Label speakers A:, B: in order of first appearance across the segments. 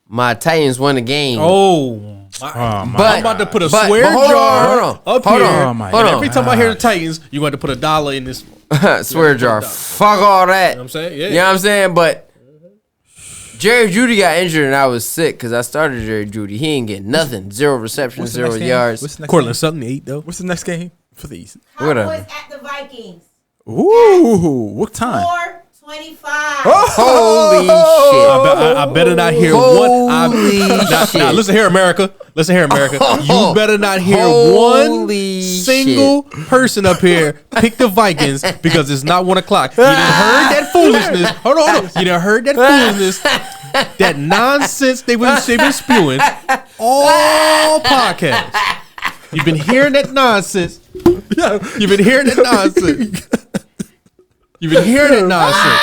A: my Titans won the game.
B: But I'm about to put a swear jar up here. And every time I hear the Titans, you're going to put $1 in this
A: swear jar. Fuck all that.
B: You know what I'm saying? Yeah.
A: You know what I'm saying? But Jerry Jeudy got injured and I was sick because I started Jerry Jeudy. He ain't getting nothing. 0 receptions, 0 yards.
B: Cortland Sutton, 8 though.
C: What's the next game? Please.
D: Cowboys at the Vikings.
C: Ooh, what time?
D: 4:25.
A: Holy shit.
B: I better not hear Now, listen here, America. Listen here, America. You better not hear one single person up here pick the Vikings because it's not 1 o'clock. You done heard that foolishness. Hold on. You done heard that foolishness. That nonsense they've been spewing all podcasts. You've been hearing that nonsense. You've been hearing that nonsense. You've been hearing that nonsense.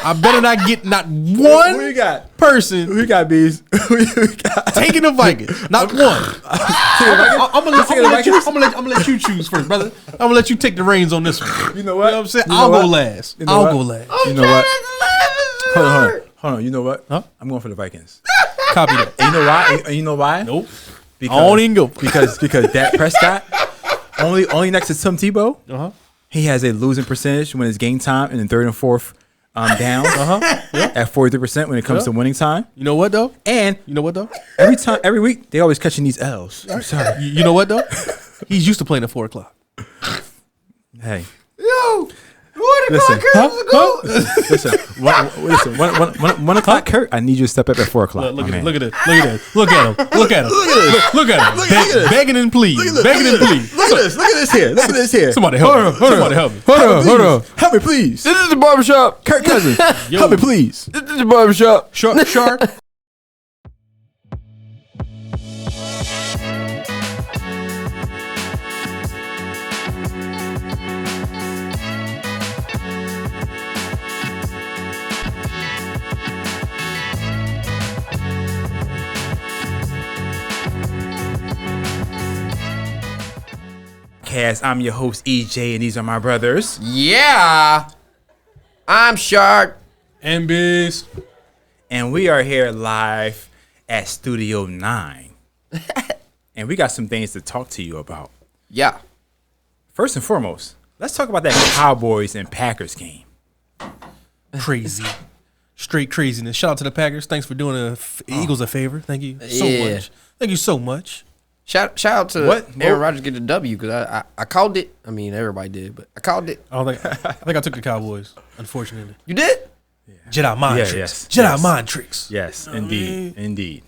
B: I better not get not one person.
C: Who you got, Bees? Who you got?
B: Taking the Vikings. Not one. I'm gonna let you choose first, brother. I'm gonna let you take the reins on this one.
C: You know what?
B: You know what I'm saying? I'll go last. I'll go last.
C: You know what? Hold on. You know what?
B: Huh?
C: I'm going for the Vikings.
B: Copy that.
C: And you know why? You know why?
B: Nope.
C: Because,
B: I don't even go.
C: Because Dak Prescott, only next to Tim Tebow, he has a losing percentage when it's game time and then 3rd and 4th down at 43% when it comes to winning time.
B: You know what though?
C: And
B: you know what though?
C: Every week they always catching these L's. I'm sorry.
B: You know what though? He's used to playing at 4 o'clock.
C: Hey.
A: Yo. What
C: listen,
A: o'clock
C: listen, 1 o'clock, Kirk. I need you to step up at 4 o'clock.
B: Look at this. Look at this. Look at him. Look at him. Begging and pleading. Begging and pleading.
C: Look at this here. Look at this here.
B: Somebody help me. Somebody help me.
C: Hold on. Help me, please.
A: This is the barbershop.
C: Kirk Cousins. Help me, please.
A: This is the barbershop.
B: Sharp.
C: I'm your host EJ, and these are my brothers.
A: Yeah, I'm Sharp
B: and Biz,
C: and we are here live at Studio 9, and we got some things to talk to you about.
A: Yeah.
C: First and foremost, let's talk about that Cowboys and Packers game.
B: Crazy, straight craziness. Shout out to the Packers. Thanks for doing the Eagles a favor. Thank you so much. Thank you so much.
A: Shout out to Aaron Rodgers get the W because I called it. I mean, everybody did, but I called it.
B: I think I took the Cowboys, unfortunately.
A: You did?
B: Yeah. Jedi mind tricks.
C: Yes.
B: Jedi mind tricks.
C: Yes, indeed.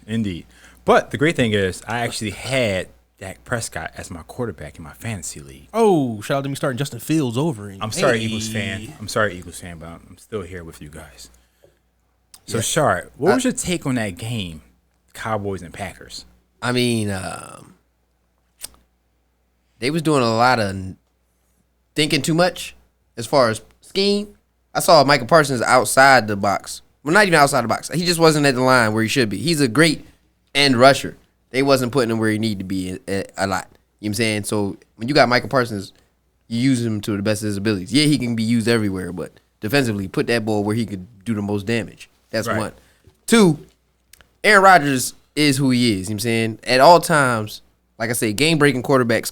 C: But the great thing is I actually had Dak Prescott as my quarterback in my fantasy league.
B: Oh, shout out to me starting Justin Fields over.
C: I'm sorry, Eagles fan, but I'm still here with you guys. So, Shard, what was your take on that game, Cowboys and Packers?
A: I mean, they was doing a lot of thinking too much as far as scheme. I saw Michael Parsons outside the box. Well, not even outside the box. He just wasn't at the line where he should be. He's a great end rusher. They wasn't putting him where he needed to be a lot. You know what I'm saying? So when you got Michael Parsons, you use him to the best of his abilities. Yeah, he can be used everywhere, but defensively, put that ball where he could do the most damage. That's one. 2, Aaron Rodgers is who he is. You know what I'm saying? At all times, like I say, game-breaking quarterbacks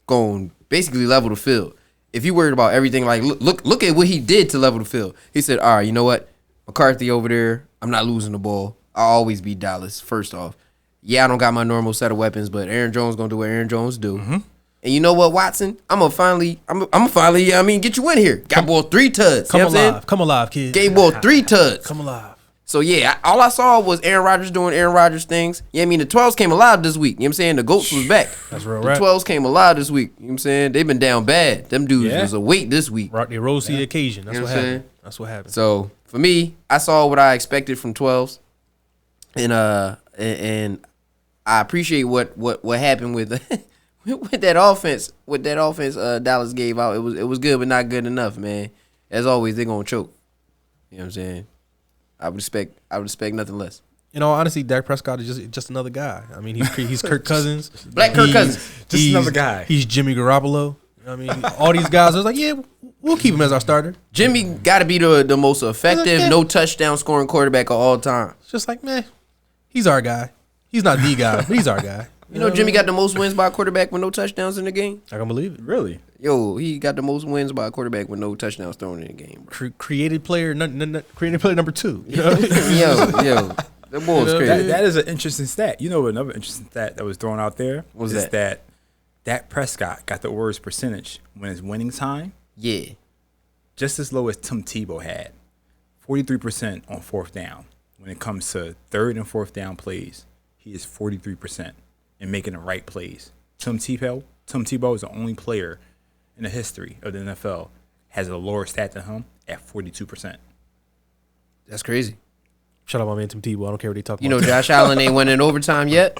A: going basically level the field. If you worried about everything, like look at what he did to level the field. He said, all right, you know what? McCarthy over there, I'm not losing the ball. I'll always beat Dallas, first off. Yeah, I don't got my normal set of weapons, but Aaron Jones going to do what Aaron Jones do. Mm-hmm. And you know what, Watson? I'm gonna finally, get you in here. Got ball 3 tuds.
B: Come alive, kid.
A: Gave ball 3 tuds.
B: Come alive.
A: So, yeah, all I saw was Aaron Rodgers doing Aaron Rodgers things. Yeah, I mean, the 12s came alive this week. You know what I'm saying? The GOATs was back.
B: That's real
A: The
B: right.
A: 12s came alive this week. You know what I'm saying? They've been down bad. Them dudes was a weight this week.
B: They rose to the occasion. That's
A: You know
B: what
A: what I'm
B: happened.
A: saying?
B: That's what happened.
A: So, for me, I saw what I expected from 12s. And I appreciate what happened with with that offense. With that offense Dallas gave out. It was good, but not good enough, man. As always, they're going to choke. You know what I'm saying? I would expect nothing less.
B: You know, honestly, Dak Prescott is just another guy. I mean, he's Kirk Cousins.
A: Black Kirk Cousins.
C: Just another guy.
B: He's Jimmy Garoppolo. You know what I mean? All these guys, I was like, yeah, we'll keep him as our starter.
A: Jimmy got to be the most effective, no touchdown scoring quarterback of all time.
B: It's just like, man, He's our guy. He's not the guy, but he's our guy.
A: You know, Jimmy got the most wins by a quarterback with no touchdowns in the game.
B: I can believe it.
C: Really?
A: Yo, he got the most wins by a quarterback with no touchdowns thrown in the game. Bro.
B: Created player number 2. You know?
A: yo, that boy's crazy.
C: That is an interesting stat. You know, another interesting stat that was thrown out there
A: What's
C: is
A: that?
C: Dak Prescott got the worst percentage when it's winning time,
A: Yeah.
C: just as low as Tim Tebow had, 43% on fourth down. When it comes to third and fourth down plays, he is 43% in making the right plays. Tim Tebow is the only player in the history of the NFL has a lower stat than him at 42%.
A: That's crazy.
B: Shout out my man Tim Tebow. I don't care what they talk about.
A: You know, Josh Allen ain't went in overtime yet.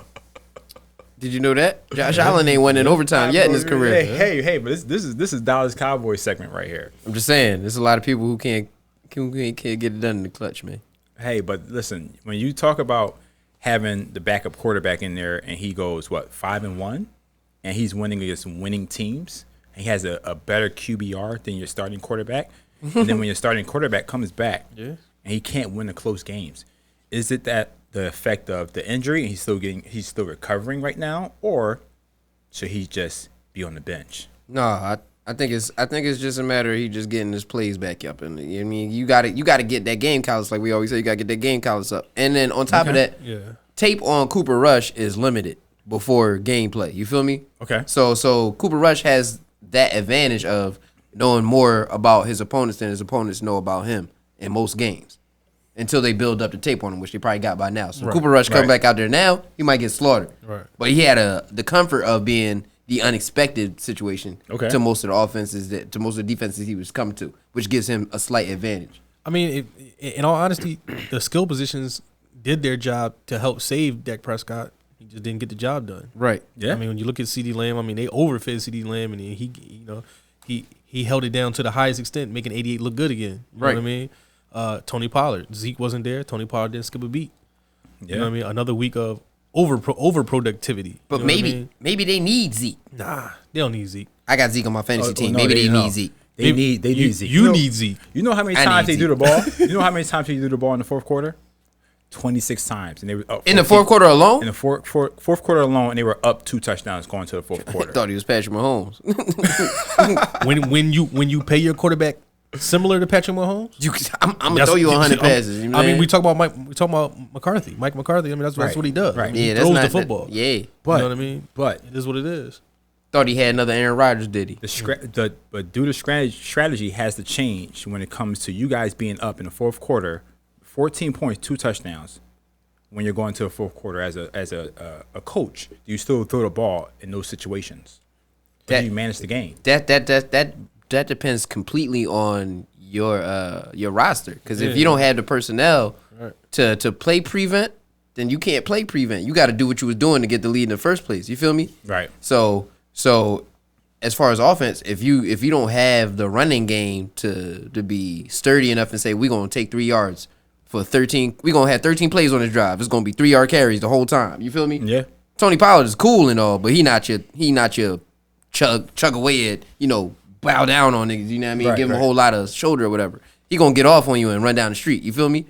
A: Did you know that? Josh Allen ain't went in overtime yet in his career.
C: Hey, but this is Dallas Cowboys segment right here.
A: I'm just saying, there's a lot of people who can't get it done in the clutch, man.
C: Hey, but listen, when you talk about having the backup quarterback in there and he goes, 5-1, and he's winning against winning teams, and he has a better QBR than your starting quarterback, and then when your starting quarterback comes back and he can't win the close games, is it that the effect of the injury and he's still recovering right now, or should he just be on the bench?
A: No, I think it's just a matter of he just getting his plays back up, and I mean you got to get that game callus, like we always say, you got to get that game callus up, and then on top of that, tape on Cooper Rush is limited before gameplay. You feel me?
C: Okay.
A: So Cooper Rush has that advantage of knowing more about his opponents than his opponents know about him in most games, until they build up the tape on him, which they probably got by now. So Cooper Rush come back out there now, he might get slaughtered.
B: Right.
A: But he had the comfort of being the unexpected situation to most of the offenses to most of the defenses he was coming to, which gives him a slight advantage.
B: I mean, in all honesty, the skill positions did their job to help save Dak Prescott. He just didn't get the job done.
A: Right.
C: Yeah.
B: I mean, when you look at CeeDee Lamb, I mean, they overfed CeeDee Lamb, and he held it down to the highest extent, making 88 look good again. You know what I mean? Tony Pollard. Zeke wasn't there. Tony Pollard didn't skip a beat. You know what I mean? Another week of over productivity.
A: But maybe they need Zeke.
B: Nah, they don't need Zeke.
A: I got Zeke on my fantasy team.
C: No,
A: maybe they
C: no.
A: need Zeke.
C: They need Zeke.
B: You need Zeke.
C: You know how many
A: I
C: times
A: need
C: they do the ball? You know how many times they do the ball in the fourth quarter? 26 times, and they were up
A: In the fourth quarter alone?
C: In the fourth quarter alone, and they were up 2 touchdowns going to the fourth
A: I
C: quarter.
A: thought he was Patrick Mahomes.
B: when you pay your quarterback similar to Patrick Mahomes,
A: I'm gonna throw you 100 passes. You know
B: I mean,
A: what
B: we talk about McCarthy. Mike McCarthy. I mean, that's what he does.
C: Right.
B: I mean,
A: Yeah,
B: he
A: that's
B: throws
A: not
B: the football.
A: Yeah.
B: You know what I mean?
C: But
B: It is what it is.
A: Thought he had another Aaron Rodgers, did he?
C: but due to strategy has to change when it comes to you guys being up in the fourth quarter, 14 points, 2 touchdowns. When you're going to the fourth quarter as a coach, do you still throw the ball in those situations? Or do you manage the game?
A: That depends completely on your roster. Because if you don't have the personnel to play prevent, then you can't play prevent. You got to do what you was doing to get the lead in the first place. You feel me?
C: Right.
A: So as far as offense, if you don't have the running game to be sturdy enough and say we're gonna take 3 yards for 13, we're gonna have 13 plays on this drive. It's gonna be 3-yard carries the whole time. You feel me?
C: Yeah.
A: Tony Pollard is cool and all, but he not your chug away at, bow down on niggas, you know what I mean?
C: Right,
A: Give him a
C: right.
A: whole lot of shoulder or whatever. He gonna get off on you and run down the street. You feel me?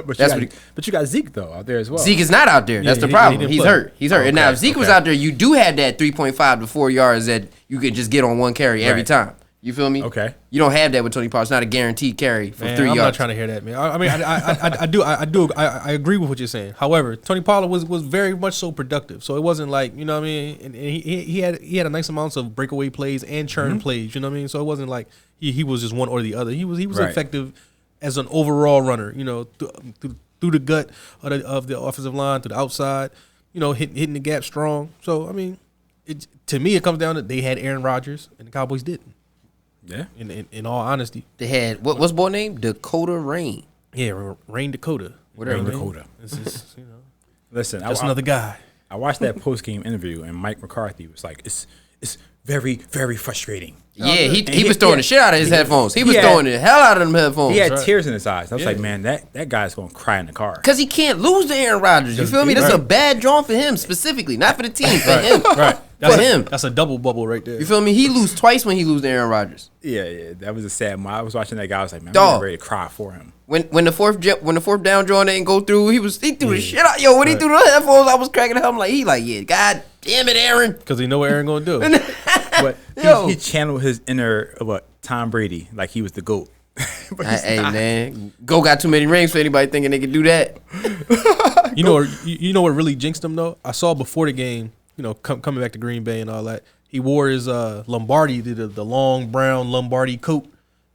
C: But you got Zeke though out there as well.
A: Zeke is not out there. That's the problem.
B: didn't
A: He's
B: play.
A: hurt. He's hurt. And now if Zeke was out there, you do have that 3.5 to 4 yards that you could just get on one carry every
C: Right.
A: time. You feel me?
C: Okay.
A: You don't have that with Tony Pollard. It's not a guaranteed carry for
B: Man,
A: 3
B: I'm
A: yards.
B: not trying to hear that, man. I mean, I agree with what you're saying. However, Tony Pollard was very much so productive. So it wasn't like, you know what I mean? And he had a nice amounts of breakaway plays and churn plays, you know what I mean? So it wasn't like he was just one or the other. He was
C: Right.
B: effective as an overall runner, through the gut of the offensive line, to the outside, hitting the gap strong. So, I mean, to me, it comes down to they had Aaron Rodgers and the Cowboys didn't.
C: Yeah.
B: In all honesty.
A: They had, what's boy name? Dakota Rain.
B: Yeah, Rain Dakota.
A: Whatever.
C: Rain
B: You know what I mean?
C: Dakota.
B: It's just,
C: Listen,
B: just another guy.
C: I watched that post game interview, and Mike McCarthy was like, "It's very, very frustrating."
A: Yeah, he was throwing the shit out of his headphones. He was
C: had-
A: throwing the hell out of them headphones.
C: He had
B: right.
C: tears in his eyes. I was
B: Yeah.
C: like, "Man, that guy's gonna cry in the car."
A: Because he can't lose to Aaron Rodgers. You feel me? That's a bad draw for him specifically, not for the team, for him.
B: Right.
A: for him.
B: That's a double bubble right there.
A: You feel me? He lose twice when he lose to Aaron Rodgers.
C: Yeah, that was a sad moment. I was watching that guy. I was like, man,
A: Dog.
C: I'm ready to cry for him.
A: When the fourth down draw didn't go through, he threw the shit out. Yo, when he threw the headphones, I was cracking up. I'm like, yeah, God damn it, Aaron.
B: Because he know what Aaron gonna do.
C: But
A: Yo.
C: he channeled his inner Tom Brady, like he was the GOAT. But he's
A: Hey
C: not.
A: man, Go got too many rings for anybody thinking they could do that.
B: You know what really jinxed him though? I saw before the game, coming back to Green Bay and all that. He wore his Lombardi, the long brown Lombardi coat.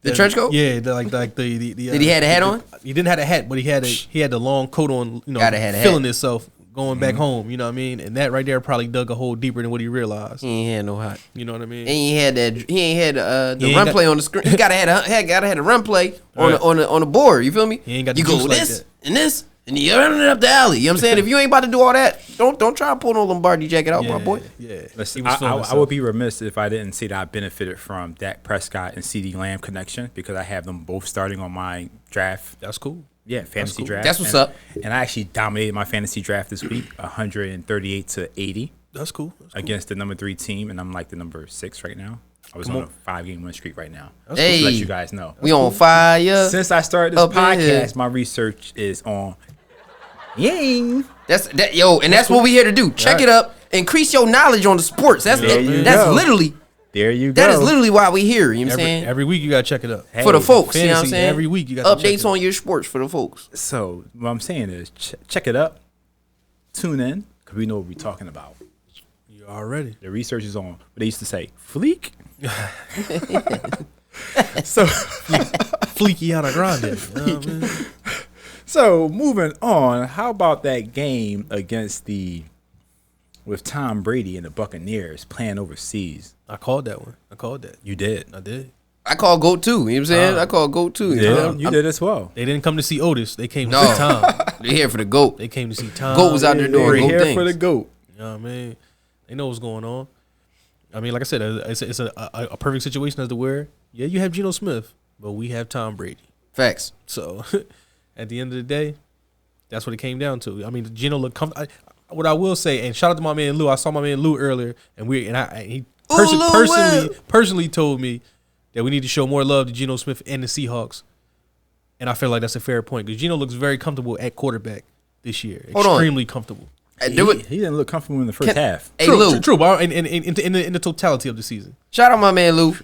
A: The trench coat?
B: Yeah, like the.
A: Did he have a hat on?
B: He didn't have a hat, but he had the long coat on.
A: Gotta have a
B: feeling
A: hat.
B: himself going back home. You know what I mean? And that right there probably dug a hole deeper than what he realized.
A: He ain't had no hat.
B: You know what I mean?
A: He ain't had the
B: He ain't
A: run
B: got-
A: play on the screen. He gotta had a run play on
B: Right.
A: on the board. You feel me?
B: He ain't got the
A: you go
B: juice like
A: this
B: that.
A: and this and you running it up the alley. You know what I'm saying? If you ain't about to do all that, don't try to pull no Lombardi jacket out, my boy.
B: Yeah.
C: Listen,
B: He was feeling
C: I
B: himself.
C: would be remiss if I didn't say that I benefited from Dak Prescott and CeeDee Lamb connection because I have them both starting on my draft.
B: That's cool.
C: Yeah, fantasy
B: cool.
C: draft.
A: That's what's
C: And-
A: up.
C: And I actually dominated my fantasy draft this week, 138 to 80
B: That's cool.
C: against the number 3 team, and I'm like the number 6 right now. I was on a 5-game win streak right now.
B: That's
A: Hey.
C: Just to let you guys know.
A: We on fire.
C: Since I started this
A: Up in here.
C: podcast, my research is on Ying.
A: That's what we here to do. Check it up. Increase your knowledge on the sports. That's
C: There you
A: that's
C: go.
A: literally
C: There you go.
A: that is literally why we here. You know what I'm saying?
B: Every week you gotta check it up.
C: Hey,
A: For the folks, you know what I'm
B: fantasy,
A: saying?
B: every week you gotta check
A: Updates
B: it
A: on your sports for the folks.
C: So what I'm saying is check it up, tune in, because we know what we're talking about.
B: You already.
C: The research is on what they used to say, fleek. So
B: Fleekiana Grande. You know what I mean?
C: So moving on, how about that game with Tom Brady and the Buccaneers playing overseas?
B: I called that one. I called that.
C: You did.
B: I did.
A: I call GOAT too. You know what I'm saying? I call GOAT too.
C: Yeah, you did as well.
B: They didn't come to see Otis. They came to
A: No.
B: see Tom.
A: They're here for the GOAT.
B: They came to see Tom.
A: GOAT was out there doing
C: We're
A: GOAT
C: here
A: things.
C: for the GOAT.
B: You know what I mean? They know what's going on. I mean, like I said, it's a perfect situation as to where, yeah, you have Geno Smith, but we have Tom Brady.
A: Facts.
B: So at the end of the day, that's what it came down to. I mean, Geno looked comfortable. What I will say, and shout out to my man Lou. I saw my man Lou earlier, and he
A: Lou,
B: personally told me that we need to show more love to Geno Smith and the Seahawks. And I feel like that's a fair point because Geno looks very comfortable at quarterback this year.
A: Hold on.
B: Extremely comfortable.
C: He didn't look comfortable in the first half.
A: Hey,
B: True,
A: Lou.
B: true, but in the totality of the season.
A: Shout out my man Lou.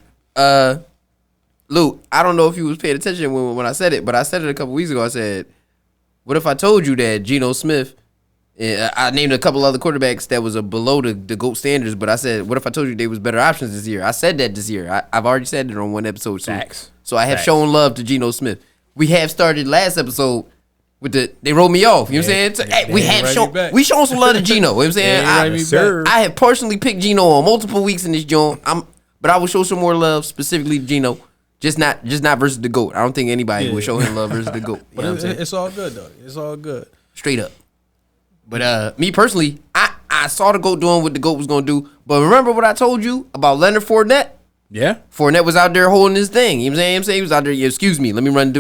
A: Lou, I don't know if you was paying attention when I said it, but I said it a couple weeks ago. I said, what if I told you that Geno Smith, I named a couple other quarterbacks that was below the GOAT standards, but I said, what if I told you they was better options this year? I said that this year. I've already said it on one episode.
C: Facts.
A: So I have
C: Facts.
A: shown love to Geno Smith. We have started last episode with they rolled me off. You know what I'm saying? So, hey, we
B: they
A: have
B: right
A: shown
B: back.
A: we shown some love to Geno. You know what I'm saying?
B: They right me
C: Yes, sir.
A: I have personally picked Geno on multiple weeks in this joint. But I will show some more love specifically to Geno. Just not versus the GOAT. I don't think anybody would show him love versus the GOAT. You
B: But
A: know what I'm saying?
B: it's all good though. It's all good.
A: Straight up. But me personally, I saw the GOAT doing what the GOAT was gonna do. But remember what I told you about Leonard Fournette?
C: Yeah.
A: Fournette was out there holding his thing. You know what I'm saying? He was out there, yeah, excuse me, let me run.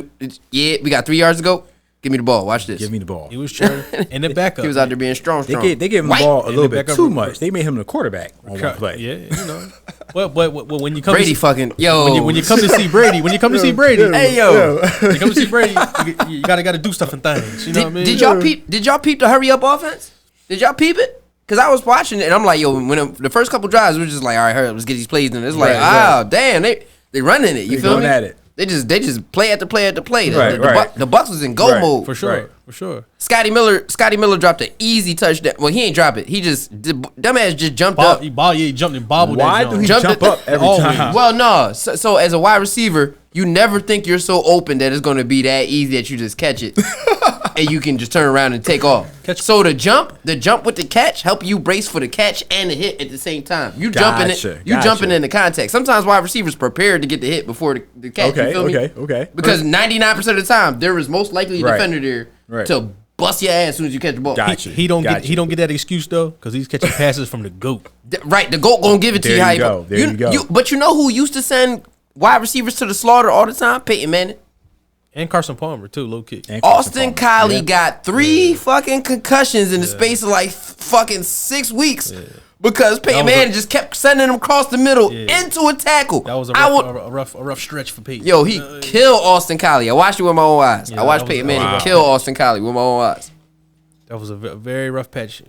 A: Yeah, we got 3 yards to go. Give me the ball. Watch this.
C: Give me the ball.
B: He was trying and the backup.
A: He was out there being strong.
C: They gave him the
A: White.
C: ball a little
B: the
C: bit
B: backup
C: too
B: receiver.
C: much. They made him the quarterback on one play.
B: Yeah, you know. But when you come
A: Brady
B: to see,
A: fucking, yo.
B: when you come to see Brady,
A: hey, yo.
B: you come to see Brady, you gotta do stuff and things. You know what I mean?
A: Did y'all peep the hurry up offense? Did y'all peep it? Cause I was watching it and I'm like, yo, when the first couple drives, we were just like, all right, hurry up, let's get these plays in. It's like,
C: Right,
A: damn, they running it. You feel
C: going
A: me?
C: at it.
A: They just play after play after play.
C: Right,
A: The Bucks was in go
C: Right,
A: mode.
B: for sure,
C: Right.
B: for sure.
A: Scotty Miller dropped an easy touchdown. Well, he ain't drop it. He just dumbass just jumped up.
B: He jumped and bobbled.
C: Why
B: that
C: do he
B: joint.
A: Jumped
C: jump
A: it-
C: up every
B: Always.
C: time?
A: Well, no. So as a wide receiver, you never think you're so open that it's going to be that easy that you just catch it and you can just turn around and take off. So the jump with the catch help you brace for the catch and the hit at the same time. You
C: Gotcha,
A: jumping in the contact. Sometimes wide receivers prepared to get the hit before the catch.
C: Okay,
A: you feel me?
C: okay.
A: Because 99% of the time there is most likely a
C: Right.
A: defender there
C: Right.
A: to bust your ass as soon as you catch the ball.
C: Gotcha.
B: He don't get that excuse though, because he's catching passes from the GOAT.
A: Right, the GOAT gonna give it to
C: There
A: you.
C: you
A: How
C: go, there you go.
A: But you know who used to send wide receivers to the slaughter all the time? Peyton Manning.
B: And Carson Palmer too, low key.
C: And Carson
A: Austin
C: Palmer.
A: Kiley got 3 fucking concussions in the space of like fucking 6 weeks because Peyton Manning just kept sending him across the middle into a tackle.
B: That was a rough stretch for Peyton.
A: Yo, he killed Austin Collie. I watched it with my own eyes. I watched Peyton Manning kill Austin Collie with my own eyes.
B: That was a very rough patch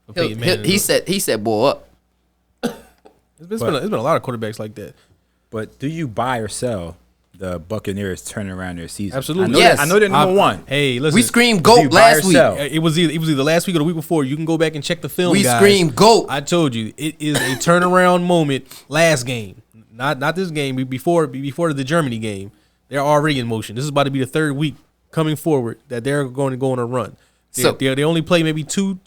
B: for Peyton Manning.
A: He said, boy, up.
B: There's been a lot of quarterbacks like that.
C: But do you buy or sell the Buccaneers turning around their season?
B: Absolutely.
C: I know they're number one.
B: Hey, listen.
A: We screamed GOAT last week.
B: It was either last week or the week before. You can go back and check the film,
A: We
B: guys.
A: screamed GOAT.
B: I told you, it is a turnaround moment last game. Not this game, before the Germany game. They're already in motion. This is about to be the third week coming forward that they're going to go on a run. They only play maybe two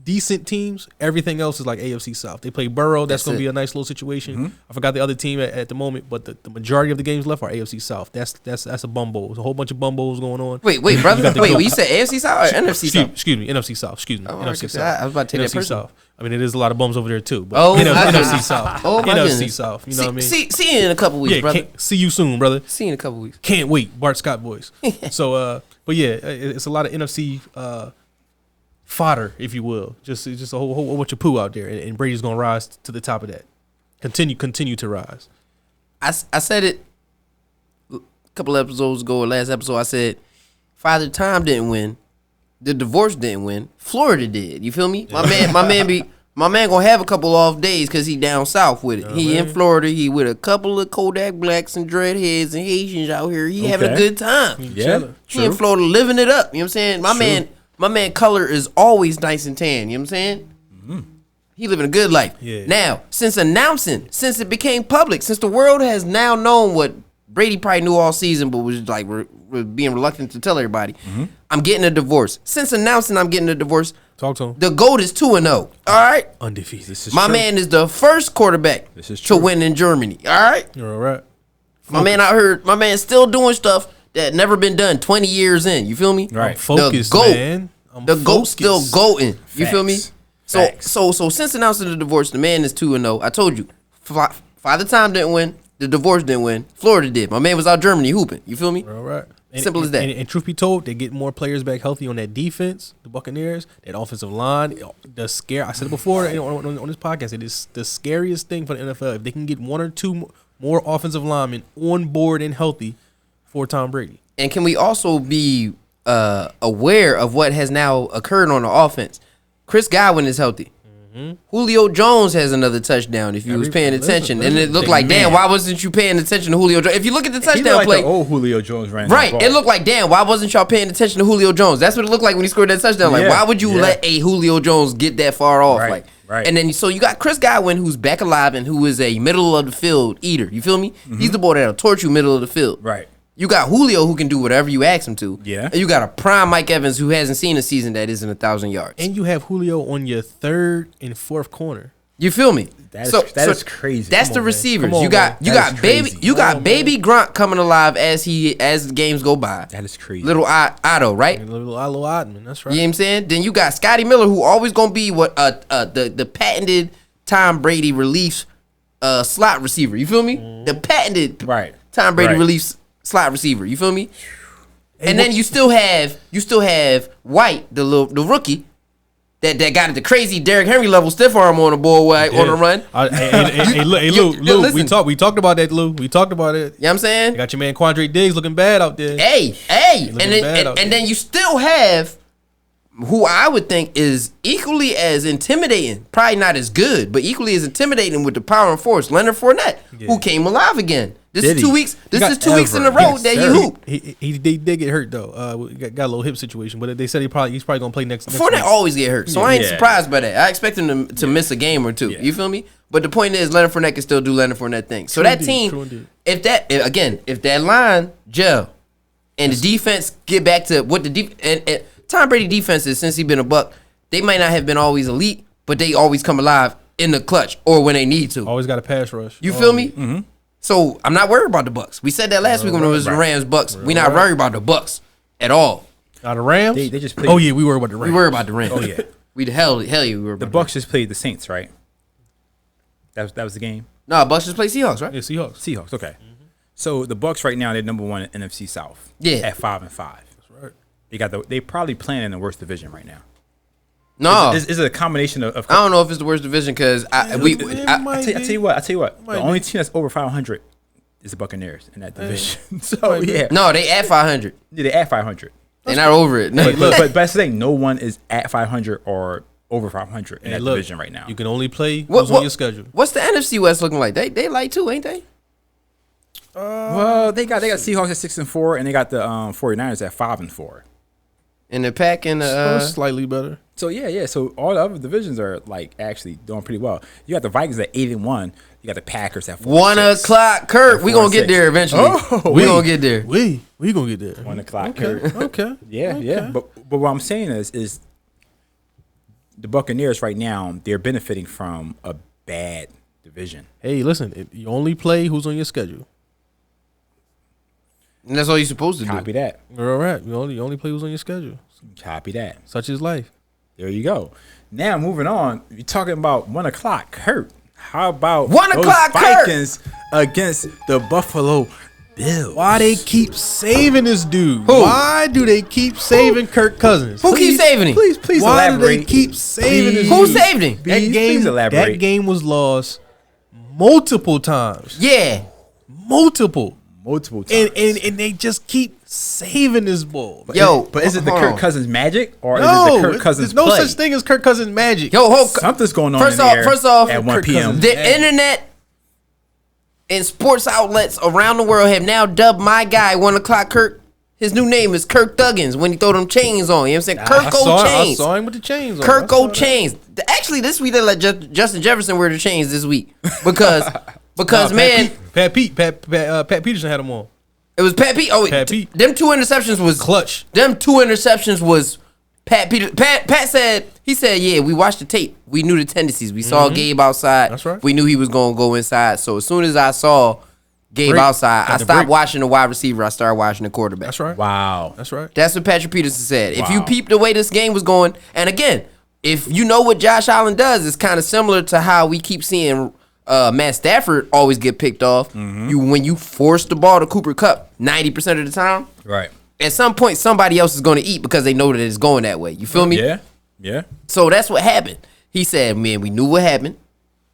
B: decent teams. Everything else is like AFC South. They play Burrow. That's going to be a nice little situation. I forgot the other team at the moment, but the majority of the games left are AFC South. That's a bumble. There's a whole bunch of bumbles going on.
A: Wait, brother. Wait, you said AFC South or NFC South?
B: Excuse me, NFC South. Excuse me, NFC South.
A: I was about to take that
B: NFC
A: personal.
B: South. I mean, it is a lot of bums over there too. But
A: Oh,
B: NFC South.
A: Oh, my
B: NFC
A: goodness.
B: South. You know what I mean?
A: See you in a couple weeks, brother.
B: See you soon, brother.
A: See you in a couple weeks.
B: Can't wait, Bart Scott boys. So, but yeah, it's a lot of NFC fodder, if you will. Just a whole bunch of poo out there, and Brady's gonna rise to the top of that. Continue to rise.
A: I said it a couple episodes ago, or last episode. I said Father Time didn't win, the divorce didn't win. Florida did. You feel me? My man gonna have a couple off days because he down south with it. He in Florida. He with a couple of Kodak blacks and dreadheads and Haitians out here. He having a good time.
C: Yeah,
A: He in Florida living it up. You know what I'm saying? My man color is always nice and tan. You know what I'm saying? He living a good life.
B: Yeah.
A: Now, since it became public, since the world has now known what Brady probably knew all season, but was like we're being reluctant to tell everybody, I'm getting a divorce. Since announcing I'm getting a divorce,
B: Talk to him.
A: the GOAT is 2-0. All right?
B: Undefeated. This is
A: My man is the first quarterback to win in Germany. All right?
B: You're all right.
A: My man still doing stuff that never been done 20 years in. You feel me?
C: Right.
B: Focus,
A: GOAT.
B: man.
A: The GOAT's still goating. You feel me?
C: Facts.
A: So since announcing the divorce, the man is 2-0. I told you, Father Time didn't win. The divorce didn't win. Florida did. My man was out Germany hooping. You feel me?
B: All right.
A: Simple as that.
B: And truth be told, they get more players back healthy on that defense, the Buccaneers, that offensive line. I said it before on this podcast, it is the scariest thing for the NFL. If they can get one or two more offensive linemen on board and healthy for Tom Brady.
A: And can we also be aware of what has now occurred on the offense? Chris Godwin is healthy. Julio Jones has another touchdown if you was paying attention. And it looked like, damn, why wasn't you paying attention to Julio Jones? If you look at the touchdown play.
C: The old Julio Jones ran
A: right. It looked like, damn, why wasn't y'all paying attention to Julio Jones? That's what it looked like when he scored that touchdown. Like, why would you let a Julio Jones get that far off?
C: Right,
A: like,
C: right.
A: And then, so you got Chris Godwin, who's back alive and who is a middle of the field eater. You feel me? He's the boy that'll torch you middle of the field.
C: Right.
A: You got Julio who can do whatever you ask him to.
C: Yeah.
A: And you got a prime Mike Evans who hasn't seen a season that isn't 1,000 yards.
B: And you have Julio on your third and fourth corner.
A: You feel me?
C: That is crazy.
A: That's the receivers. You got baby Grunt coming alive as the games go by.
C: That is crazy.
A: Little Otto, right?
B: Little Ottman, that's right.
A: You know what I'm saying? Then you got Scotty Miller, who always gonna be the patented Tom Brady relief slot receiver. You feel me? The patented Tom Brady relief slot receiver. You feel me? And then you still have White, the rookie. That got the crazy Derrick Henry level stiff arm on the ball on the run.
B: Hey, Lou, we talked about that, Lou. We talked about it.
A: You know what I'm saying?
B: You got your man Quandre Diggs looking bad out there.
A: Hey. And then you still have who I would think is equally as intimidating, probably not as good, but equally as intimidating with the power and force, Leonard Fournette, who came alive again. This is 2 weeks. This is 2 weeks in a row that he hooped.
B: He did get hurt though. Got a little hip situation, but they said he's probably gonna play next.
A: Fournette
B: week.
A: always get hurt, so I ain't surprised by that. I expect him to miss a game or two. You feel me? But the point is, Leonard Fournette can still do Leonard Fournette things. So that team, if that line gel and the defense get back to what and Tom Brady defense is, since he's been a Buck, they might not have been always elite, but they always come alive in the clutch or when they need to.
B: Always got a pass rush.
A: You feel me? Mm-hmm. So I'm not worried about the Bucks. We said that last week when it was the Rams Bucks. We not worried about the Bucks at all.
B: Now the Rams,
C: they just played.
B: Oh yeah, we worried about the Rams.
A: We worried about the Rams.
C: Oh yeah,
A: we hell yeah, we were.
C: The Bucks just played the Saints, right? That was the game.
A: No, Bucks just play Seahawks, right?
B: Yeah,
C: Seahawks. Okay. So the Bucks right now they're number one in NFC South.
A: Yeah,
C: at 5-5. That's right. They probably playing in the worst division right now.
A: No.
C: Is it a combination of
A: I don't know if it's the worst division because I tell
C: you what. The only team that's over 500 is the Buccaneers in that division. So yeah,
A: no, they at 500.
C: Yeah, they at 500.
A: They're not over it.
C: But that's the thing. No one is at 500 or over 500 in that division right now.
B: You can only play who's on your schedule.
A: What's the NFC West looking like? They like too, ain't they?
C: Well, they got Seahawks at 6-4, and they got the 49ers at 5-4.
A: And the Pack and
B: slightly better.
C: So yeah. So all the other divisions are like actually doing pretty well. You got the Vikings at 8-1. You got the Packers at 4-6.
A: 1 o'clock, Kirk. We gonna get there eventually. We gonna get there.
B: We gonna get there.
C: 1 o'clock,
B: okay.
C: Kirk.
B: Okay.
C: Yeah. But what I'm saying is the Buccaneers right now, they're benefiting from a bad division.
B: Hey, listen, you only play who's on your schedule.
A: And that's all you're supposed to
C: Copy
A: do.
C: that.
B: You're all right. You only play who's on your schedule.
C: Copy that.
B: Such is life.
C: There you go. Now moving on, you're talking about 1 o'clock, Kurt. How about
A: 1 o'clock,
C: Vikings against the Buffalo Bills?
B: Why they keep saving this dude?
A: Who?
B: Why do they keep saving Kirk Cousins?
A: Who keeps saving him?
C: Please
B: Why
C: elaborate.
B: do they keep saving this
A: Who
B: dude?
A: saved him?
C: Please elaborate.
B: That game was lost multiple times.
A: Yeah.
B: Multiple
C: times.
B: and they just keep saving this ball.
C: But is it the
A: hold
C: Kirk
A: on.
C: Cousins magic or
B: No,
C: is it the Kirk Cousins
B: there's no
C: play?
B: such thing as Kirk Cousins magic.
C: Something's going on
A: First
C: in
A: off,
C: there at 1
B: Kirk
C: p.m.
B: Cousins.
A: the internet and sports outlets around the world have now dubbed my guy 1 o'clock Kirk. His new name is Kirk Thuggins when he throw them chains on. You know what I'm saying? Kirk O
B: I
A: chains.
B: saw him with the chains on.
A: Kirk O chains. Actually, this week they let Justin Jefferson wear the chains this week because man,
B: Pat Peterson had him on.
A: it was Pat Pete. Oh,
B: Pat Pete.
A: Them 2 interceptions was
B: Clutch.
A: Them 2 interceptions was Pat Peter. Pat said yeah, we watched the tape. We knew the tendencies. We saw Gabe outside.
B: That's right.
A: We knew he was gonna go inside. So as soon as I saw Gabe outside, I stopped watching the wide receiver. I started watching the quarterback.
B: That's right.
C: Wow.
B: That's right.
A: That's what Patrick Peterson said. If you
C: Wow.
A: peep the way this game was going, and again, if you know what Josh Allen does, it's kind of similar to how we keep seeing Matt Stafford always get picked off. When you force the ball to Cooper Kupp 90% of the time,
C: Right.
A: at some point somebody else is going to eat because they know that it's going that way. You feel me?
C: Yeah.
A: So that's what happened. He said, man, we knew what happened.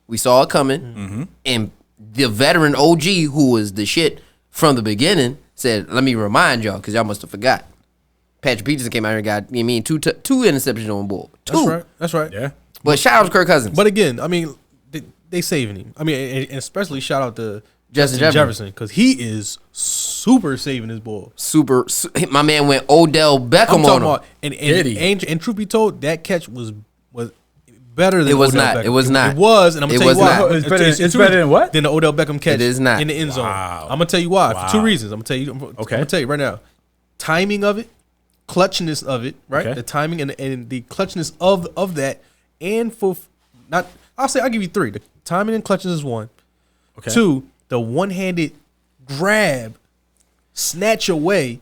A: We saw it coming. And the veteran OG, who was the shit from the beginning, said, let me remind y'all, because y'all must have forgot. Patrick Peterson came out here and got, two interceptions on board. Two.
B: That's right.
C: Yeah.
A: But shout out to Kirk Cousins.
B: But again, I mean, they saving him. I mean, and especially shout out to
A: Justin
B: Jefferson because he is super saving his ball.
A: My man went Odell Beckham on him.
B: And truth be told, that catch was better than
A: It was
B: Odell
A: not.
B: Beckham.
A: It was not.
B: It was, and I'm
A: It
B: gonna tell you
A: was
B: why.
A: not.
C: It's better than what?
B: Than the Odell Beckham catch.
A: It is not.
B: In the end zone.
C: Wow.
B: I'm gonna tell you why
C: Wow.
B: for 2 reasons. I'm gonna tell you right now. Timing of it, clutchness of it, right?
C: Okay.
B: The timing and the clutchness of that, and I'll give you 3. The timing and clutchness is 1.
C: Okay.
B: 2, the one-handed grab, snatch away.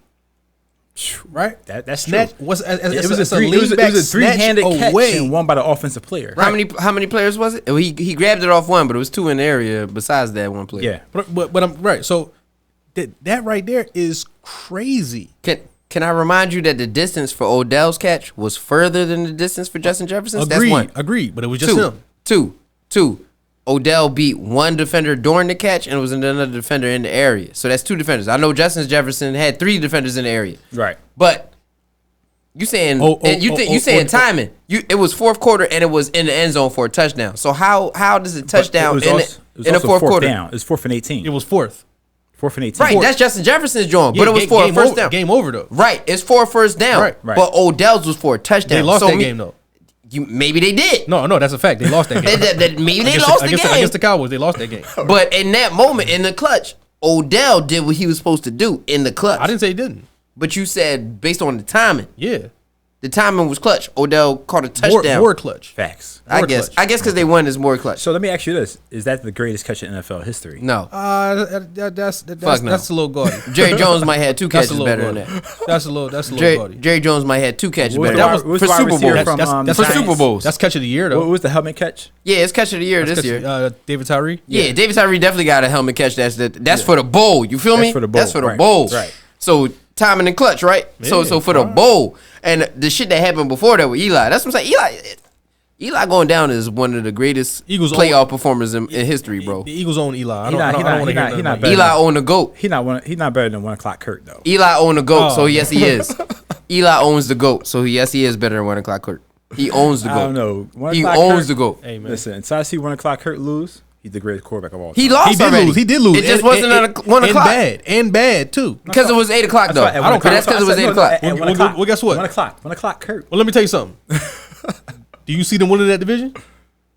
B: Right,
C: that's
B: snatch.
C: true.
B: It
C: was a three-handed catch
B: away.
C: and one by the offensive player.
A: How many players was it? He grabbed it off one, but it was 2 in the area besides that one player.
C: Yeah.
B: But I'm right. So that right there is crazy.
A: Can I remind you that the distance for Odell's catch was further than the distance for Justin Jefferson's? That's 1.
B: Agreed. But it was just him.
A: Two. Odell beat 1 defender during the catch and was another defender in the area. So that's 2 defenders. I know Justin Jefferson had 3 defenders in the area.
C: Right.
A: But you saying timing. It was 4th quarter and it was in the end zone for a touchdown. So how does it touchdown in the 4th quarter?
C: Down. It was 4th and 18.
B: It was 4th.
C: 4th and 18.
A: Right, that's Justin Jefferson's joint, but it was for a first down.
B: Game over though.
A: Right, it's for a first down.
B: Right.
A: But Odell's was for a touchdown.
B: They lost that game though.
A: Maybe they did.
B: No, that's a fact. They lost that game.
A: Maybe they lost the game.
B: Against the Cowboys, they lost that game.
A: But in that moment, in the clutch, Odell did what he was supposed to do in the clutch.
B: I didn't say he didn't.
A: But you said based on the timing.
B: Yeah.
A: The timing was clutch. Odell caught a touchdown.
B: More clutch.
C: Facts.
A: I guess because they won is more clutch.
C: So let me ask you this: is that the greatest catch in NFL history?
A: No.
B: That's
A: no.
B: a little gaudy.
A: Jerry Jones might have 2 catches better than
B: gaudy.
A: that.
B: That's a little gaudy.
A: Jerry Jones might have 2 catches better
C: That
A: than
C: was
A: for
C: wide
A: Super
C: receiver
A: Bowls.
C: from,
B: That's
C: the
B: for
C: Giants.
B: Super Bowls. That's catch of the year though.
C: What was the helmet catch?
A: Yeah, it's catch of the year this year.
B: David Tyree.
A: Yeah, David Tyree definitely got a helmet catch. That's for the bowl. You feel me?
C: That's for the bowl.
A: That's for the
C: Right.
A: bowl.
C: Right.
A: So timing and clutch, right? So for the bowl and the shit that happened before that with Eli, that's what I'm saying. Eli going down is one of the greatest
B: Eagles
A: playoff performers in history, bro.
B: The Eagles own Eli. I don't want to hear
C: he not
B: nothing.
C: better.
A: Eli own the GOAT.
C: He's not better than 1 o'clock Kirk though.
A: Eli own the GOAT,
B: Oh.
A: so yes he is. Eli owns the GOAT, so yes he is better than 1 o'clock Kirk. He owns the GOAT.
C: I don't know. 1
A: He
C: o'clock
A: owns
C: Kirk-
A: the GOAT.
B: Hey, man.
C: Listen, until I see 1 o'clock Kirk lose, he's the greatest quarterback of all time.
A: He lost
B: He did
A: already.
B: lose. He did lose.
A: It just
B: And-
A: wasn't
B: and-
A: at 1 o'clock.
B: And bad too.
A: Because it was 8 o'clock though.
C: That's why at 1
A: But that's because it was 8 o'clock.
C: At 1
B: Well,
C: o'clock.
B: well, guess what?
C: 1 o'clock. 1 o'clock Kirk.
B: Well, let me tell you something. Do you see them winning that division?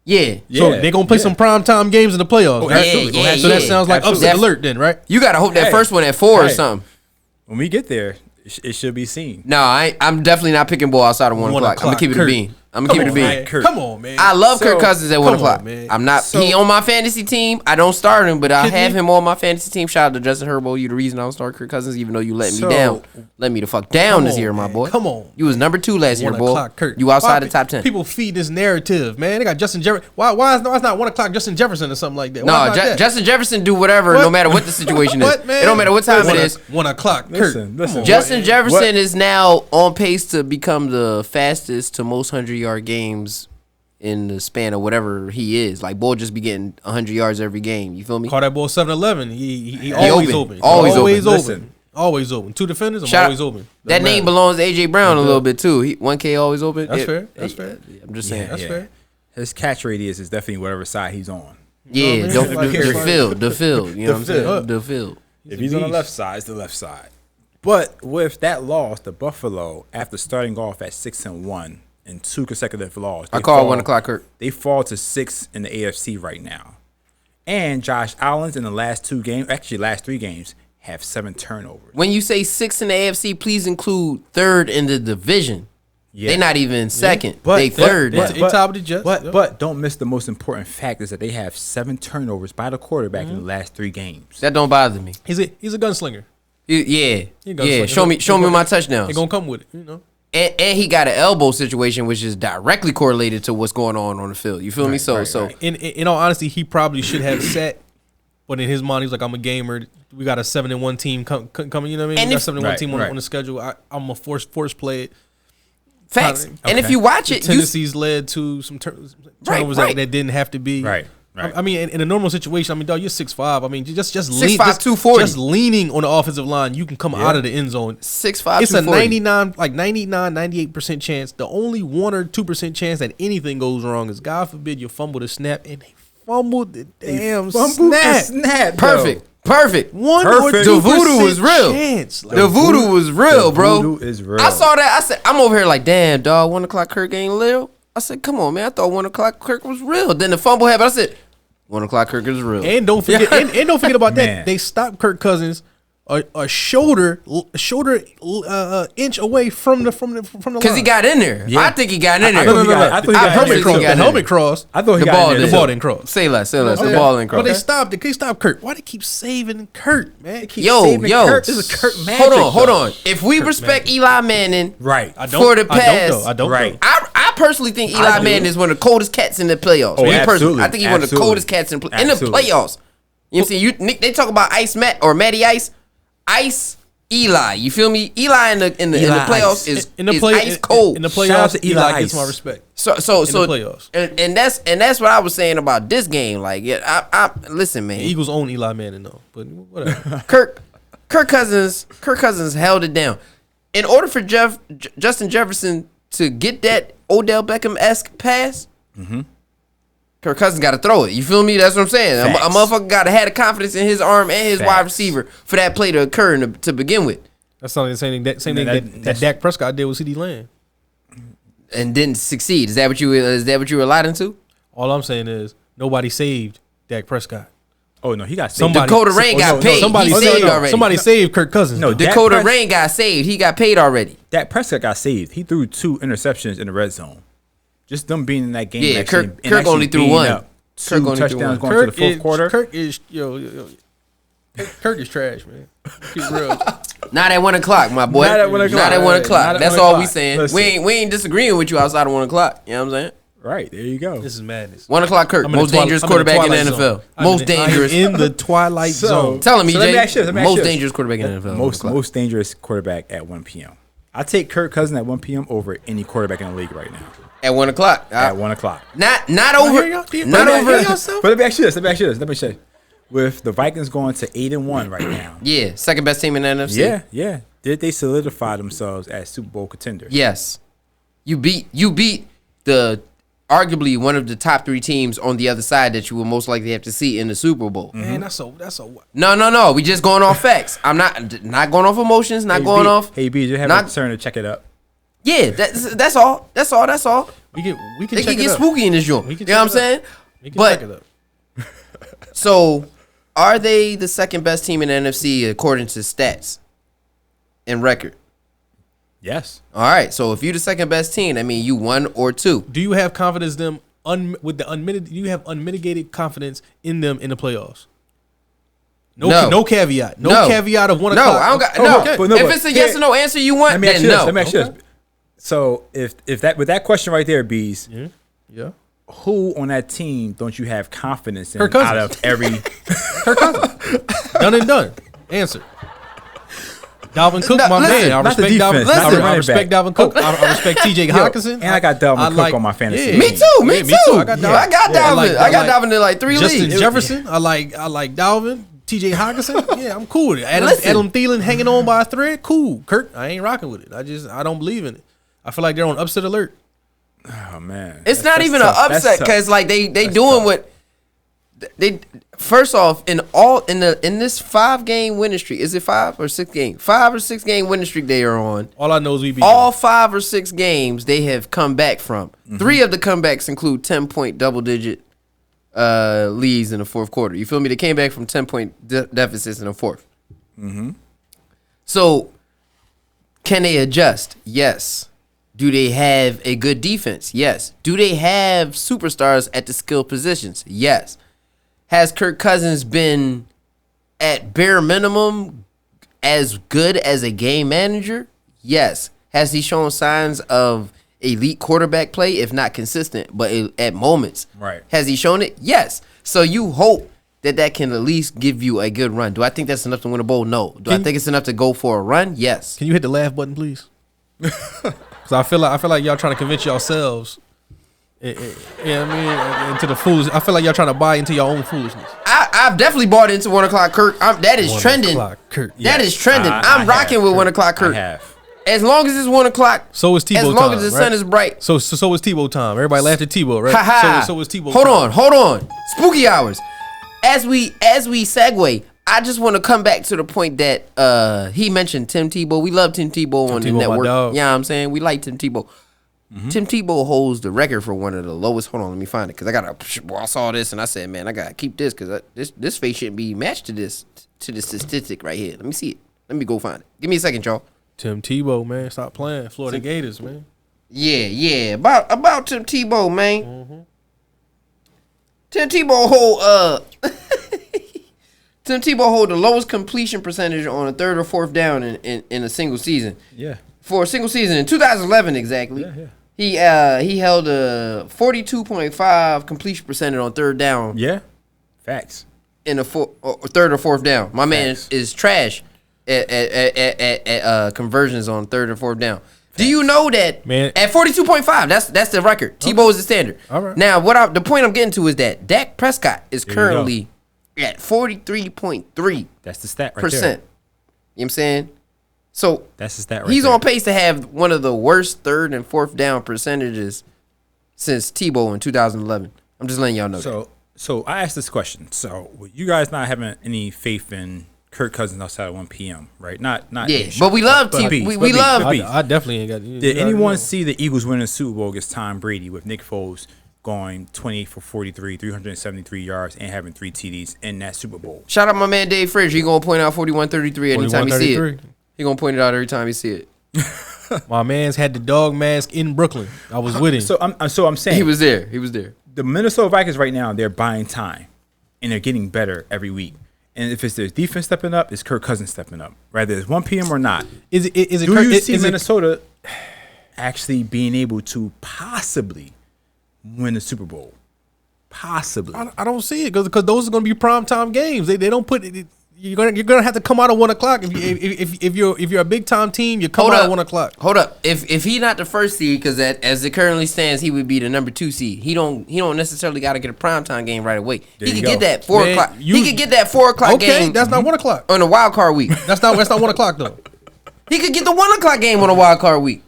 A: Yeah.
B: So they're gonna play some primetime games in the playoffs. right?
A: absolutely. Yeah,
B: So that
A: yeah.
B: sounds like
C: Absolutely.
B: upset alert then, right?
A: You gotta hope that
C: Hey.
A: first one at 4 or
C: Hey.
A: something.
C: When we get there, it should be seen.
A: No, I'm definitely not picking ball outside of 1 o'clock. I'm gonna keep it a
B: Kirk.
A: bean. I'm gonna keep it a bean.
B: Man.
C: Kirk.
B: Come on, man.
A: I love Kirk
C: So,
A: Cousins at 1
B: come on,
A: o'clock.
B: man.
A: I'm not.
C: So-
A: he on my fantasy team. I don't start him, but I
B: Kidney?
A: have him on my fantasy team. Shout out to Justin Herbo. You the reason I don't start Kirk Cousins, even though you let me
C: So-
A: down. Let me the fuck down
B: Come
A: this
B: on,
A: year, my
B: man.
A: boy.
B: Come on.
A: You was number 2 last year,
B: 1
A: boy.
B: o'clock Kirk.
A: You outside
B: Why
A: the top 10.
B: People feed this narrative, man. They got Justin Jefferson. Why is not 1 o'clock Justin Jefferson or something like that? Why
A: No,
B: not that?
A: Justin Jefferson do whatever,
B: What?
A: no matter what the situation is.
B: What, man?
A: It don't matter what time it is.
B: 1 o'clock Kirk.
C: Listen.
A: Justin Jefferson
C: What?
A: is now on pace to become the fastest to most 100-yard games in the span of whatever he is. Like, Bull just be getting 100 yards every game. You feel me?
B: Call that ball 7-11. He
A: open.
B: always open.
A: Always
B: Always
A: open.
B: open.
C: Listen.
B: Always open. 2 defenders, I'm
A: Shout-
B: always open.
A: That
B: Doesn't
A: name
B: matter.
A: belongs to AJ Brown a little bit too. 1K always open.
B: That's fair. That's fair.
A: I'm just saying.
B: That's fair.
C: His catch radius is definitely whatever side he's on.
A: Yeah,
B: know what I mean?
A: the field. You know what I'm saying?
B: field.
A: The field.
C: If he's on the left side, it's the left side. But with that loss, the Buffalo, after starting off at 6-1 in 2 consecutive losses,
A: I call 1 o'clock Kirk.
C: They fall to 6 in the AFC right now. And Josh Allen's in the last 2 games, actually last 3 games, have 7 turnovers.
A: When you say 6 in the AFC, please include 3rd in the division.
C: Yeah.
A: They're not even second.
C: But-
A: they third.
B: but-
A: now.
B: They top the Jets.
C: But
B: Yep.
C: but don't miss the most important fact is that they have 7 turnovers by the quarterback in the last 3 games.
A: That don't bother me.
B: He's a gunslinger.
A: Yeah,
B: He gonna
A: yeah.
B: swing.
A: Show me my touchdowns.
B: They're gonna come with it, you know.
A: And he got an elbow situation, which is directly correlated to what's going on the field. You feel me? So
B: In all honesty, he probably should have sat, but in his mind, he's like, I'm a gamer. We got a 7-1 team coming. You know what I mean?
A: And
B: We got
A: if-
B: a 7-1
C: Right,
B: team
C: right.
B: on the schedule. I'm a force play it.
A: facts.
B: Okay.
A: And if you watch it, you,
B: Tendencies led to some turnovers
A: right.
B: that didn't have to be.
C: Right.
B: I mean, in a normal situation, I mean, dog, you're 6'5". I mean, just
A: 6'5", 240.
B: just leaning on the offensive line, you can come out of the end zone.
A: 6'5",
B: It's a
A: 240.
B: 98% chance. The only 1 or 2% chance that anything goes wrong is, God forbid, you fumble the snap, and they fumbled the damn snap.
A: Perfect. Perfect.
B: 1
C: Perfect.
B: or 2%
A: The voodoo was real.
B: chance. Like,
A: The voodoo was real, bro.
C: voodoo is real.
A: I saw that. I said, I'm over here like, damn, dog. 1 o'clock Kirk ain't real. I said, come on, man. I thought 1 o'clock Kirk was real. Then the fumble happened. I said, 1 o'clock Kirk is real.
B: and don't forget, and don't forget about
C: Man.
B: that. They stopped Kirk Cousins a shoulder inch away from the line.
A: Because he got in there.
C: Yeah.
A: I think he got in there.
C: I thought he got- I thought he got
A: personally
C: in there.
A: think
B: crossed.
A: he got
B: The
A: in
B: helmet
A: there.
B: crossed.
C: I thought he
A: The
C: got
A: ball
C: in there
A: didn't.
B: The
C: too.
B: ball didn't cross.
A: Say less. The
B: Okay.
A: ball didn't
B: But
A: cross.
B: they stopped. They stopped Kurt. Why they keep saving Kurt, man?
A: Yo.
C: Kurt. This is Kurt magic.
A: Hold
C: though.
A: on. If we respect Eli Manning
C: Right.
B: I don't.
A: for the
B: I
A: pass,
B: don't. Though. I don't.
C: Right.
B: Though.
A: I personally think Eli
C: do.
A: Manning is one of the coldest cats in the playoffs.
C: Oh,
A: Me personally,
C: absolutely.
A: I think he's one of the
C: Absolutely.
A: coldest cats in the
C: Absolutely.
A: playoffs. You know what I'm saying? Nick, they talk about Ice Matt or Matty Ice. Ice Eli. You feel me? Eli in the
C: Eli
A: playoffs
C: Ice.
A: is
B: In the
A: ice cold.
B: In the
C: Shout out
B: playoffs,
C: to
B: Eli
C: Eli
B: gets
C: Ice.
B: my respect.
A: So
B: the playoffs.
A: and that's what I was saying about this game. Like, yeah, I listen, man.
B: The Eagles own Eli Manning though, but whatever.
A: Kirk Cousins held it down. In order for Justin Jefferson to get that Odell Beckham-esque pass, Kirk Cousins got to throw it. You feel me? That's what I'm saying. A
C: Facts.
A: motherfucker got to have the confidence in his arm and his wide
C: Facts.
A: receiver for that play to occur to begin with,
B: That's not the same thing. Same thing that Dak Prescott did with CD Lamb.
A: and didn't succeed. Is that what you were alluding to?
B: All I'm saying is nobody saved Dak Prescott.
C: Oh no, he got saved.
B: Somebody-
A: Dakota Rain got paid.
B: Somebody
A: He saved already.
B: Somebody saved Kirk Cousins.
C: No,
B: though.
C: Dak
A: Dakota
C: Pres-
A: Rain got saved. He got paid already.
C: Dak Prescott got saved. He threw 2 interceptions in the red zone. Just them being in that game.
A: Yeah,
C: actually-
A: Kirk
C: and actually
A: only threw
C: being
A: one.
C: up.
A: Kirk
C: 2
A: only threw
C: touchdowns
A: one.
C: going to the fourth quarter.
B: Kirk is Kirk is trash, man. Keep it real.
A: Not at 1 o'clock, my boy.
C: Not at 1 o'clock.
A: Not at 1
C: Right.
A: o'clock.
C: Not at
A: That's
C: 1
A: all we
C: o'clock.
A: saying.
C: Listen.
A: We ain't disagreeing with you outside of 1 o'clock. You know what I'm saying?
C: Right, there you go.
B: This is madness.
A: 1 o'clock Kirk, most dangerous quarterback in the NFL. Most dangerous.
B: in the twilight zone.
A: Tell him, EJ.
C: let me ask you this,
A: Most dangerous quarterback in the NFL.
C: Most dangerous quarterback at 1 p.m. I take Kirk Cousins at 1 p.m. over any quarterback in the league right now.
A: At 1 o'clock.
C: At 1 o'clock.
A: Not over. Not over.
C: But let me ask you this. With the Vikings going to 8-1 right now.
A: Yeah, second best team in the NFC.
C: Yeah. Did they solidify themselves as Super Bowl contenders?
A: Yes. You beat the arguably one of the top 3 teams on the other side that you will most likely have to see in the Super Bowl.
B: Man, that's a
A: No. We just going off facts. I'm not going off emotions. Not going off.
C: Hey B, you have a concern to check it up.
A: Yeah, that's all. That's all.
B: We can
A: It
B: check
A: can
B: it
A: get
B: up.
A: spooky in this joint. You know what I'm saying?
B: We can check it
A: But
B: up.
A: so, are they the second best team in the NFC according to stats and record?
C: Yes.
A: All right. So if you're the second best team, that means you 1 or 2.
B: Do you have confidence in them with the unmitigated? Do you have unmitigated confidence in them in the playoffs? No caveat. No caveat of 1 o'clock.
A: No, I don't got
B: okay.
A: no. If it's a yes or no answer you want,
C: Let me ask
A: then
C: you
A: no.
C: this. Let me ask you this. So if that with that question right there, Bees,
B: Yeah.
C: who on that team don't you have confidence in
B: Kirk Cousins.
C: out of every
B: Kirk Cousins. Done and done. Answer. Dalvin Cook,
A: No,
B: my
A: listen,
B: man. I
C: not the
B: respect Dalvin.
C: defense, not the
B: I
C: running
B: respect
C: back.
B: Dalvin Cook. I respect TJ Hawkinson.
C: and I got Dalvin Cook on my fantasy
B: yeah.
C: team.
A: Me too. Me too.
B: I got Dalvin.
A: I got Dalvin. I got Dalvin in like 3
B: Justin
A: leagues.
B: Jefferson. I like Dalvin. TJ Hawkinson. Yeah, I'm cool with it.
A: Listen.
B: Adam Thielen hanging on by a thread. Cool. Kirk, I ain't rocking with it. I don't believe in it. I feel like they're on upset alert.
C: Oh man,
A: It's not even an upset because like they doing
C: tough.
A: what they first off in this 5-game winning streak. Is it 5 or 6 game? 5 or 6 game winning streak they are on.
B: All I know is we beat
A: All 5 or 6 games they have come back from. 3 of the comebacks include 10-point double-digit leads in the fourth quarter. You feel me? They came back from 10-point deficits in the fourth. So can they adjust? Yes. Do they have a good defense? Yes. Do they have superstars at the skill positions? Yes. Has Kirk Cousins been at bare minimum as good as a game manager? Yes. Has he shown signs of elite quarterback play, if not consistent, but at moments?
C: Right.
A: Has he shown it? Yes. So you hope that can at least give you a good run. Do I think that's enough to win a bowl? No. Do I think it's enough to go for a run? Yes.
B: Can you hit the laugh button, please? Because I feel like y'all trying to convince yourselves. Yeah, I mean, into the fools. I feel like y'all trying to buy into your own foolishness.
A: I've definitely bought into 1 o'clock Kirk. That is trending.
B: Kirk.
A: That is trending. I'm rocking with 1 o'clock Kirk.
C: I have.
A: As long as it's 1 o'clock.
B: So is Tebow
A: As long
B: time,
A: as the
B: right?
A: sun is bright.
B: So is Tebow time. Everybody laughed at Tebow, right?
A: Ha-ha.
B: So is Tebow
A: Hold
B: time.
A: on. Spooky hours. As we segue, I just want to come back to the point that he mentioned Tim Tebow. We love Tim Tebow on the
B: Tebow, my
A: network.
B: dog.
A: You know what I'm saying? We like Tim Tebow. Tim Tebow holds the record for one of the lowest. Hold on, let me find it because I saw this and I said, man, I gotta keep this because this face shouldn't be matched to this statistic right here. Let me see it. Let me go find it. Give me a second, y'all.
B: Tim Tebow, man, stop playing. Florida Gators, man.
A: Yeah. About Tim Tebow, man. Tim Tebow hold Tim Tebow hold the lowest completion percentage on a third or fourth down in a single season.
C: Yeah.
A: For a single season in 2011 exactly.
C: Yeah.
A: He held a 42.5 completion percentage on third down.
C: Yeah. Facts.
A: In a third or fourth down. My man is trash at conversions on third or fourth down. Do you know that at 42.5, that's the record. Tebow is the standard.
B: All right.
A: Now, the point I'm getting to is that Dak Prescott is currently at 43.3%.
C: That's the stat right there.
A: You know what I'm saying? So
C: that's the stat right
A: he's
C: there.
A: on pace to have one of the worst third and fourth down percentages since Tebow in 2011. I'm just letting y'all know that.
C: So I asked this question. So with you guys not having any faith in Kirk Cousins outside of 1 p.m., right? Not
A: yeah, but we love we love.
B: I definitely ain't got.
C: Did anyone see the Eagles winning the Super Bowl against Tom Brady with Nick Foles going 28 for 43, 373 yards, and having 3 TDs in that Super Bowl?
A: Shout out my man Dave Fridge. He gonna point out 41-33 anytime he see it.
B: 41-33.
A: He gonna point it out every time he see it.
B: My man's had the dog mask in Brooklyn. I was with him.
C: So I'm saying
A: He was there.
C: the Minnesota Vikings right now, they're buying time, and they're getting better every week. And if it's their defense stepping up, it's Kirk Cousins stepping up. Whether it's 1 p.m. or not.
B: Is it?
C: Do you see Minnesota actually being able to possibly win the Super Bowl. Possibly.
B: I don't see it because those are going to be primetime games. They don't put it. You're gonna have to come out at 1 o'clock. If you're a big time team, you come out at 1 o'clock.
A: Hold up. If he not the first seed, because as it currently stands, he would be the number 2 seed. He don't necessarily got to get a primetime game right away. He could get that 4 o'clock. He could get that 4 o'clock game.
B: Okay, that's not 1 o'clock
A: on a wild card week.
B: That's not 1 o'clock though.
A: He could get the 1 o'clock game on a wild card week.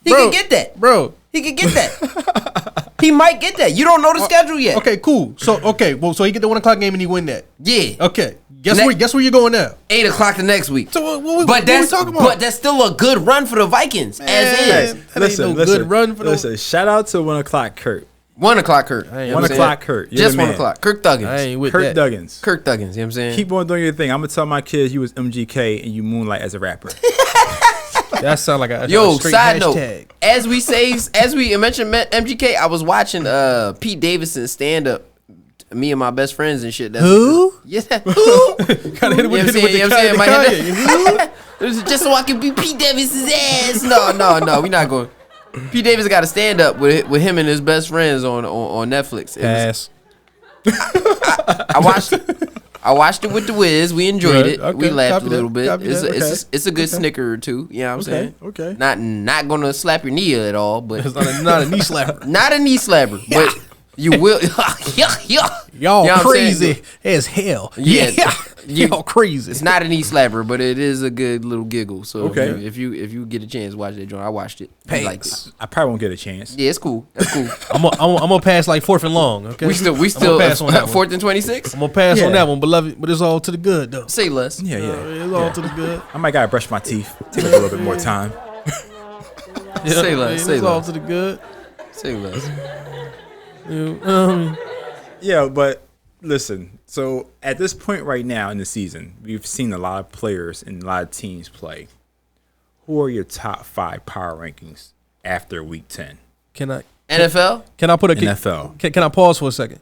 A: He could get that,
B: bro.
A: He could get that. He might get that. You don't know the schedule yet.
B: Okay, cool. So so he get the 1 o'clock game and he win that.
A: Yeah.
B: Okay. Guess where you're going now?
A: 8 o'clock the next week.
B: So what are we talking about?
A: But that's still a good run for the Vikings. As is.
C: Listen,
B: good run for
C: listen. Shout out to 1 o'clock Kurt.
A: 1 o'clock Kurt.
C: 1 o'clock Kurt.
A: Just 1 o'clock. Kirk Thuggins.
B: I ain't with
C: Kirk
B: that.
C: Thuggins.
A: Kirk Thuggins. You know what I'm saying?
C: Keep on doing your thing. I'm gonna tell my kids you was MGK and you moonlight as a rapper.
B: That sound like a straight
A: side
B: hashtag.
A: note. As we mentioned MGK, I was watching Pete Davidson stand up. Me and my best friends and shit.
B: Who?
A: Yeah. Who?
B: Gotta hit it with the
A: Kanye. It was just so I can be Pete Davidson's ass. No. We not going. Pete Davidson got to stand up with him and his best friends on Netflix.
B: Pass.
A: I watched it with the Wiz. We enjoyed it.
B: Okay.
A: We laughed
B: Copy
A: a little
B: that.
A: bit. It's a good snicker or two. You know what I'm saying?
C: Okay.
A: Not gonna slap your knee at all, but
B: It's not a knee slapper.
A: not a knee slapper, but you will.
B: Y'all
A: You know what I'm
B: crazy
A: saying?
B: as hell.
A: Yeah.
B: Y'all crazy.
A: It's not a knee slapper, but it is a good little giggle. So
C: Okay.
A: if you get a chance to watch that joint, I watched it. I liked it.
C: I probably won't get a chance.
A: Yeah, it's cool. That's cool.
B: I'm gonna pass like 4th and long. Okay.
A: we still
B: pass on that one.
A: 4th and 26.
B: I'm gonna pass
C: Yeah.
B: on that one, but it's all to the good though.
A: Say less.
C: Yeah.
B: It's all to the good.
C: I might gotta brush my teeth. Take a little bit more time.
A: Say less. Say
B: It's all
A: less.
B: to the good.
A: Say less.
C: Yeah, but listen. So at this point right now in the season, we've seen a lot of players and a lot of teams play. Who are your top 5 power rankings after week 10?
B: Can I put a
C: NFL.
B: Can I pause for a second?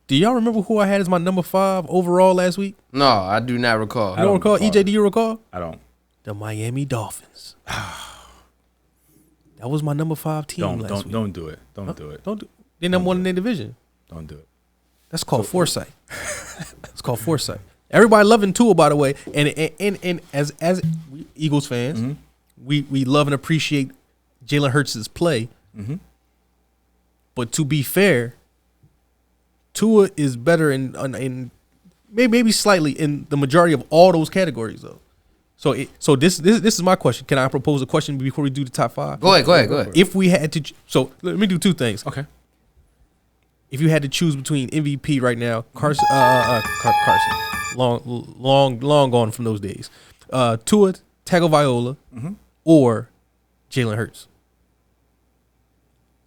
B: Do y'all remember who I had as my number 5 overall last week?
A: No, I do not recall.
B: I don't recall. EJ, do you recall?
C: I don't.
B: The Miami Dolphins. That was my number 5 team last week.
C: Don't do it. Don't do it.
B: Don't do. They're number 1 in their division.
C: Don't do it.
B: That's called foresight. It's called foresight. Everybody loving Tua, by the way, and as Eagles fans, we love and appreciate Jalen Hurts' play. But to be fair, Tua is better in maybe slightly in the majority of all those categories though. So this is my question. Can I propose a question before we do the top 5?
A: Go ahead.
B: If we had to, so let me do 2 things.
C: Okay.
B: If you had to choose between MVP right now, Carson, long gone from those days, Tua Tagovailoa, or Jalen Hurts,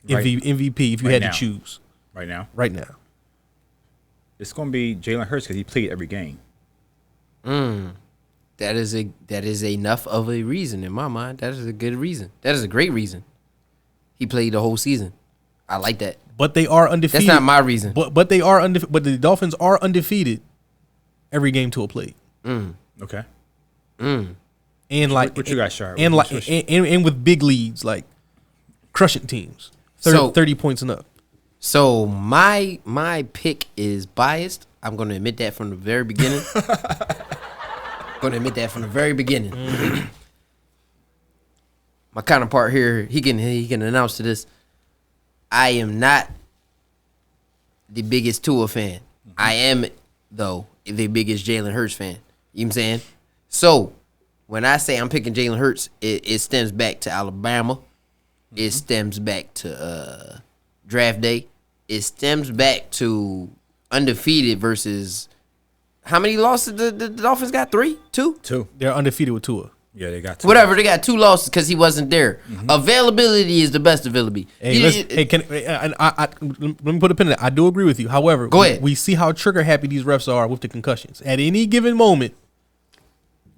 B: MVP. If you had to choose
C: Right now,
B: it's
C: it's going to be Jalen Hurts because he played every game.
A: That is enough of a reason in my mind. That is a good reason. That is a great reason. He played the whole season. I like that.
B: But they are undefeated.
A: That's not my reason.
B: But they are undefeated. But the Dolphins are undefeated every game Tua played.
C: Okay.
B: And like
C: what you got, Shard?
B: And like and with big leads, like crushing teams, 30 points and up.
A: So my pick is biased. I'm going to admit that from the very beginning. My counterpart here, he can announce to this. I am not the biggest Tua fan. I am, though, the biggest Jalen Hurts fan. You know what I'm saying? So, when I say I'm picking Jalen Hurts, it stems back to Alabama. It stems back to draft day. It stems back to undefeated versus how many losses the Dolphins got? 3? 2?
C: 2.
B: They're undefeated with Tua.
C: Yeah, they got 2.
A: Whatever, they got 2 losses because he wasn't there. Availability is the best availability.
B: Hey, let me put a pin in that. I do agree with you. However,
A: Go ahead.
B: we see how trigger happy these refs are with the concussions. At any given moment,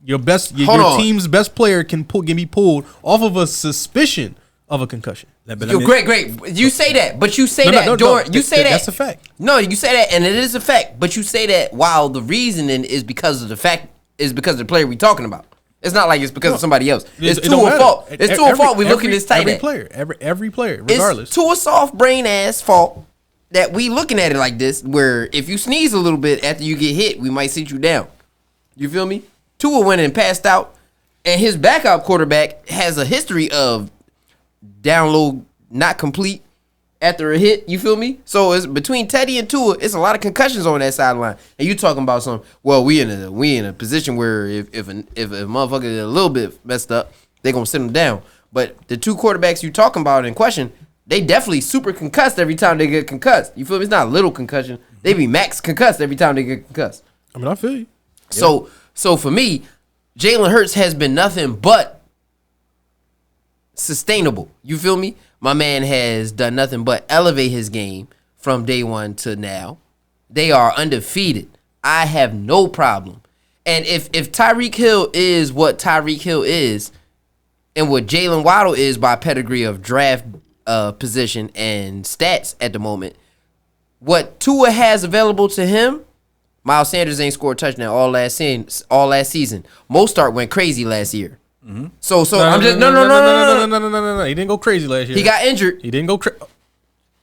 B: your team's best player can be pulled off of a suspicion of a concussion.
A: Great. You say that, but you say
B: That's a fact.
A: No, you say that, and it is a fact. But you say that while the reasoning is because of the player we talking about. It's not like it's because of somebody else. It's
B: It don't
A: Tua's
B: matter.
A: fault. It's Tua's fault. We looking this tight
B: every
A: at.
B: player, every player, regardless.
A: It's Tua's soft brain ass fault that we looking at it like this. Where if you sneeze a little bit after you get hit, we might sit you down. You feel me? Tua went and passed out, and his backup quarterback has a history of download not complete after a hit. You feel me? So it's between Teddy and Tua, it's a lot of concussions on that sideline. And you talking about some? Well, we in a position where if a motherfucker is a little bit messed up, they gonna sit him down. But the two quarterbacks you talking about in question, they definitely super concussed every time they get concussed. You feel me? It's not a little concussion. They be max concussed every time they get concussed.
B: I mean, I feel you.
A: So for me, Jalen Hurts has been nothing but sustainable. You feel me? My man has done nothing but elevate his game from day one to now. They are undefeated. I have no problem. And if Tyreek Hill is what Tyreek Hill is, and what Jalen Waddle is by pedigree of draft position and stats at the moment, what Tua has available to him, Miles Sanders ain't scored a touchdown all last season. Mostart went crazy last year. So I'm just no.
B: He didn't go crazy last year.
A: He got injured.
B: He didn't go crazy.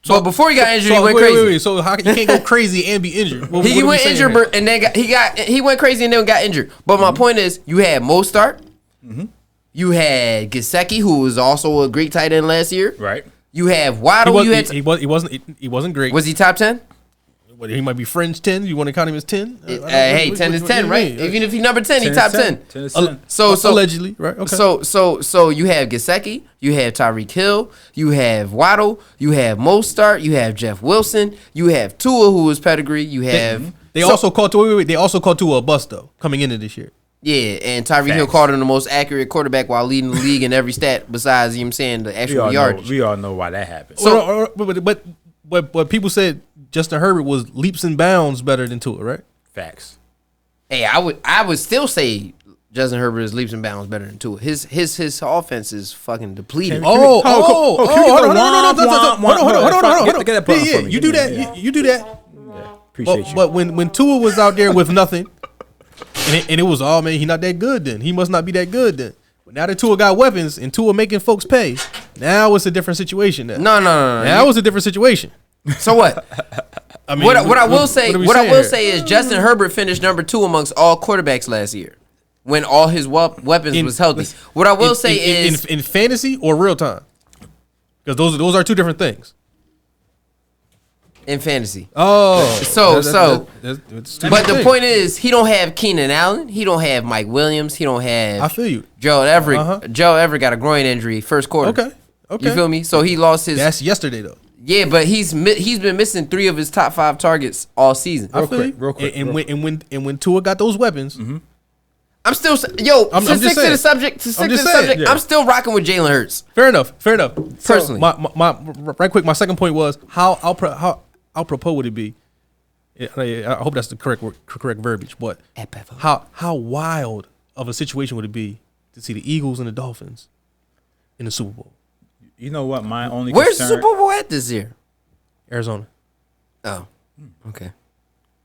A: So before he got injured, he went crazy.
B: Wait. So how you can't go crazy and be injured?
A: He went injured, and then he went crazy and then got injured. But my point is, you had Mostart. You had Gesicki, who was also a great tight end last year.
C: Right.
A: You have Waddle.
B: He wasn't great.
A: Was he top 10?
B: He might be fringe 10. You want to count him as 10?
A: Hey, 10 is 10, right? Even if he's number 10, he top 10.
C: 10 is 10.
A: So
B: allegedly, right? Okay.
A: So you have Gesicki, you have Tyreek Hill, you have Waddle, you have Mostart, you have Jeff Wilson, you have Tua, who was pedigree. You have
B: they also called Tua a bust though coming into this year.
A: Yeah, and Tyreek Hill called him the most accurate quarterback while leading the league in every stat besides, you know what I'm saying, the actual yardage.
C: We all know why that happened.
B: So, but people said Justin Herbert was leaps and bounds better than Tua, right?
C: Facts.
A: Hey, I would still say Justin Herbert is leaps and bounds better than Tua. His offense is fucking depleted.
B: Hold on. Yeah, you do that. You do that.
C: Appreciate you.
B: But when Tua was out there with nothing, and it was, oh man, he not that good then. He must not be that good then. But now that Tua got weapons and Tua making folks pay, now it's a different situation.
A: No.
B: Now it's a different situation.
A: So what?
B: I mean,
A: what I will say is Justin Herbert finished number 2 amongst all quarterbacks last year when all his weapons was healthy. What I will say is
B: in fantasy or real time, because those are two different things.
A: In fantasy.
B: Oh,
A: but the point is, he don't have Keenan Allen. He don't have Mike Williams. He don't have.
B: I feel you.
A: Gerald Everett. Gerald Everett got a groin injury first quarter.
B: Okay.
A: You feel me? So he lost his.
B: That's yesterday though.
A: Yeah, but he's been missing 3 of his top 5 targets all season.
B: Real quick. And when Tua got those weapons,
A: I'm still to the subject. I'm still rocking with Jalen Hurts.
B: Fair enough.
A: Personally,
B: my right quick. My second point was how apropos would it be? I hope that's the correct verbiage. But how wild of a situation would it be to see the Eagles and the Dolphins in the Super Bowl?
C: You know what? My only
A: where's
C: concern,
A: the Super Bowl at this year?
B: Arizona.
A: Oh, okay.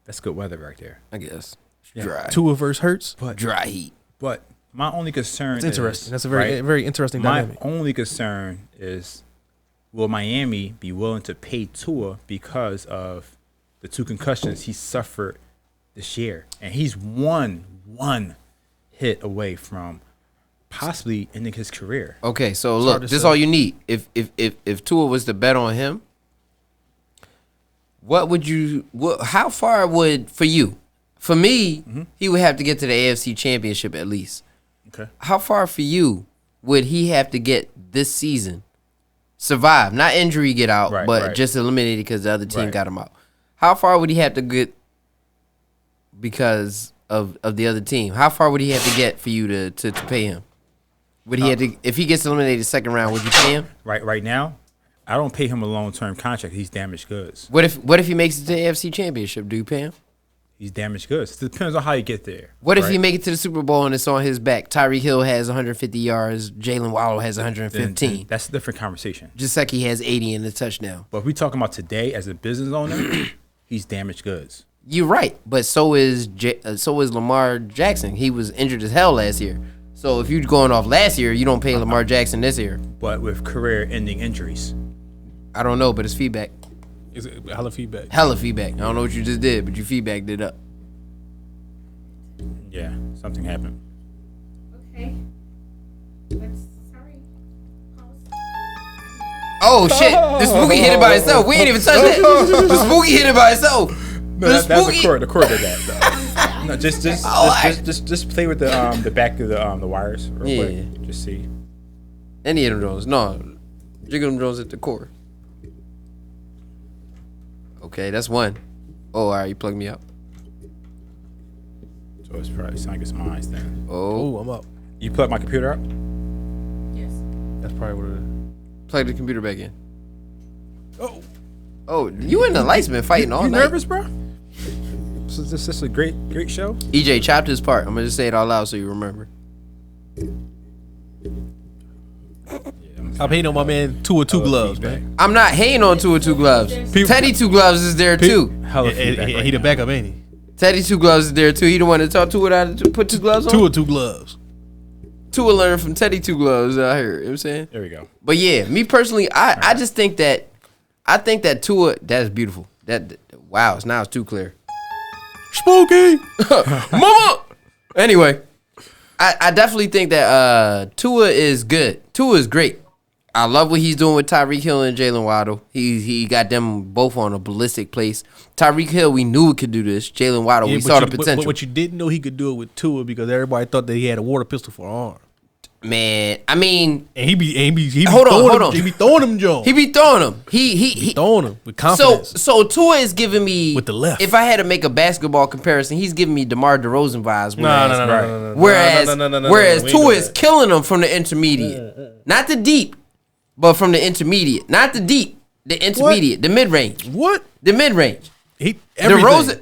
C: That's good weather right there.
A: I guess.
C: Yeah.
A: Dry.
B: Tua versus Hurts.
C: But
A: dry heat.
C: But my only concern
B: It's interesting.
C: is,
B: That's a very interesting dynamic.
C: My only concern is, will Miami be willing to pay Tua because of the 2 concussions he suffered this year? And he's one hit away from possibly ending his career.
A: Okay, so look, this is all you need. If Tua was to bet on him, how far would, for you? For me, he would have to get to the AFC Championship at least.
C: Okay.
A: How far for you would he have to get this season? Survive, not injury get out, but just eliminated because the other team got him out. How far would he have to get because of the other team? How far would he have to get for you to pay him? Would he have to, if he gets eliminated second round, would you pay him?
C: Right now, I don't pay him a long-term contract. He's damaged goods.
A: What if he makes it to the AFC Championship? Do you pay him?
C: He's damaged goods. It depends on how you get there.
A: What if he make it to the Super Bowl and it's on his back? Tyreek Hill has 150 yards. Jalen Waddle has 115.
C: Then that's a different conversation.
A: Gesicki has 80 in the touchdown.
C: But if we talking about today as a business owner, he's damaged goods.
A: You're right, but so is Lamar Jackson. He was injured as hell last year. So if you're going off last year, you don't pay Lamar Jackson this year.
C: But with career-ending injuries.
A: I don't know, but it's feedback.
B: Is it hella feedback?
A: Hella feedback. I don't know what you just did, but you feedbacked it up.
C: Yeah, something happened.
D: Okay. Sorry.
A: Oh shit! The spooky hit it by itself. We ain't even touched it. The spooky hit it by itself.
C: No, that's the cord. The cord did that. Though. No, just play with the back of the wires real quick. Just see.
A: Any of them drones? No, jiggle them drones at the core. Okay, that's one. Oh, all right, you plugged me up.
C: So it's probably sound like it's mine then.
A: Oh,
B: I'm up.
C: You plug my computer up?
D: Yes.
B: That's probably what it is.
A: plug the computer back in. Oh, you and the lights been fighting all
C: you
A: night.
C: nervous, bro? This is a great show.
A: EJ chopped his part. I'm gonna just say it out loud so you remember.
B: I'm hating on my man Two Gloves, man.
A: I'm not hating on Two Gloves. Teddy Two Gloves is there too.
B: He the backup, ain't he?
A: Teddy Two Gloves is there too. He the one that taught Tua how to put two gloves on.
B: Two Gloves.
A: Tua learned from Teddy Two Gloves out here. You know what I'm saying?
C: There we go.
A: But yeah, me personally, I just think that Tua, that's beautiful. Wow, now it's too clear.
B: Spooky.
A: Mama. Anyway, I definitely think that Tua is good. Tua is great. I love what he's doing with Tyreek Hill and Jalen Waddle. He got them both on a ballistic place. Tyreek Hill, we knew he could do this. Jalen Waddle, we saw the potential.
B: But you didn't know he could do it with Tua because everybody thought that he had a water pistol for an arm.
A: Man, I mean,
B: and he be
A: hold on.
B: He be throwing them, Joe.
A: He be throwing them. He
B: throwing them with confidence.
A: So Tua is giving me
B: with the left.
A: If I had to make a basketball comparison, he's giving me DeMar DeRozan vibes.
B: No.
A: Whereas Tua is killing them from the intermediate, not the deep, but from the intermediate, not the deep, the intermediate, the mid range.
B: What?
A: The mid range.
B: DeRozan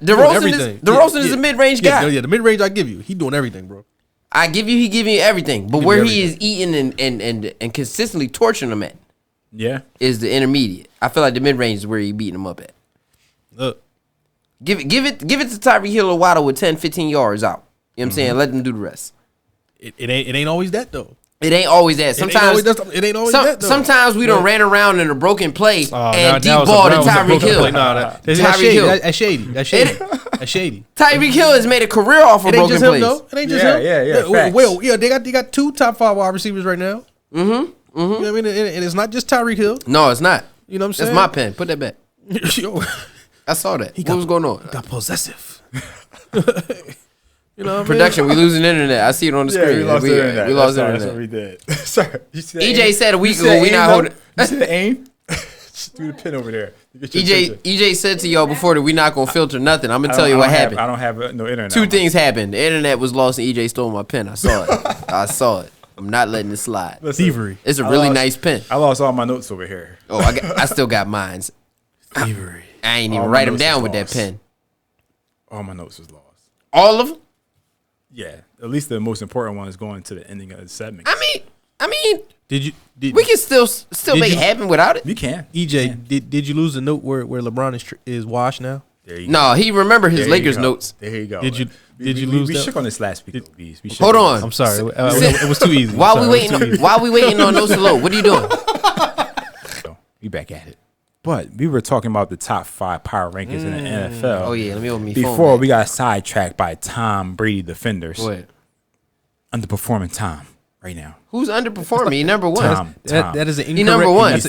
A: is a mid range guy.
B: Yeah, the mid range I give you. He doing everything, bro.
A: He giving you everything. But where he is eating and consistently torturing them at, is the intermediate. I feel like the mid range is where he beating them up at.
B: Look,
A: give it to Tyreek Hill or Waddle with 10, 15 yards out. You know what I'm saying? Let them do the rest.
B: It ain't always that though.
A: It ain't always that. Sometimes
B: it ain't always that though.
A: Sometimes we done ran around in a broken play and deep ball to Tyreek Hill.
B: That's shady.
A: Tyreek Hill has made a career off of broken plays.
B: It ain't just him.
C: Yeah.
B: Well, they got 2 top 5 wide receivers right now. You know what I mean? And it's not just Tyreek Hill.
A: No, it's not.
B: You know what I'm saying?
A: That's my pen. Put that back. I saw that. What was going on?
B: He got possessive. You know what
A: Production, we losing internet. I see it on the screen.
C: We lost internet.
A: We lost internet.
C: That's what we did. Sorry.
A: EJ said a week ago we not holding.
C: You see the aim? Just do the pin over there.
A: EJ said to y'all before that we not gonna filter nothing. I'm gonna tell you what happened.
C: I don't have no internet.
A: 2 things happened. The internet was lost and EJ stole my pen. I saw it. I'm not letting it slide.
B: Thievery.
A: It's a really nice pen.
C: I lost all my notes over here.
A: Oh, I still got mines.
B: Thievery.
A: I ain't even write them down with that pen.
C: All my notes was lost.
A: All of them?
C: Yeah, at least the most important one is going to the ending of the segment.
A: I mean,
B: we
A: can still make it happen without it.
C: You can.
B: EJ, did you lose the note where LeBron is washed now?
A: No, he remember his Lakers notes.
C: There you go.
B: Did you lose?
C: We shook on this last week.
A: Hold on.
B: I'm sorry. It was too easy.
A: While we waiting on notes to load, what are you doing?
C: We back at it. But we were talking about the top 5 power rankings in the NFL.
A: Oh yeah, let me open me
C: before
A: phone,
C: we got sidetracked by Tom Brady defenders.
A: Go ahead.
C: Underperforming Tom right now.
A: Who's underperforming? He number one.
C: Tom.
B: That is an incorrect.
A: He number one.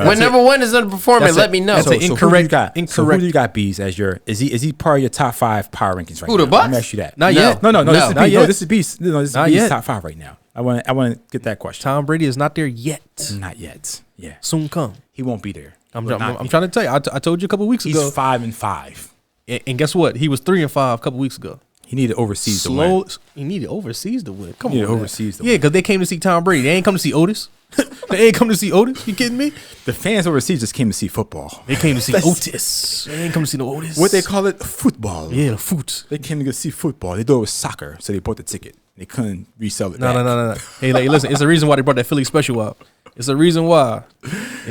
C: When
A: number one is underperforming, let me know.
B: That's an incorrect.
C: So who do you got, Bees, as your? Is he part of your top 5 power rankings right now?
A: Who, the Bucks?
C: Let me ask you that.
B: Not yet.
C: No. This is Bees.
B: Not
C: Bees
B: yet.
C: top 5 right now. I want to get that question.
B: Tom Brady is not there yet.
C: Not yet. Yeah.
B: Soon come.
C: He won't be there.
B: I'm trying to tell you. I told you a couple weeks ago.
C: He's 5-5.
B: And guess what? He was 3-5 a couple weeks ago.
C: He needed overseas to win.
B: He needed overseas to win. Come
C: on,
B: overseas to win. Yeah, because they came to see Tom Brady. They ain't come to see Otis. They ain't come to see Otis. You kidding me?
C: The fans overseas just came to see football.
B: They came to see Otis. They ain't come to see no Otis.
C: What they call it? Football.
B: Yeah, the foot.
C: They came to see football. They thought it was soccer, so they bought the ticket. They couldn't resell it.
B: No. Hey, listen, it's the reason why they brought that Philly special out. It's the reason why.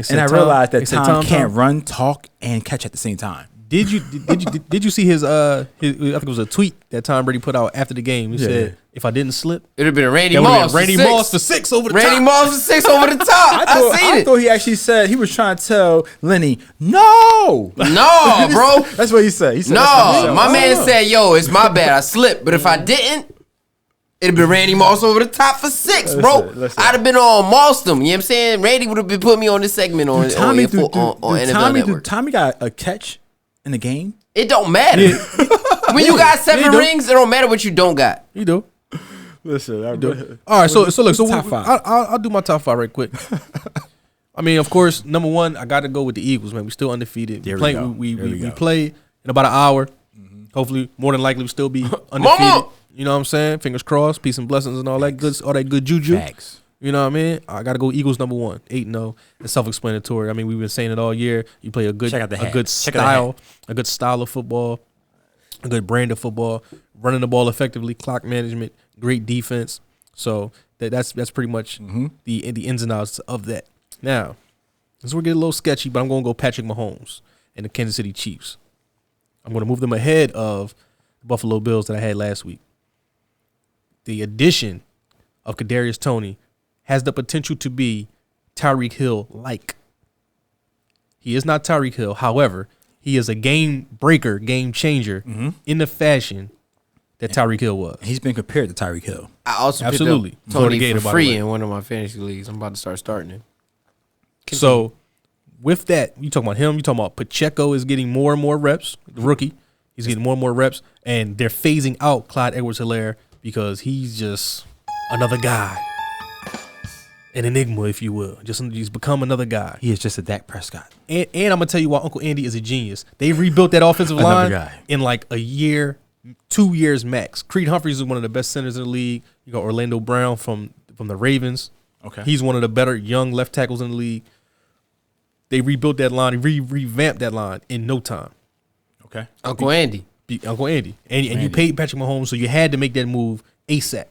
C: And I realized that Tom can't run, talk, and catch at the same time.
B: Did you see his I think it was a tweet that Tom Brady put out after the game. He said, "If I didn't slip,
A: It'd have been Randy
B: that would've
A: Moss.
B: been Randy
A: for six.
B: Moss for 6 over the
A: Randy
B: top."
A: Moss for 6 over the top. I
C: thought he actually said he was trying to tell Lenny, no.
A: No, bro.
C: That's what he said. He said
A: No, my man said, "Yo, it's my bad. I slipped, but if I didn't, it'd been Randy Moss over the top for 6, bro.
C: Listen.
A: I'd have been on Moss them. You know what I'm saying? Randy would have been putting me on this segment on NFL Network.
C: Tommy got a catch in the game.
A: It don't matter. When you got 7 rings, it don't matter what you don't got.
B: You do.
C: Listen,
B: All right, so look,
C: top five?
B: I'll do my top 5 right quick. I mean, of course, number 1, I got to go with the Eagles, man. We still undefeated.
C: There
B: We
C: go.
B: play in about an hour. Hopefully, more than likely, we still be undefeated.
A: Mama!
B: You know what I'm saying? Fingers crossed, peace and blessings, and all that good juju.
C: Facts.
B: You know what I mean? I got to go Eagles number 1, 8-0. It's self-explanatory. I mean, we've been saying it all year. You play a good style of football, a good brand of football, running the ball effectively, clock management, great defense. So that's pretty much the ins and outs of that. Now, this will get a little sketchy, but I'm going to go Patrick Mahomes and the Kansas City Chiefs. I'm going to move them ahead of the Buffalo Bills that I had last week. The addition of Kadarius Toney has the potential to be Tyreek Hill-like. He is not Tyreek Hill. However, he is a game breaker, game changer in the fashion that Tyreek Hill was.
C: He's been compared to Tyreek Hill.
A: I also
B: Absolutely.
A: picked up Tony
B: Gator,
A: for
B: by the
A: free
B: way.
A: in one of my fantasy leagues. I'm about to start starting it.
B: So, with that, you talking about him, you talking about Pacheco is getting more and more reps, the rookie. He's getting more and more reps, and they're phasing out Clyde Edwards-Helaire because he's just another guy. An enigma, if you will. He's become another guy.
C: He is just a Dak Prescott.
B: And I'm going to tell you why Uncle Andy is a genius. They rebuilt that offensive line
C: guy.
B: in like a year, 2 years max. Creed Humphreys is one of the best centers in the league. You got Orlando Brown from the Ravens.
C: Okay.
B: He's one of the better young left tackles in the league. They rebuilt that line, revamped that line in no time.
C: Okay.
A: Uncle Andy.
B: Uncle Andy. And you paid Patrick Mahomes, so you had to make that move ASAP.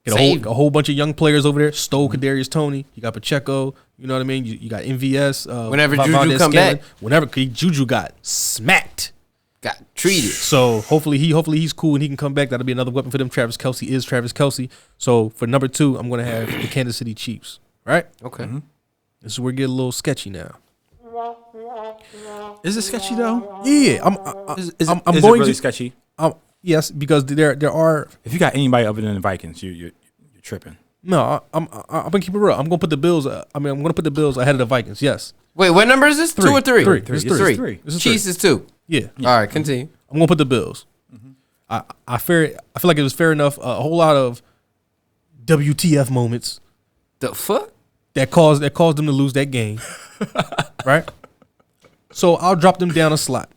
B: Get a whole bunch of young players over there. Stole Kadarius Toney. You got Pacheco. You know what I mean? You got MVS.
A: Whenever Juju come back.
B: Whenever Juju got smacked.
A: Got treated.
B: So hopefully he's cool and he can come back. That'll be another weapon for them. Travis Kelce is Travis Kelce. So for number 2, I'm going to have the Kansas City Chiefs. Right?
A: Okay.
B: This is where it get a little sketchy now.
C: Is it sketchy though?
B: Yeah. I'm
C: Is
B: going
C: it really sketchy?
B: Yes, because there are.
C: If you got anybody other than the Vikings, you're tripping.
B: No, I'm gonna keep it real. I'm gonna put the Bills. I'm gonna put the Bills ahead of the Vikings. Yes.
A: Wait, what number is this? 2 or 3?
B: Three.
A: It's
B: This is
A: 3.
C: three.
B: This is
A: Chiefs is 2.
B: Yeah.
A: All right, continue.
B: I'm gonna put the Bills. I feel like it was fair enough. A whole lot of WTF moments
A: The fuck?
B: that caused them to lose that game. Right. So I'll drop them down a slot.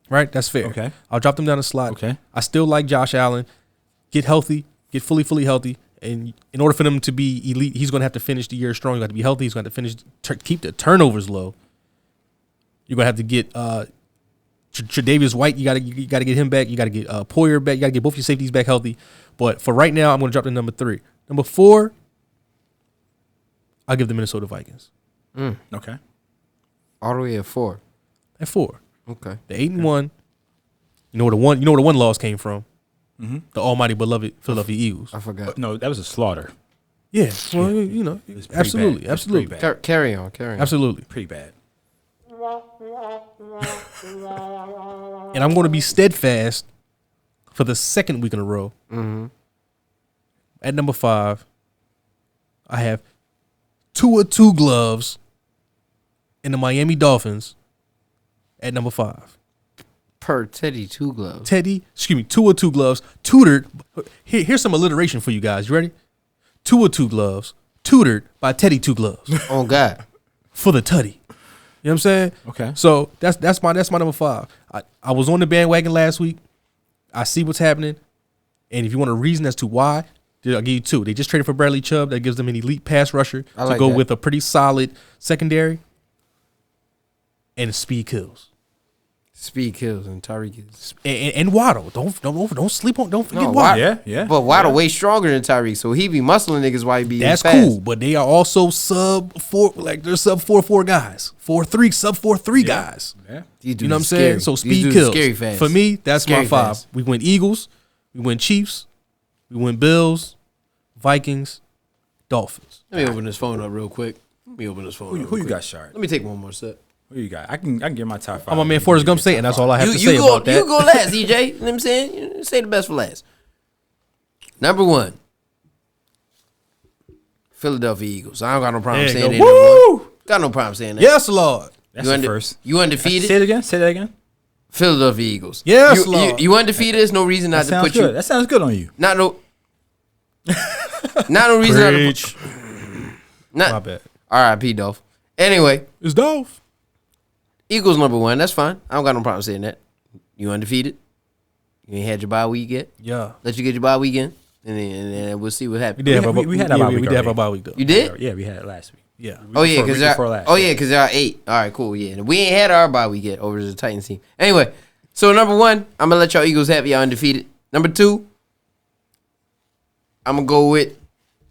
B: Right. That's fair.
C: Okay.
B: I'll drop them down a slot.
C: Okay.
B: I still like Josh Allen. Get healthy. Get fully healthy. And in order for them to be elite, he's going to have to finish the year strong. He's got to be healthy. He's going to have to keep the turnovers low. You're going to have to get Tre'Davious White. You got to get him back. You got to get Poyer back. You got to get both your safeties back healthy. But for right now, I'm going to drop to number 3. Number 4, I'll give the Minnesota Vikings.
C: Okay.
A: All the way at 4.
B: At 4.
A: Okay.
B: The 8-1. You know where the one loss came from? The almighty beloved Philadelphia Eagles.
A: I forgot.
C: No, that was a slaughter.
B: Yeah. Well, you know,
C: It was pretty
B: absolutely,
C: bad. It was pretty
B: absolutely,
C: bad.
A: Carry on.
B: absolutely.
C: Pretty bad.
B: And I'm going to be steadfast for the second week in a row. At number 5, I have 2 gloves in the Miami Dolphins at number 5.
A: Per Teddy 2 gloves.
B: 2 gloves, tutored. Here's some alliteration for you guys. You ready? 2 gloves, tutored by Teddy 2 gloves
A: Oh, God.
B: for the tutty. You know what I'm saying?
C: Okay.
B: So that's my number 5. I was on the bandwagon last week. I see what's happening, and if you want a reason as to why, I'll give you 2. They just traded for Bradley Chubb. That gives them an elite pass rusher
A: I
B: to
A: like
B: go
A: that.
B: with a pretty solid secondary, and speed kills.
A: Speed kills and Tyreek is.
B: And Waddle. Don't sleep on. Don't forget
A: No,
B: Waddle.
C: Yeah.
A: But Waddle way stronger than Tyreek, so he be muscling niggas while he be.
B: That's
A: fast.
B: cool, but they are also sub 4. Like they're sub 4 guys, 4-3 sub 4-3 guys.
C: Yeah.
A: These
B: You know what I'm
A: dudes
B: saying?
A: scary.
B: So
A: These
B: speed
A: dudes
B: kills.
A: Scary fast.
B: For me, that's
A: Scary
B: my 5.
A: fast.
B: We win Eagles, we win Chiefs, we win Bills, Vikings, Dolphins.
A: Let me open this phone up real quick. Who
C: Who you got, Shard?
A: Let me take one more sip.
C: Who you got? I can get my top 5.
B: I'm my man Forrest Gump saying that's all I have to say
A: You go,
B: about that.
A: you go last, EJ. You know what I'm saying? You say the best for last. Number 1. Philadelphia Eagles. I don't got no problem
B: There you
A: saying
B: go.
A: that.
B: Woo!
A: Got no problem saying that.
B: Yes, Lord.
C: That's the first.
A: You undefeated?
C: Say it again. Say that again.
A: Philadelphia Eagles.
B: Yes,
A: you,
B: Lord.
A: you undefeated. There's no reason not
C: That
A: to
C: sounds
A: put
C: good.
A: you.
C: That sounds good on you.
A: Not no reason not to
B: Preach.
A: not.
B: My bad.
A: R.I.P. Dolph. Anyway,
B: It's Dolph.
A: Eagles number 1. That's fine. I don't got no problem saying that. You undefeated. You ain't had your bye week yet.
B: Yeah.
A: Let you get your bye weekend, and then we'll see what happens.
B: We did have
C: We had our bye week
B: We did have
C: already.
B: our bye week though.
A: You did?
C: Yeah, we had it last week.
B: Yeah.
A: Oh yeah,
C: Week before last.
A: because y'all 8. All right, cool. Yeah, we ain't had our bye week yet over the Titans team. Anyway, so number 1, I'm gonna let y'all Eagles have y'all undefeated. Number 2, I'm gonna go with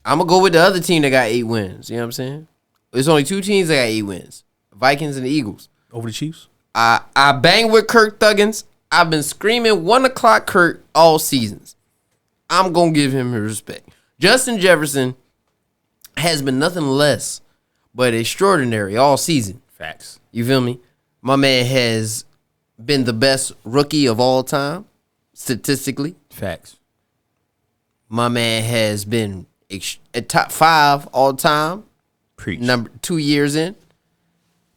A: the other team that got 8 wins. You know what I'm saying? There's only 2 teams that got 8 wins: Vikings and the Eagles.
B: Over the Chiefs.
A: I bang with KIRK Thuggins. I've been screaming 1 o'clock KIRK all seasons. I'm gonna give him his respect. Justin Jefferson has been nothing less but extraordinary all season.
C: Facts.
A: You feel me? My man has been the best rookie of all time, statistically.
C: Facts.
A: My man has been at top 5 all time,
C: Preach.
A: number 2 years in.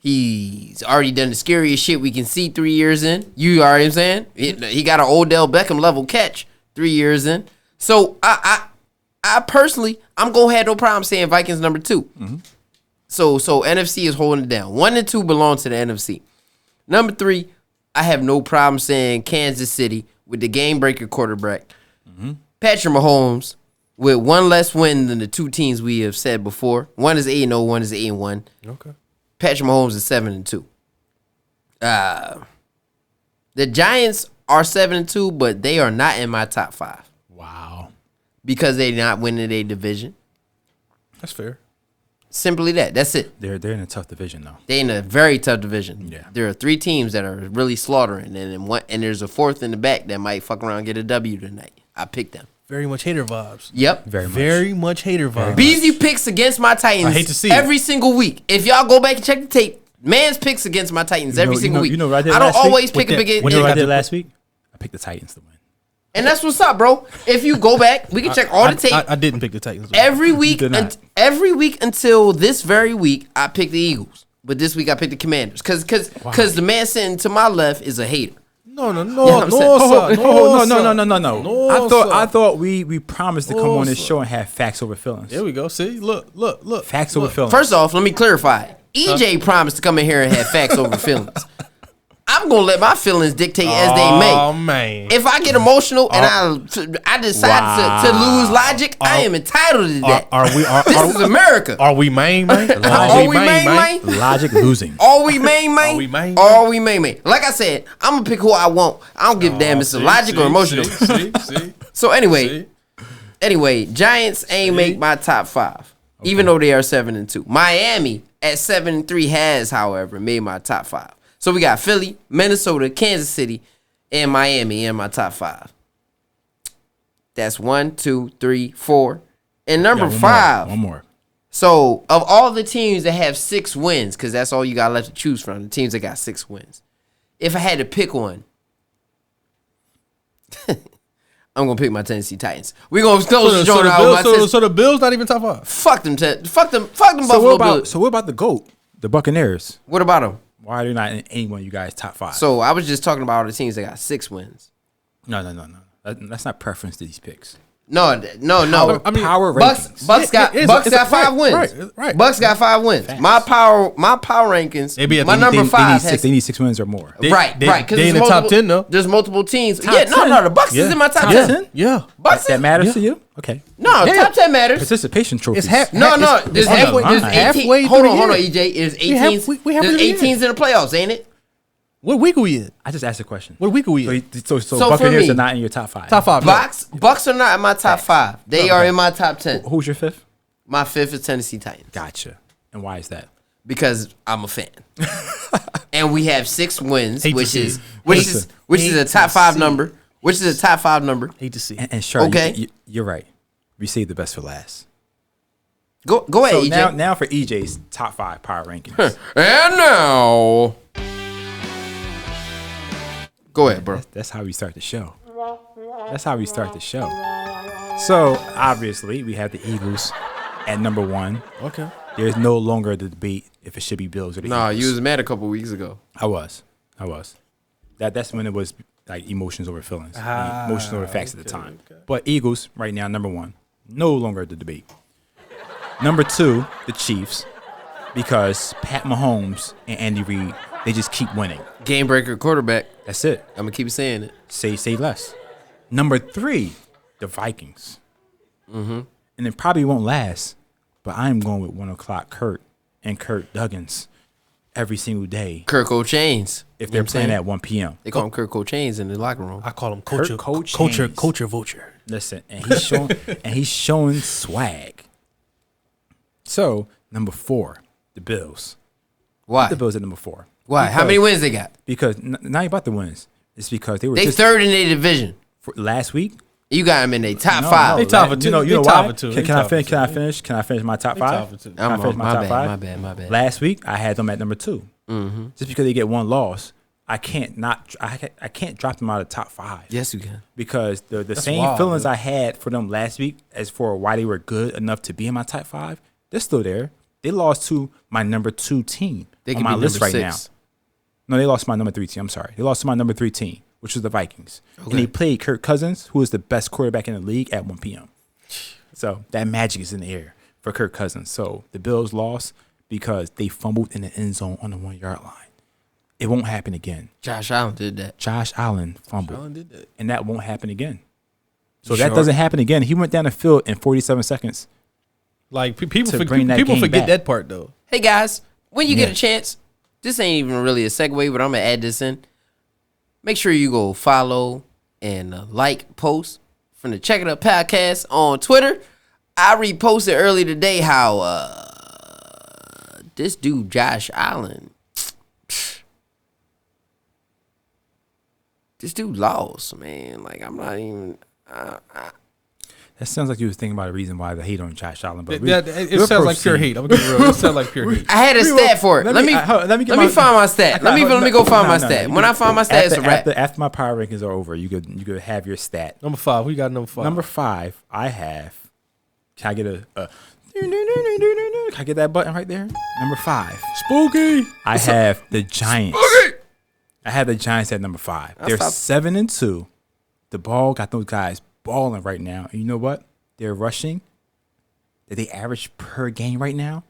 A: He's already done the scariest shit we can see 3 years in. You already know what I'm saying? He got an Odell Beckham level catch 3 years in. So I personally, I'm gonna have no problem saying Vikings number 2.
C: Mm-hmm.
A: So NFC is holding it down. 1 and 2 belong to the NFC. Number 3, I have no problem saying Kansas City with the game breaker quarterback.
C: Mm-hmm.
A: Patrick Mahomes with 1 less win than the 2 teams we have said before. One is 8-0, one is 8-1.
B: Okay.
A: Patrick Mahomes is 7-2. The Giants are 7-2, but they are not in my top 5
C: Wow.
A: because they're not winning their division.
B: That's fair.
A: Simply that. That's it.
C: They're in a tough division though.
A: They're in a very tough division.
C: Yeah.
A: There are 3 teams that are really slaughtering, and there's a 4th in the back that might fuck around and get a W tonight. I picked them.
B: Very much hater vibes.
A: Yep.
B: Very much hater vibes.
A: Beasley picks against my Titans
B: I hate to see it.
A: every single week. If y'all go back and check the tape, man's picks against my Titans every single week.
C: You know what I did
A: I don't
C: last week?
A: always pick
B: With
A: a big.
C: You know what I did
B: to
C: last week? I picked the Titans to win.
A: And that's what's up, bro. If you go back, we can check all the tape.
B: I didn't pick the Titans.
A: Every week,
C: did not.
A: every week until this very week, I picked the Eagles. But this week I picked the Commanders because the man sitting to my left is a hater.
B: No,
A: what I'm saying?
B: No,
C: I thought we promised to come on this
B: sir.
C: show and have facts over feelings.
B: There we go. See, look.
C: Facts over feelings.
A: First off, let me clarify. EJ promised to come in here and have facts over feelings. I'm gonna let my feelings dictate as they may.
B: Oh man.
A: If I get emotional and I decide to lose logic, I am entitled to that. This is America.
B: Are we main?
A: Are we main?
C: Logic losing.
A: Are we main?
B: Are we main?
A: Are we main? Like I said, I'm gonna pick who I want. I don't give a damn if it's logic or emotional.
B: See.
A: So anyway, Giants ain't make my top 5, even though they are 7-2. Miami at 7-3 has, however, made my top 5. So we got Philly, Minnesota, Kansas City, and Miami in my top 5. That's 1, 2, 3, 4. And number 5.
C: One more.
A: So of all the teams that have 6 wins, because that's all you got left to choose from, the teams that got 6 wins. If I had to pick one, I'm gonna pick my Tennessee Titans. We're gonna close the joint out with my Tennessee.
B: So the Bills not even top 5.
A: Fuck them Buffalo Bills.
C: So what about the GOAT, the Buccaneers?
A: What about them?
C: Why are they not in any one of you guys' top 5?
A: So I was just talking about all the teams that got 6 wins.
C: No. That's not preference to these picks.
A: No.
B: I mean,
C: Power
A: Bucks
C: rankings.
A: got 5 wins.
B: Right.
A: Bucks got 5 wins.
C: Facts.
A: My power rankings.
B: They be at
A: my
B: the-
A: number
B: they-
A: 5
C: They
A: has
C: need 6 wins or more.
A: right. Because
B: they in the top 10 though.
A: There's multiple teams.
C: Top
A: Yeah,
C: 10?
A: no. The Bucks is in my top 10.
B: Yeah.
A: Bucks
C: That
A: is,
C: matters to you? Okay.
A: no,
C: Yeah.
A: top 10 matters.
C: Participation trophies.
B: It's half.
A: No. There's
B: halfway.
A: there's
B: There's
A: 18.
B: halfway.
A: Hold
B: through
A: on,
B: the year.
A: EJ. There's
B: We
A: 18.
B: halfway
A: There's
B: through the year.
A: 18s in the playoffs, ain't it?
B: What week are we in?
C: I just asked a question.
B: What week are we in?
C: So
A: for
C: Buccaneers
A: me,
C: are not in your top 5.
B: Top 5.
A: Bucks are not in my top 5. They are in my top 10.
C: Who's your 5th?
A: My 5th is Tennessee Titans.
C: Gotcha. And why is that?
A: Because I'm a fan. And we have 6 wins,
B: Hate to
A: which
B: see
A: is
B: it.
A: a top 5 number. Which is a top 5 number.
B: Hate to see.
C: And sure,
A: Okay.
C: you're right. We saved the best for last.
A: Go ahead,
C: So
A: EJ.
C: now for EJ's top 5 power rankings.
A: And now, go ahead, bro.
C: That's how we start the show. So obviously we have the Eagles at number 1.
B: Okay.
C: There's no longer the debate if it should be Bills or the
A: Nah,
C: Eagles.
A: you was mad a couple weeks ago.
C: I was. That's when it was like emotions over feelings, emotions over facts at the time.
B: okay.
C: But Eagles right now, number 1, no longer the debate. Number 2, the Chiefs, because Pat Mahomes and Andy Reid, they just keep winning.
A: Game breaker quarterback.
C: That's it.
A: I'm gonna keep saying it.
C: Say less. Number 3, the Vikings. And it probably won't last, but I'm going with 1 o'clock KIRK and KIRK THUGGINS every single day
A: Kirk O'Chains.
C: if they're playing at 1 p.m.
A: They call him Kirk O'Chains in the locker room.
B: I call him culture,
C: Coach
B: culture,
C: Haynes.
B: culture vulture.
C: Listen, and he's showing swag. So, number 4, the Bills.
A: Why?
C: The Bills at number 4.
A: Why? How many wins they got?
C: Because not about the wins. It's because they were
A: They
C: just
A: third in their division.
C: last week.
A: You got them in their top
C: No,
A: 5.
B: They top of two.
C: You know
B: They
C: why?
B: top of two. They
C: Can I
B: top
C: finish?
B: of
C: Can I
B: two.
C: finish? Can I finish my top
B: They top
C: 5?
B: of two.
C: Can I finish my top 5?
A: My bad.
C: Last week I had them at number 2. Just because they get 1 loss, I can't drop them out of top 5.
A: Yes, you can.
C: Because the same
B: wild,
C: feelings
B: dude.
C: I had for them last week as for why they were good enough to be in my top 5, they're still there. They lost to my number 2 team
A: They
C: on
A: can
C: my
A: be
C: list
A: number
C: right
A: 6.
C: now. No, they lost to my number 3 team. I'm sorry. They lost to my number 3 team, which was the Vikings. And they played Kirk Cousins, who is the best quarterback in the league, at 1 p.m. So that magic is in the air for Kirk Cousins. So the Bills lost because they fumbled in the end zone on the 1-yard line. It won't happen again.
A: Josh Allen did that.
C: Josh Allen fumbled.
B: Allen did that.
C: And that won't happen again. So
A: You
C: that
A: sure?
C: doesn't happen again. He went down the field in 47 seconds.
B: Like people
C: To bring that
B: people
C: game
B: forget
C: back.
B: that part though.
A: Hey guys, when you get
C: Yeah.
A: a chance, this ain't even really a segue, but I'm gonna add this in. Make sure you go follow and like post from the Check It Up podcast on Twitter. I reposted earlier today how this dude Josh Allen, this dude lost, man. Like I'm not even.
C: That sounds like you was thinking about a reason why the hate on Josh Allen. But
B: It sounds like pure hate. I'm gonna be real. It sounds like pure hate.
A: I had a stat for it. Let me find my stat. Let me go find my stat. When I find my stat, it's a wrap.
C: After my power rankings are over, you could have your stat.
B: Number 5. We got number 5.
C: Number 5, I have. Can I get Can I get that button right there? Number 5.
B: Spooky.
C: I have the Giants. I have the Giants at number 5. They're
A: stop.
C: 7-2. The ball got those guys balling right now. And you know what? They're rushing. They average per game right now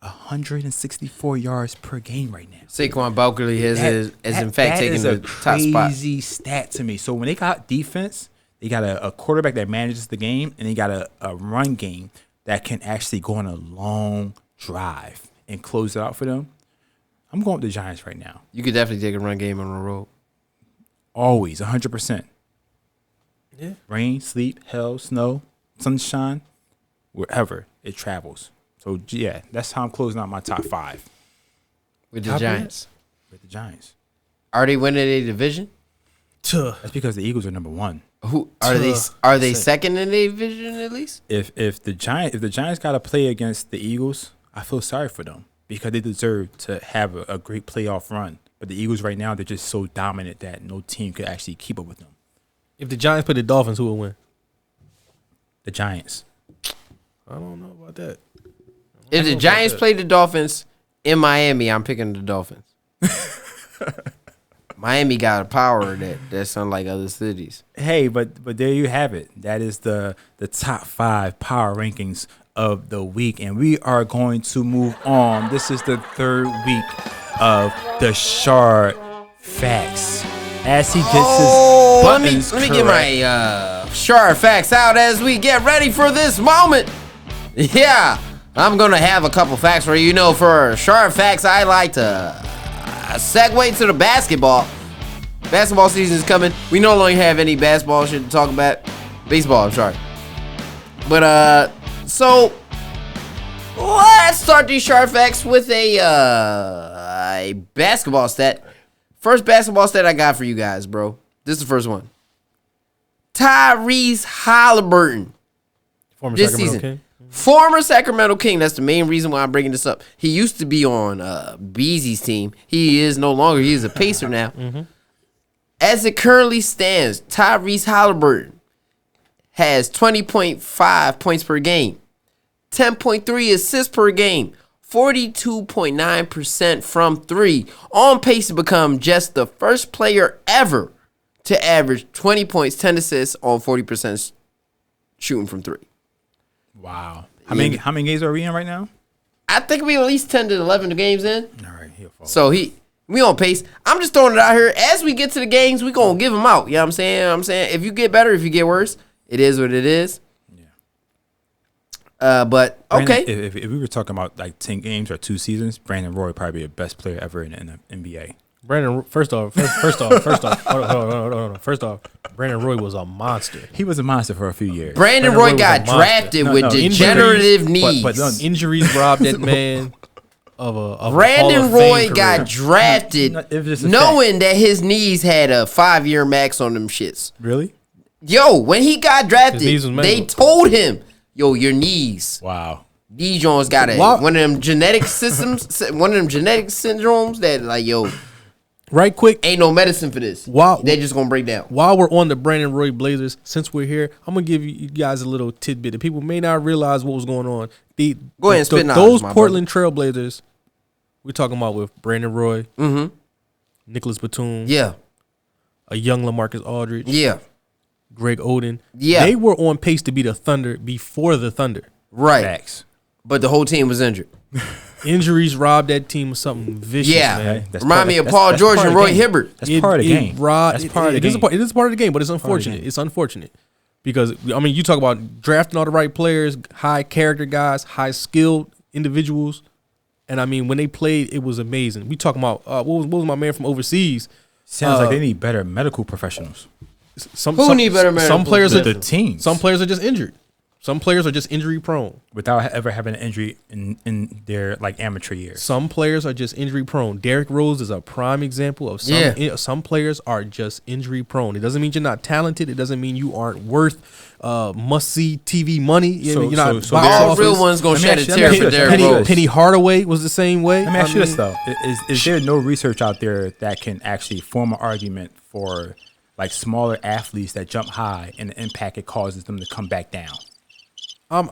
C: 164 yards per game right now.
A: Saquon Barkley is in fact
C: that
A: taking
C: is
A: the
C: a
A: top spot.
C: crazy stat to me. So when they got defense, they got a quarterback that manages the game, and they got a run game that can actually go on a long drive and close it out for them. I'm going with the Giants right now.
A: You could definitely take a run game on the road.
C: Always, 100%.
B: Yeah.
C: Rain, sleet, hell, snow, sunshine, wherever it travels. So, yeah, that's how I'm closing out my top 5
A: With the Giants.
C: with the Giants.
A: Are they winning a division?
C: That's because the Eagles are number 1.
A: Who are they? Are they second in the division at least?
C: If the Giants got to play against the Eagles, I feel sorry for them because they deserve to have a great playoff run. But the Eagles right now, they're just so dominant that no team could actually keep up with them.
B: If the Giants play the Dolphins, who will win?
C: The Giants.
B: I don't know about that.
A: If the Giants play the Dolphins in Miami, I'm picking the Dolphins. Miami got a power that's unlike other cities.
C: Hey, but there you have it. That is the top 5 power rankings of the week, and we are going to move on. This is the 3rd week of the Shard Facts. As he gets his buttons
A: let me get my Shard Facts out as we get ready for this moment. Yeah, I'm gonna have a couple facts for you. You know, for Shard Facts, I like to segue to the basketball. Basketball season is coming. We no longer have any basketball shit to talk about. Baseball, I'm sorry. But so let's start these sharp facts with a basketball stat. First basketball stat I got for you guys, bro. This is the first one. Tyrese Halliburton.
B: Former
A: This
B: Sacramento
A: season.
B: King.
A: Former Sacramento King. That's the main reason why I'm bringing this up. He used to be on Beasley's team. He is no longer. He is a Pacer now. As it currently stands, Tyrese Halliburton has 20.5 points per game, 10.3 assists per game, 42.9% from three, on pace to become just the first player ever to average 20 points, 10 assists on 40% shooting from three.
C: Wow. How many games are we in right now?
A: I think we at least 10 to 11 games in.
C: All right, he'll fall.
A: So we on pace. I'm just throwing it out here. As we get to the games, we gonna give them out. You know what I'm saying? If you get better, if you get worse, it is what it is. Yeah. But okay.
C: Brandon, if we were talking about like 10 games or 2 seasons, Brandon Roy would probably be the best player ever in the NBA.
B: Brandon, first off, hold on. First off, Brandon Roy was a monster.
C: He was a monster for a few years.
A: Brandon Roy got drafted with degenerative knees.
B: But injuries robbed that man of a
A: Brandon
B: Hall of
A: Roy
B: Fame
A: got
B: career.
A: drafted
C: It was just a
A: knowing that his knees had a 5-year max on them shits.
C: Really?
A: Yo, when he got drafted,
B: His knees was
A: they
B: mangled.
A: told him, yo, your knees.
C: Wow.
A: D. Jones got one of them genetic syndromes that like, yo,
B: Right quick,
A: ain't no medicine for this.
B: Wow.
A: They just gonna break down.
B: while we're on the Brandon Roy Blazers, since we're here, I'm gonna give you guys a little tidbit that people may not realize what was going on.
A: Go ahead and spit knowledge,
B: those
A: my
B: Portland Trailblazers we're talking about with Brandon Roy, Nicholas Batum,
A: Yeah,
B: a young LaMarcus Aldridge,
A: yeah,
B: Greg Oden.
A: Yeah.
B: They were on pace to be the Thunder before the Thunder.
A: right.
C: Facts.
A: But the whole team was injured.
B: Injuries robbed that team of something vicious,
A: Yeah,
B: man.
C: That's
A: remind
C: part-
A: me of
C: that's-
A: Paul
C: that's
A: George
C: part
A: and
C: of the
A: Roy
C: game.
A: Hibbert.
C: That's part of the game.
B: That's
C: part of the game.
B: It is part of the game, but it's unfortunate. It's unfortunate because I mean, you talk about drafting all the right players, high character guys, high skilled individuals, and I mean when they played, it was amazing. We talking about what was my man from overseas?
C: Sounds like they need better medical professionals.
A: Who need better medical
B: Some players are
C: The teams.
B: Some players are just injured. Some players are just injury prone.
C: Without ever having an injury in their like amateur years.
B: Some players are just injury prone. Derrick Rose is a prime example of some players are just injury prone. It doesn't mean you're not talented. It doesn't mean you aren't worth must see TV money. You're not box
A: All
B: office.
A: real ones gonna
C: Let me
A: shed a
C: ask you-
A: tear
C: let me
A: for
C: ask you
A: Derrick
C: this.
A: Rose.
B: Penny Hardaway was the same way.
C: Let me ask you this
B: mean,
C: though: is there no research out there that can actually form an argument for like smaller athletes that jump high and the impact it causes them to come back down?
A: I'm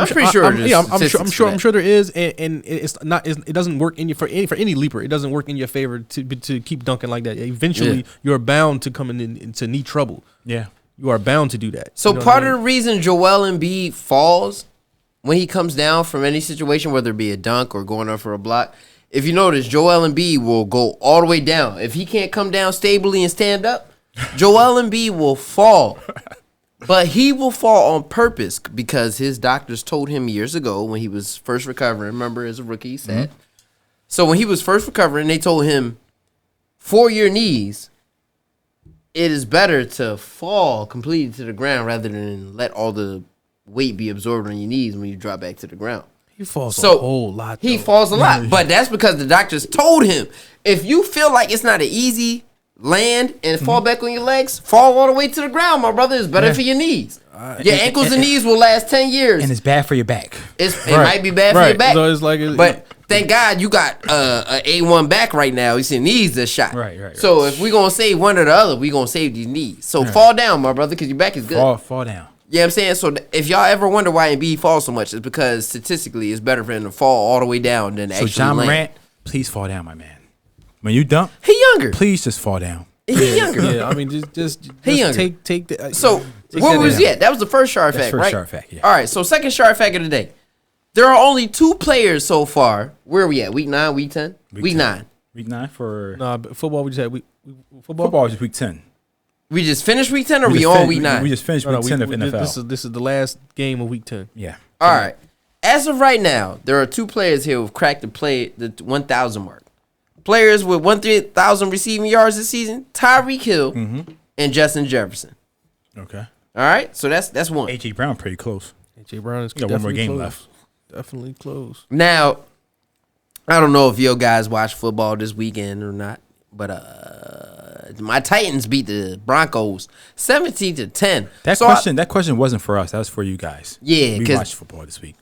A: pretty sure there's statistics for
B: I'm sure there is, and it's not. It doesn't work in you for any leaper. It doesn't work in your favor to keep dunking like that. Eventually, you're bound to come into knee trouble.
C: Yeah.
B: You are bound to do that.
A: So
B: You know
A: part
B: what I
A: of the reason Joel Embiid falls when he comes down from any situation, whether it be a dunk or going up for a block, if you notice, Joel Embiid will go all the way down. If he can't come down stably and stand up, Joel Embiid will fall. But he will fall on purpose because his doctors told him years ago when he was first recovering. Remember, as a rookie, he said. So when he was first recovering, they told him, for your knees, it is better to fall completely to the ground rather than let all the weight be absorbed on your knees when you drop back to the ground.
B: He falls
A: So
B: a whole lot.
A: He
B: though.
A: falls a lot, but that's because the doctors told him, if you feel like it's not an easy land and fall back on your legs, fall all the way to the ground, my brother. It's better for your knees. Your ankles and knees will last 10 years.
C: And it's bad for your back.
A: It might be bad for your back.
B: So it's like,
A: but thank God you got a A1 back right now. You see knees are shot.
C: Right.
A: So if we're going to save one or the other, we're going to save these knees. So fall down, my brother, because your back is good.
C: Fall down.
A: You know what I'm saying? So if y'all ever wonder why Embiid falls so much, it's because statistically it's better for him to fall all the way down than
C: So
A: actually
C: John
A: land.
C: Morant, please fall down, my man. When you dunk,
A: He younger.
C: please just fall down.
A: He younger.
B: Yeah, I mean, just
A: He younger.
B: take the.
A: So
B: take
A: where
B: that
A: was
B: down.
A: he at? That was the first shard
C: That's
A: fact,
C: first
A: right?
C: shard fact, yeah.
A: All right. So second shard fact of the day. There are only 2 players so far. Where are we at? Week 9, week 10? Week 9.
C: Week 9 for
B: Nah, but football we just had football.
C: football is week 10.
A: We just finished week 10 or we
C: just
A: on
C: fin-
A: week 9?
C: We just finished week 10 of NFL.
B: This is the last game of week 10.
C: Yeah.
A: All right. As of right now, there are 2 players here who've cracked the 1,000 mark. players with 1,000 receiving yards this season: Tyreek Hill and Justin Jefferson.
C: Okay.
A: All right, so that's one.
C: A.J. Brown pretty close.
B: A.J. Brown is
C: got one more game
B: close.
C: left.
B: Definitely close.
A: Now, I don't know if you guys watch football this weekend or not, but my Titans beat the Broncos 17-10.
C: That question wasn't for us. That was for you guys.
A: Yeah,
C: we
A: 'cause-
C: watched football this week.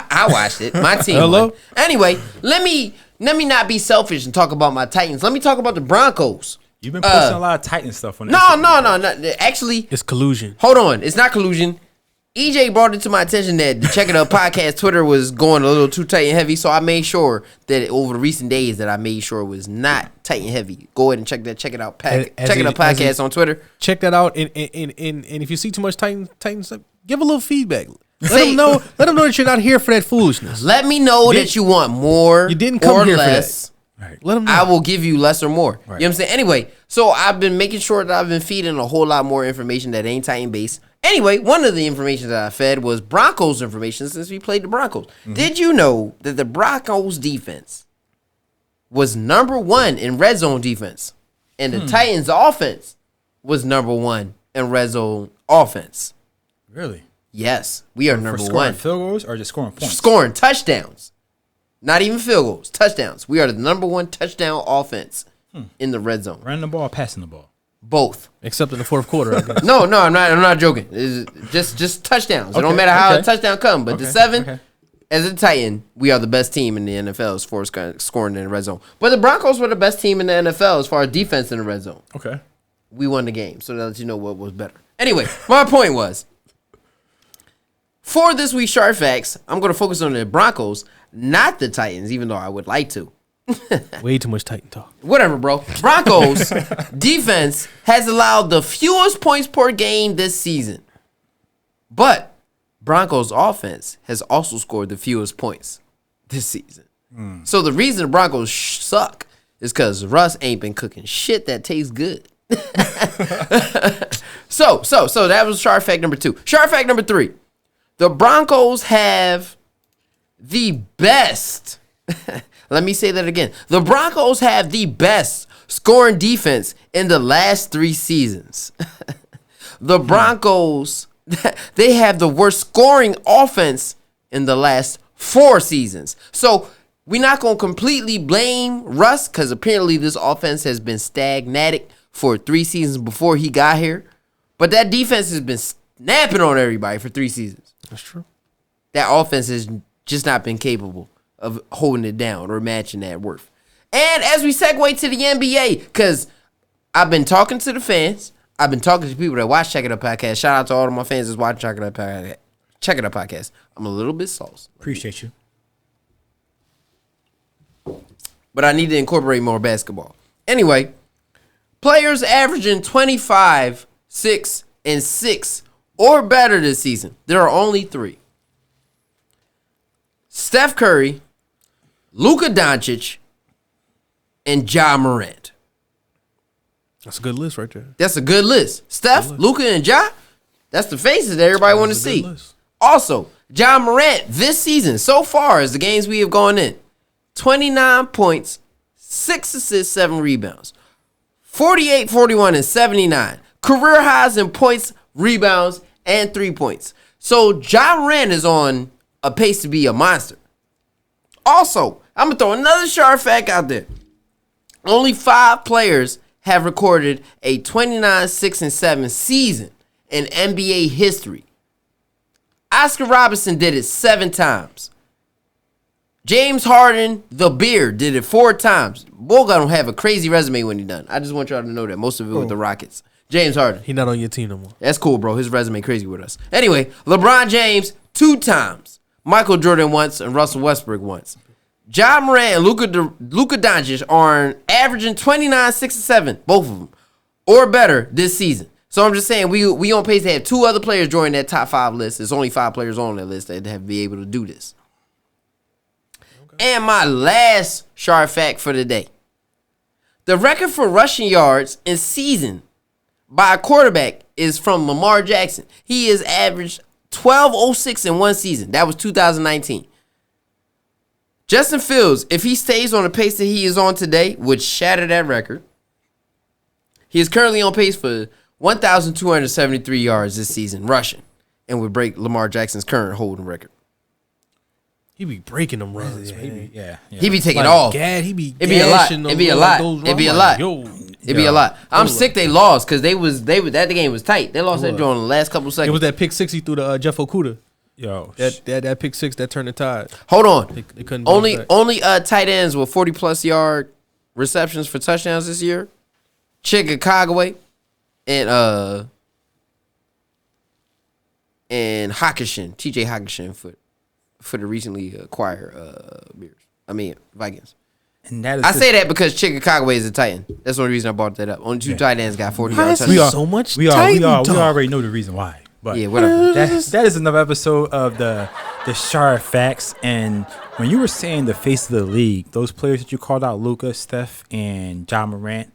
A: I watched it. My team.
B: Hello?
A: Won. Anyway, let me not be selfish and talk about my Titans. Let me talk about the Broncos.
C: You've been posting a lot of Titan stuff on.
A: No.
C: Instagram.
A: Actually,
B: It's collusion.
A: hold on. It's not collusion. EJ brought it to my attention that the Check It Up podcast Twitter was going a little too tight and heavy, so I made sure that over the recent days that I made sure it was not tight and heavy. Go ahead and check Check It Out podcast on Twitter.
B: Check that out. And if you see too much Titans, give a little feedback. Let them know that you're not here for that foolishness.
A: Let me know that you want more.
B: You didn't come
A: or
B: here
A: less.
B: for that. Right. Let them know.
A: I will give you less or more.
C: Right.
A: You know what I'm saying? Anyway, so I've been making sure that I've been feeding a whole lot more information that ain't Titan based. Anyway, one of the information that I fed was Broncos information since we played the Broncos. Mm-hmm. Did you know that the Broncos defense was number 1 in red zone defense, and the Titans offense was number 1 in red zone offense?
C: Really?
A: Yes, we are
C: For
A: number
C: scoring
A: 1.
C: field goals or just scoring points?
A: Scoring touchdowns. Not even field goals, touchdowns. We are the number 1 touchdown offense in the red zone.
C: Running the ball, passing the ball.
A: Both.
B: Except in the fourth quarter, I guess.
A: No, I'm not joking. It's just touchdowns. It don't matter how a touchdown come, but the 7, as a Titan, we are the best team in the NFL as far as scoring in the red zone. But the Broncos were the best team in the NFL as far as defense in the red zone.
C: Okay.
A: We won the game, so that lets you know what was better. Anyway, my point was, for this week's Sharp Facts, I'm going to focus on the Broncos, not the Titans, even though I would like to.
B: Way too much Titan talk.
A: Whatever, bro. Broncos defense has allowed the fewest points per game this season. But Broncos offense has also scored the fewest points this season. So the reason the Broncos suck is because Russ ain't been cooking shit that tastes good. So that was Sharp Fact number 2. Sharp Fact number 3. The Broncos have the best. Let me say that again. The Broncos have the best scoring defense in the last 3 seasons. The Broncos, they have the worst scoring offense in the last 4 seasons. So we're not going to completely blame Russ because apparently this offense has been stagnatic for 3 seasons before he got here. But that defense has been snapping on everybody for 3 seasons.
B: That's true.
A: That offense has just not been capable of holding it down or matching that worth. And as we segue to the NBA, because I've been talking to the fans, I've been talking to people that watch Check It Up Podcast. Shout out to all of my fans that's watching Check It Up Podcast. Check It Up Podcast. I'm a little bit sauce,
C: Appreciate you.
A: but I need to incorporate more basketball. Anyway, players averaging 25, 6, and 6 or better this season. There are only 3. Steph Curry, Luka Doncic, and Ja Morant.
B: That's a good list right there.
A: That's a good list. Steph, Luka, and Ja, that's the faces that everybody want to
B: That's a good
A: see.
B: list.
A: Also, Ja Morant this season, so far as the games we have gone in, 29 points, 6 assists, 7 rebounds, 48, 41, and 79. Career highs in points, rebounds, and 3 points. So Ja Morant is on a pace to be a monster. Also, I'm going to throw another sharp fact out there. Only 5 players have recorded a 29, 6, and 7 season in NBA history. Oscar Robertson did it 7 times. James Harden, the beard, did it 4 times. Boy gonna have a crazy resume when he done. I just want y'all to know that. Most of it with the Rockets. James Harden.
B: He not on your team no more.
A: That's cool, bro. His resume crazy with us. Anyway, LeBron James 2 times. Michael Jordan once and Russell Westbrook once. Ja Morant and Luka Doncic are averaging 29, 6, and 7, both of them, or better this season. So I'm just saying we on pace to have 2 other players join that top 5 list. There's only 5 players on that list that have been able to do this. Okay. And my last sharp fact for the day. The record for rushing yards in season by a quarterback is from Lamar Jackson. He has averaged 1206 in one season. That was 2019. Justin Fields, if he stays on the pace that he is on today, would shatter that record. He is currently on pace for 1,273 yards this season rushing, and would break Lamar Jackson's current holding record.
B: He be breaking them runs, man.
C: Yeah.
A: He be taking
B: Like
A: off.
B: He be
A: It'd be a lot.
B: gashing
A: It'd be a
B: those-
A: lot.
B: those
A: It'd be a
B: runs.
A: lot.
B: Yo,
A: It'd be a lot. I'm sick they lost because that game was tight. They lost that
B: was.
A: joint in the last couple seconds.
B: it was that pick 60 through the Jeff Okuda.
C: Yo,
B: That pick 6 that turned the tide.
A: Hold on.
B: They couldn't bounce
A: Only
B: back.
A: tight ends with 40+ yard receptions for touchdowns this year. Chickagaway and Hawkinson, TJ Hawkinson for the recently acquired Vikings.
C: and that is
A: I say that because Chickagaway is a Titan. That's the only reason I brought that up. Only two tight ends got 40 yard
B: is
A: touchdowns.
B: he so much
C: we
B: Titan talk?
C: already know the reason why. But
A: Yeah, whatever.
C: that is another episode of the Shard Facts. And when you were saying the face of the league, those players that you called out, Luka, Steph, and John Morant,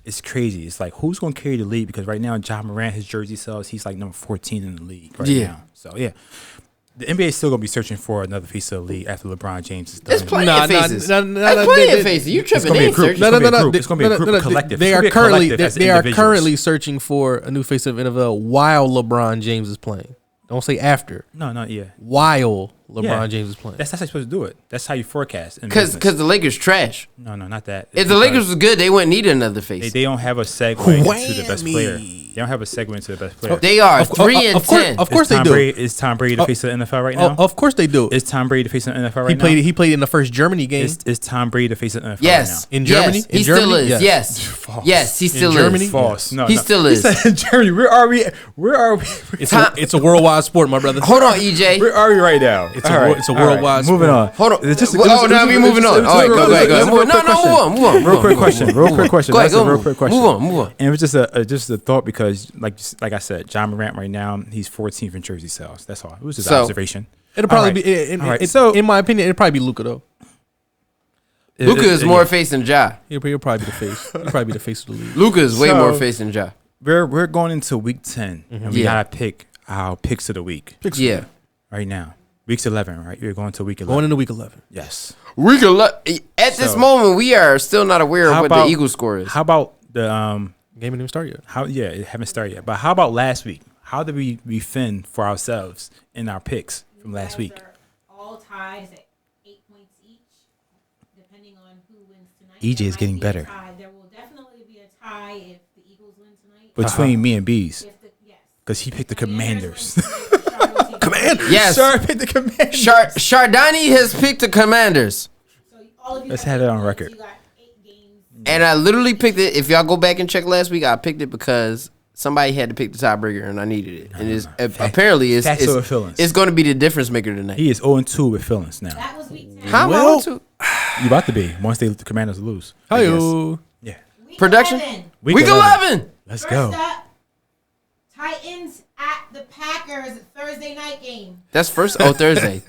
C: it's crazy. It's like, who's going to carry the league? Because right now, John Morant, his jersey sells, he's like number 14 in the league right
A: Yeah.
C: now. So, yeah. The NBA is still going to be searching for another face of the league after LeBron James is done.
A: There's plenty of faces. There's plenty
B: they-
A: of faces. You
C: it's
A: tripping?
C: gonna be a
A: They
C: group.
A: ain't
C: No,
A: searching.
C: no, no. It's gonna be a group, a collective.
B: They
C: It's
B: are
C: gonna be a
B: currently
C: collective as
B: they are
C: individuals.
B: currently searching for a new face of NFL while LeBron James is playing. Don't say after.
C: No, yeah.
B: While LeBron
C: Yeah.
B: James is playing.
C: That's how you're supposed to do it. That's how you forecast. in
A: Because
C: business.
A: the Lakers trash.
C: No, not that.
A: If the Lakers was good, they wouldn't need another face.
C: They don't have a segue into the best
B: Whammy.
C: player. They don't have a segue into the best player.
A: They are 3 and
B: of course,
A: 10.
B: Of course
C: Is
B: they
C: Tom
B: do.
C: Brady, is Tom Brady the face of the NFL right now?
B: Of course they do.
C: Is Tom Brady the face of the NFL right now?
B: He played in the first Germany game.
C: Is Tom Brady the face of the NFL
A: Yes.
C: right
B: In Germany?
A: Yes,
B: In
A: he still
B: Germany?
A: is.
B: Yes.
A: Yes.
C: False.
A: Yes, he still
B: Germany?
A: is.
C: now? False. No,
A: He
C: no.
A: still
C: He
A: is.
C: said in Germany. Where are we?
B: It's a worldwide sport, my brother.
A: Hold on, EJ.
C: Where are we right now?
B: It's a worldwide
C: Moving
B: sport.
C: on.
A: Hold on.
C: It's just-
A: Oh, now we moving on. All right, go ahead. Move on. Move on.
C: Real quick question.
A: Go ahead.
C: That's a
A: Go
C: real
A: move.
C: quick question.
A: Move on.
C: And it was just a thought because, like I said, John Morant right now he's 14th in jersey sales. That's all. It was just an observation.
B: It'll probably
C: All right.
B: be.
C: All right.
B: So, in my opinion, it'll probably be Luka though.
A: Luka is more face than Ja.
B: He'll probably be the face. He'll probably be the face of the league.
A: Luka is way
C: So-
A: more face than Ja.
C: We're going into week 10, and we
A: Yeah.
C: gotta pick our picks of the week
A: Yeah.
C: right now. Week's 11, right? You're going to week 11.
B: Going into week 11.
C: Yes.
A: We could at this
C: So-
A: moment we are still not aware of
C: How
A: what
C: about-
A: the Eagles score is.
C: How about the
B: Game didn't even start yet.
C: it haven't started yet. But how about last week? How did we fend for ourselves in our picks from last week?
D: All ties at 8 points each, depending on who wins tonight.
C: EJ
D: There
C: is
D: might
C: getting
D: be a
C: better.
D: tie. There will definitely be a tie if the Eagles win tonight.
C: Between me and Bees,
D: Yes.
C: because he picked the Commanders.
B: Commander.
A: Yes.
C: Sorry, picked the Commanders.
A: Shardani has picked the Commanders.
D: So all of you
C: Let's
D: got
C: have it on
D: 8 points.
C: record.
D: You got 8 games.
A: And I literally picked it. If y'all go back and check last week, I picked it because somebody had to pick the tiebreaker and I needed it. And it's apparently
C: Facts over feelings.
A: it's going to be the difference maker tonight.
C: He is 0-2 with feelings now.
D: That was week 10.
A: How am I
B: Well-
A: on to
C: You about to be once the Commanders lose.
B: Hi-yo.
C: Yeah.
D: Week
A: production?
D: 11.
A: Week 11.
C: Let's
D: First
C: go.
D: up, Titans at the Packers Thursday night game.
A: That's first. Oh, Thursday.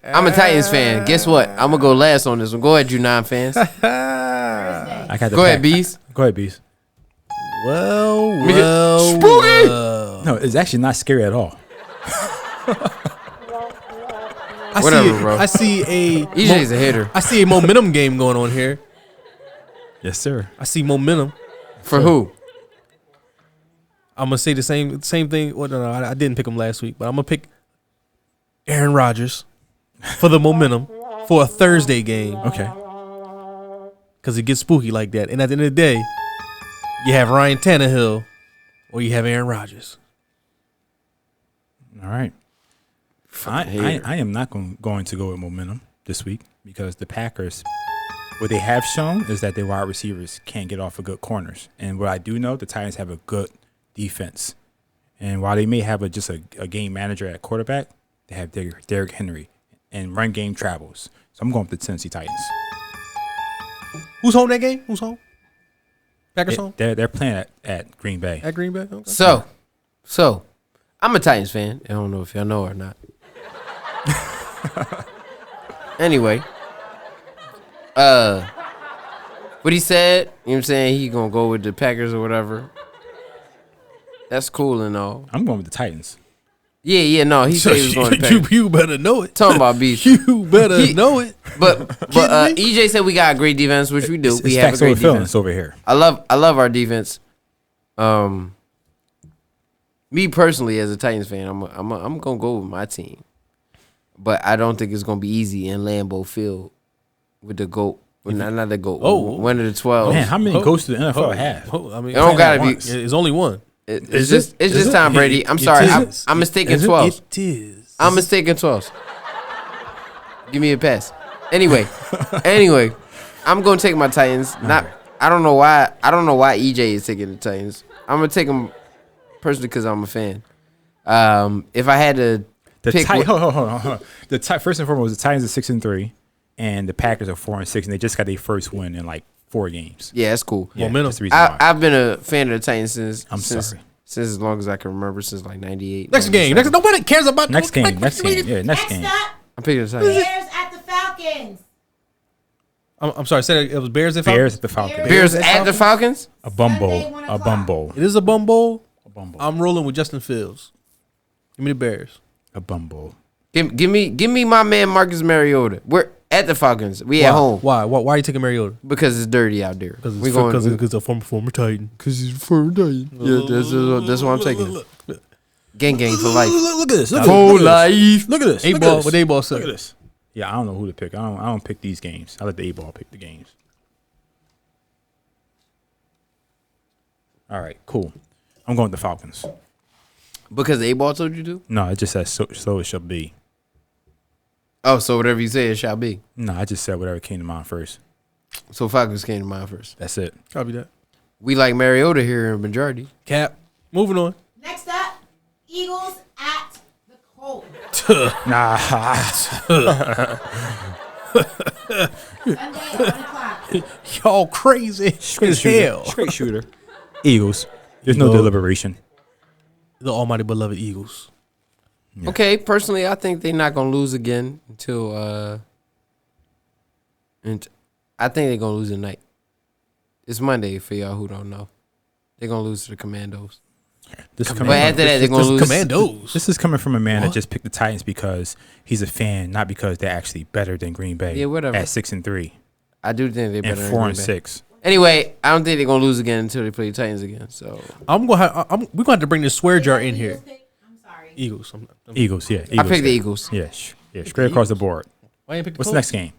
A: I'm a Titans fan. Guess what? I'm gonna go last on this one. Go ahead, you non-fans.
D: Thursday.
C: I got the
A: Go ahead,
C: pack.
A: Bees.
C: Go ahead, Bees.
B: Well,
A: Spooky!
C: No, it's actually not scary at all.
A: Whatever, bro.
B: I see a
A: EJ's a hitter.
B: I see a momentum game going on here.
C: Yes, sir.
B: I see momentum.
A: For who?
B: I'm gonna say the same thing. Well, no, I didn't pick him last week, but I'm gonna pick Aaron Rodgers for the momentum for a Thursday game
C: Okay.
B: because it gets spooky like that. And at the end of the day, you have Ryan Tannehill or you have Aaron Rodgers.
C: All right.
A: hater.
C: I am not going to go with momentum this week because the Packers, what they have shown is that their wide receivers can't get off of good corners. And what I do know, the Titans have a good defense. And while they may have just a game manager at quarterback, they have Derrick Henry and run game travels. So I'm going with the Tennessee Titans.
B: Who's home that game? Who's home? Packers home
C: They're playing at Green Bay.
B: at Green Bay. Okay.
A: So, I'm a Titans fan. I don't know if y'all know or not. Anyway, what he said, you know what I'm saying? He gonna go with the Packers or whatever. That's cool and all.
C: I'm going with the Titans.
A: Yeah, no, he said he was going to Packers.
B: You better know it.
A: Talking about beef.
B: You better know it.
A: But EJ said we got a great defense, which we do. We have a
C: facts
A: great
C: over feelings
A: defense
C: over here.
A: I love our defense. Me personally, as a Titans fan, I'm gonna go with my team, but I don't think it's gonna be easy in Lambeau Field with the GOAT. Well, not the GOAT. One of the 12.
C: Man, how many ghosts do the NFL have?
B: I mean,
A: It don't gotta be.
B: it's only one.
A: It's just Tom Brady. I'm sorry. I'm mistaken 12.
B: It is.
A: I'm mistaken 12. Give me a pass. Anyway, I'm gonna take my Titans. I don't know why EJ is taking the Titans. I'm gonna take them personally because I'm a fan. If I had to pick,
C: hold on. First and foremost, the Titans are 6-3, and the Packers are 4-6, and they just got their first win in like 4 games.
A: yeah, that's cool.
C: Yeah,
B: Momentum.
C: that's the reason why.
A: I've been a fan of the Titans since as long as I can remember, since like '98.
B: Next game. Nobody cares about
C: Next game. Yeah, next
D: Next
C: game.
D: up,
A: I'm picking the Titans.
D: Bears at the Falcons.
B: I'm sorry. Say that it was Bears and
C: Bears
B: Falcons.
C: at the Falcons.
A: Bears at the Falcons.
C: A bum
D: Sunday,
C: bowl.
D: 1
C: A
D: o'clock.
C: bum bowl.
B: It is a bum bowl.
C: A bum bowl.
B: I'm rolling with Justin Fields. Give me the Bears.
C: A bum bowl.
A: Give me my man Marcus Mariota. We're at the Falcons. We at home
B: Why? Why are you taking Mariota?
A: because it's dirty out there.
B: Because
A: We going
B: it's a former Titan.
A: because he's for Titan. Yeah, that's what I'm taking. Gang for life.
C: Look at this. Look
A: For
C: at this.
A: life.
C: Look at this.
B: A ball. What A ball say?
C: Look at this. Yeah, I don't know who to pick. I don't pick these games. I let the A-ball pick the games. All right, cool. I'm going with the Falcons.
A: Because the A-ball told you to?
C: No, it just says so it shall be.
A: Oh, so whatever you say, it shall be.
C: No, I just said whatever came to mind first.
A: So Falcons came to mind first.
C: That's it.
B: Copy that.
A: We like Mariota here in majority.
B: Cap. Moving on.
D: Next up, Eagles at the Colts.
C: Nah.
D: Sunday at 1 o'clock.
B: Y'all crazy as hell.
C: Straight shooter. Eagles. There's no deliberation.
B: The almighty beloved Eagles.
C: Yeah.
A: Okay, personally, I think they're not gonna lose again until and I think they're gonna lose tonight. It's Monday for y'all who don't know. They're gonna lose to the Commandos.
C: But
A: But after that, they're gonna lose.
B: Commandos.
C: This is coming from a man that just picked the Titans because he's a fan, not because they're actually better than Green Bay.
A: Yeah, whatever.
C: At 6-3
A: I do think they're better
C: and
A: than Green Bay.
C: 4-6.
A: Anyway, I don't think they're gonna lose again until they play the Titans again. So
B: we're gonna have to bring this swear jar in here.
D: Eagles pick? I'm sorry.
B: Eagles.
C: Eagles, yeah.
A: I picked the Eagles.
C: Yeah, straight across the board.
B: Why you pick the
C: What's the
B: Colts?
C: next game?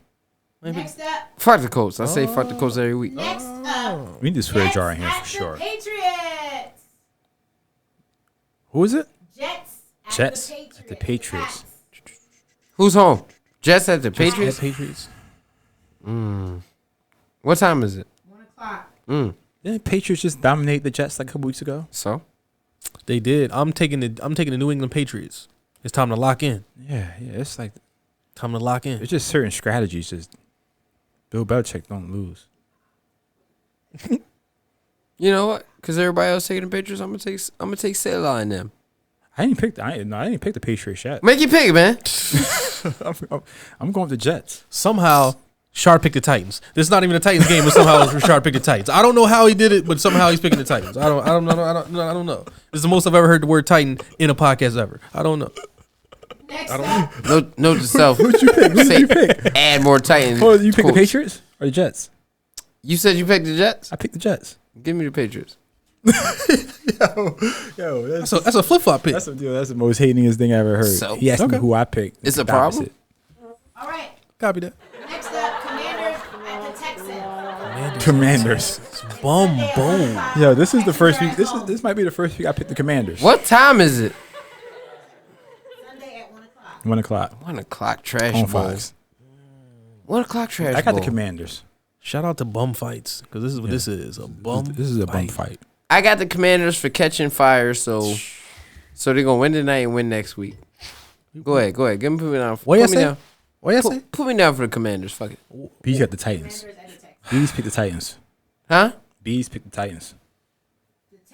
D: Next up,
A: Fuck the Colts. I say fuck the Colts every week.
D: next up,
C: We need to swear
D: Jets
C: jar in here
D: at
C: for sure.
D: the Patriots.
C: Who is it?
D: Jets
C: Jets
D: at
C: at the Patriots.
A: Who's home? Jets at the Patriots.
B: Patriots.
A: What time is it?
D: 1 o'clock.
C: Didn't Patriots just dominate the Jets like a couple weeks ago?
A: So
B: They did. I'm taking the New England Patriots. It's time to lock in.
C: Yeah. It's like
B: Time to lock in.
C: there's just certain strategies. Just Bill Belichick don't lose.
A: you know what? Because everybody else taking the Patriots, I'm gonna take Salah in them.
C: I didn't pick the Patriots yet.
A: Make your pick, man.
C: I'm going with the Jets.
B: Somehow, Shard picked the Titans. This is not even a Titans game, but somehow Shard picked the Titans. I don't know how he did it, but somehow he's picking the Titans. I don't know. This is the most I've ever heard the word Titan in a podcast ever. I don't know.
D: Next up,
A: Note to self.
C: Who'd you pick? Who'd you pick?
A: Add more Titans.
C: Oh, you picked the
A: Colts.
C: Patriots or the Jets?
A: You said you picked the Jets.
C: I picked the Jets.
A: Give me the Patriots.
C: Yo,
B: That's a flip flop pick.
C: That's the most hatingest thing I ever heard.
A: So-
C: He asked me who I picked.
A: It's a
C: The opposite.
A: problem?
D: all right.
B: Copy that.
D: Next up, Commanders at the Texans.
C: Commanders.
B: Bum boom.
C: Yo, this is the first week. This might be the first week I picked the Commanders.
A: What time is it?
D: Sunday at 1 o'clock.
C: 1 o'clock
A: 1 o'clock trash
C: on
A: bowl.
C: Fox.
A: 1 o'clock trash
C: I got
A: bowl.
C: the Commanders.
B: Shout out to bum fights because this is what this is. A bum.
C: This is a bum fight.
A: I got the Commanders for catching fire, so they're gonna win tonight and win next week. Go ahead. Give me put me down.
B: What you
A: Put me
B: say?
A: down.
B: What you say?
A: Put me down for the Commanders. Fuck it.
C: Bees got the Titans.
D: Commanders at the Texans.
C: Bees picked the Titans.
A: Huh?
C: Bees picked the Titans.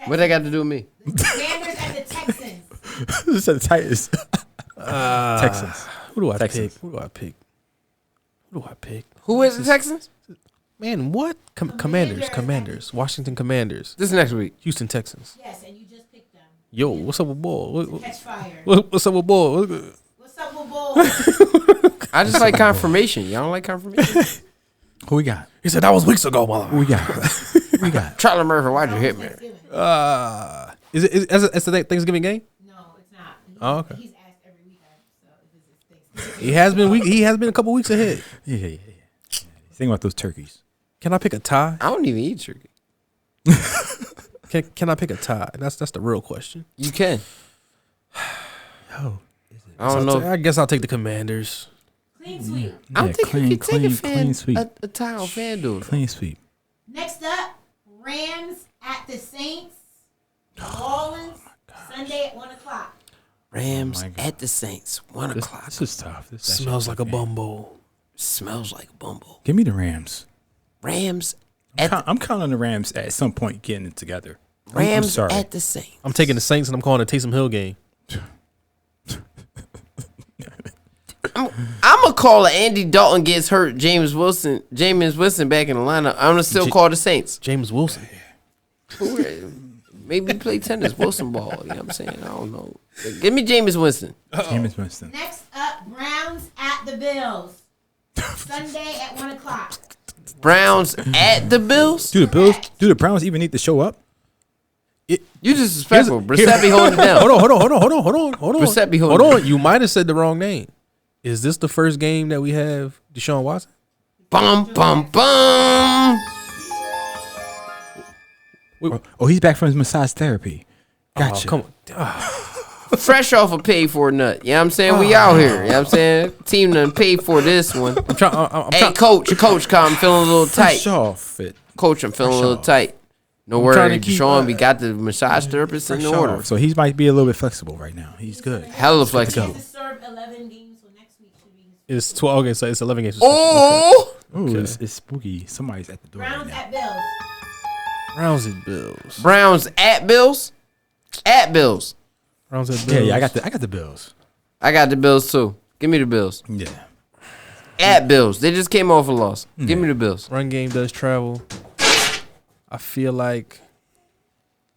A: What they got to do with me?
D: Commanders at the Texans.
C: This said the Titans. Texans.
B: Who do I
C: Texans.
B: pick? Who do I pick?
A: Who is the Texans?
B: Man, what? Commanders. Washington Commanders.
A: This next week.
B: Houston Texans.
D: Yes, and you just picked them.
B: Yo, what's up with Bull?
D: Catch fire.
B: What's up with Bull?
D: What's up with Bull?
A: I just like confirmation. Y'all don't like confirmation?
C: Who we got?
B: He said that was weeks ago, mother.
C: Who we got? Who we got?
A: Charlie Murphy, why'd you hit me?
B: Is it the Thanksgiving game?
D: No, it's not.
B: Oh, okay.
D: He's asked every week. So this is
B: He has been a couple weeks ahead.
C: Yeah. Think about those turkeys.
B: Can I pick a tie?
A: I don't even eat turkey.
B: Can I pick a tie? That's the real question.
A: You can.
C: Oh,
A: I don't know.
B: I guess I'll take the Commanders.
D: clean sweep.
A: I don't think you can take
C: clean sweep.
A: a tie on FanDuel.
C: Clean sweep.
D: Next up, Rams at the Saints. New Orleans, Sunday at 1:00.
A: Rams
C: Oh my God.
A: at the Saints, 1 o'clock.
C: This is tough. This is
B: Smells like a
C: actually tough game.
B: bumble.
A: Smells like a bumble.
C: Give me the Rams.
A: Rams at
C: I'm counting on the Rams at some point getting it together. I'm
A: Rams
C: sorry.
A: at the Saints.
B: I'm taking the Saints and I'm calling it Taysom Hill game.
A: I'm gonna call it Andy Dalton gets hurt. James Wilson back in the lineup. I'm gonna still call the Saints.
B: James Wilson.
A: Maybe play tennis, Wilson ball. You know what I'm saying? I don't know. Give me Jameis Winston.
C: Jameis Winston.
D: Next up, Browns at the Bills. Sunday at 1:00.
A: Browns at the Bills.
C: Do the Browns even need to show up?
A: You disrespectful. Brissett be holding it down.
B: Hold on.
A: Brissett be
B: Hold
A: holding
B: on. You might have said the wrong name. Is this the first game that we have Deshaun Watson?
A: Bum, bum, bum.
C: Oh, he's back from his massage therapy. Gotcha.
B: Oh, come on.
A: Fresh off a paid for nut. You know what I'm saying? We out here. You know what I'm saying? Team done paid for this one.
B: I'm trying.
A: Hey, coach, I'm feeling a little tight.
C: Fresh off it.
A: Coach, I'm feeling a little tight. No
B: trying
A: worry,
B: to keep,
A: Deshaun, we got the massage therapist in
C: Fresh
A: order.
C: off. So he might be a little bit flexible right now. He's good.
A: Hella
D: He
A: flexible.
D: has to serve 11 games, so next week should be his.
B: It's 12. Okay, so it's 11 games.
A: Oh!
C: Ooh, it's spooky. Somebody's at the door
D: Browns
C: right now.
D: at Bills.
B: Browns and Bills.
A: Browns at Bills? At Bills.
B: Browns and Bills.
C: Yeah, I got the Bills.
A: I got the Bills too. Give me the Bills.
C: Yeah.
A: At Bills. They just came off a loss. Give me the Bills.
B: Run game does travel. I feel like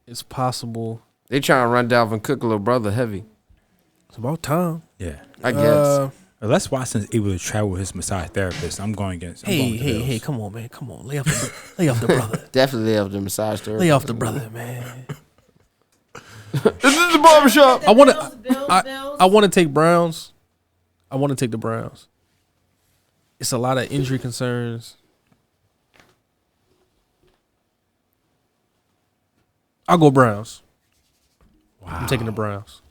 B: it's possible.
A: They trying to run Dalvin Cook, little brother, heavy.
B: It's about time.
C: Yeah.
A: I guess.
C: Unless Watson's able to travel with his massage therapist, I'm going against. I'm going with the Bills.
B: Hey, come on, man. Come on. Lay off the brother.
A: Definitely have the massage therapist.
B: Lay off the brother, man.
A: This is the barbershop.
B: I want
D: Bills.
B: I want to take Browns. I want to take the Browns. It's a lot of injury concerns. I'll go Browns. Wow. I'm taking the Browns.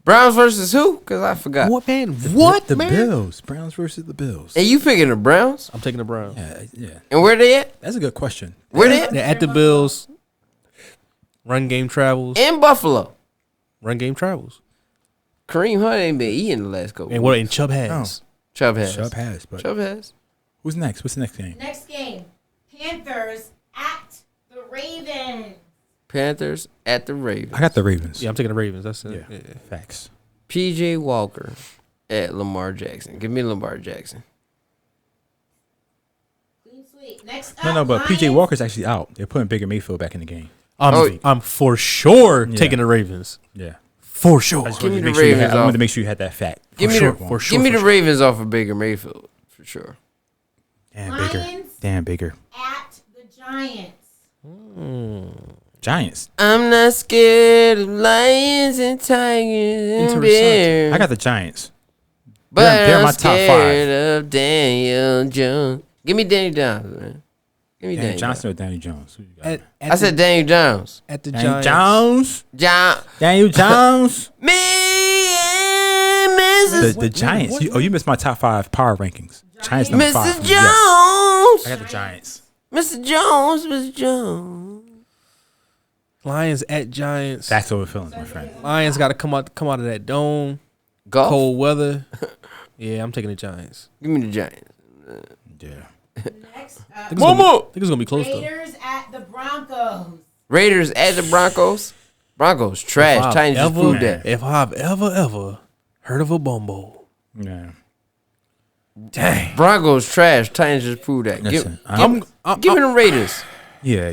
A: Browns versus who? Because I forgot.
B: What, man? What,
C: The
B: man?
C: Bills. Browns versus the Bills.
A: And you picking the Browns?
B: I'm taking the Browns.
C: Yeah.
A: And where they at?
C: That's a good question.
A: Where they at?
B: They're at the Bills. Run game travels.
A: In Buffalo.
B: Run game travels.
A: Kareem Hunt ain't been eating the last couple.
B: And what? And Chubb has.
A: Chubb has.
C: Chubb has, but
A: Chubb has.
C: who's next? What's the next game?
D: Next game, Panthers at the Ravens.
A: Panthers at the Ravens.
C: I got the Ravens.
B: Yeah, I'm taking the Ravens. That's it.
C: Yeah. Facts.
A: PJ Walker at Lamar Jackson. Give me Lamar Jackson.
D: Clean sweep. Next up,
C: No, but
D: Lions.
C: PJ Walker's actually out. They're putting Baker Mayfield back in the game.
B: I'm for sure
C: Yeah.
B: taking the Ravens.
C: Yeah.
B: For sure.
C: I just
A: Give
C: wanted
A: me
C: to
A: the
C: make sure you had,
A: Ravens
C: I wanted
A: off.
C: to make sure you had that fact.
A: Give me
B: sure,
A: the
B: for sure.
A: Give me
B: for
A: the
B: sure.
A: Ravens off of Baker Mayfield for sure.
C: Damn, Baker.
D: Lions.
C: Damn, Baker.
D: At the Giants.
C: Giants.
A: I'm not scared of lions and tigers and bears.
C: I got the Giants.
A: But
C: they're
A: I'm
C: my top
A: scared of Daniel Jones. Give me Danny Jones, man. Give me
C: Danny
A: Danny
C: Johnson or Danny Jones? Who you got?
A: I said Daniel Jones.
B: at the
C: Danny
B: Giants.
C: Jones.
A: Daniel
C: Daniel Jones.
A: Me and Mrs.
C: The Giants. You missed my top 5 power rankings. Giants number 5.
A: Mr.
C: for me,
A: Jones.
C: yes. I got the Giants.
A: Mr. Jones. Mr. Jones.
B: Lions at Giants.
C: That's what we're feeling, my friend.
B: Lions got to come out of that dome.
A: Golf.
B: Cold weather. Yeah, I'm taking the Giants.
A: Give me the Giants.
C: Yeah.
D: Next up,
B: I think it's gonna be close though.
D: Raiders at the Broncos.
A: Raiders at the Broncos. Broncos trash. Titans just proved that.
B: If I've ever heard of a bumbo,
C: Yeah.
B: dang.
A: Broncos trash. Titans just proved that.
C: Listen,
A: Give me the Raiders.
C: Yeah.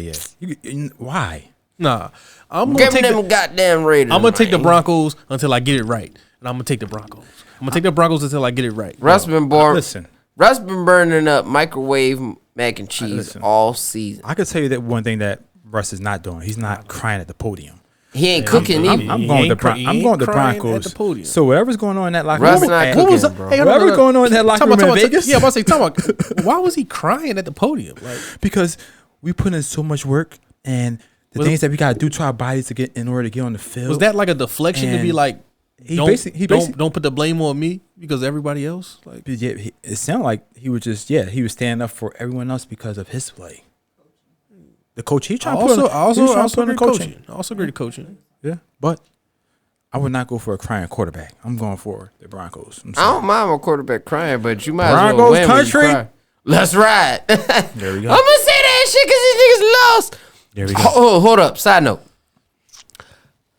C: Why?
B: Nah, I'm gonna
A: Give me
B: take
A: them goddamn Raiders.
B: I'm gonna take the
A: man.
B: Broncos until I get it right, and I'm gonna take the Broncos. I'm gonna take the Broncos until I get it right.
A: Russ been
C: Listen.
A: Russ been burning up microwave mac and cheese
C: Listen.
A: all season.
C: I could tell you that one thing that Russ is not doing. He's not crying at the podium.
A: He ain't cooking either.
C: I'm
B: He
C: going
B: ain't
C: to
B: cry- he
C: I'm
B: ain't
C: going to
B: crying at
C: Broncos.
B: the podium.
C: So whatever's going on in that locker
A: Russ
C: room,
A: not
C: and-
A: cooking,
B: What was
A: bro.
B: hey,
C: whatever's going on in that locker room in Vegas,
B: Yeah, I'm about to say, talking about, why was he crying at the podium? Like,
C: because we put in so much work and the
B: Was-
C: things that we gotta do to our bodies to get in order to get on the field.
B: was that like a deflection to be
C: And
B: like,
C: he
B: don't,
C: basically-
B: don't put the blame on me because everybody else? Like,
C: Yeah, it sounded like he was just he was standing up for everyone else because of his play. The coach, he
B: I
C: trying to put
B: also
C: on
B: agree
C: the
B: coaching. I also agree to coaching.
C: Yeah, but I would not go for a crying quarterback. I'm going for the Broncos. I'm
A: I
C: sorry.
A: don't mind my quarterback crying, but you might as well
C: Broncos
A: win when you
C: country.
A: cry. Let's ride. I'm
C: There we go.
A: gonna say that shit because these niggas lost.
C: There we go.
A: Hold up. Side note.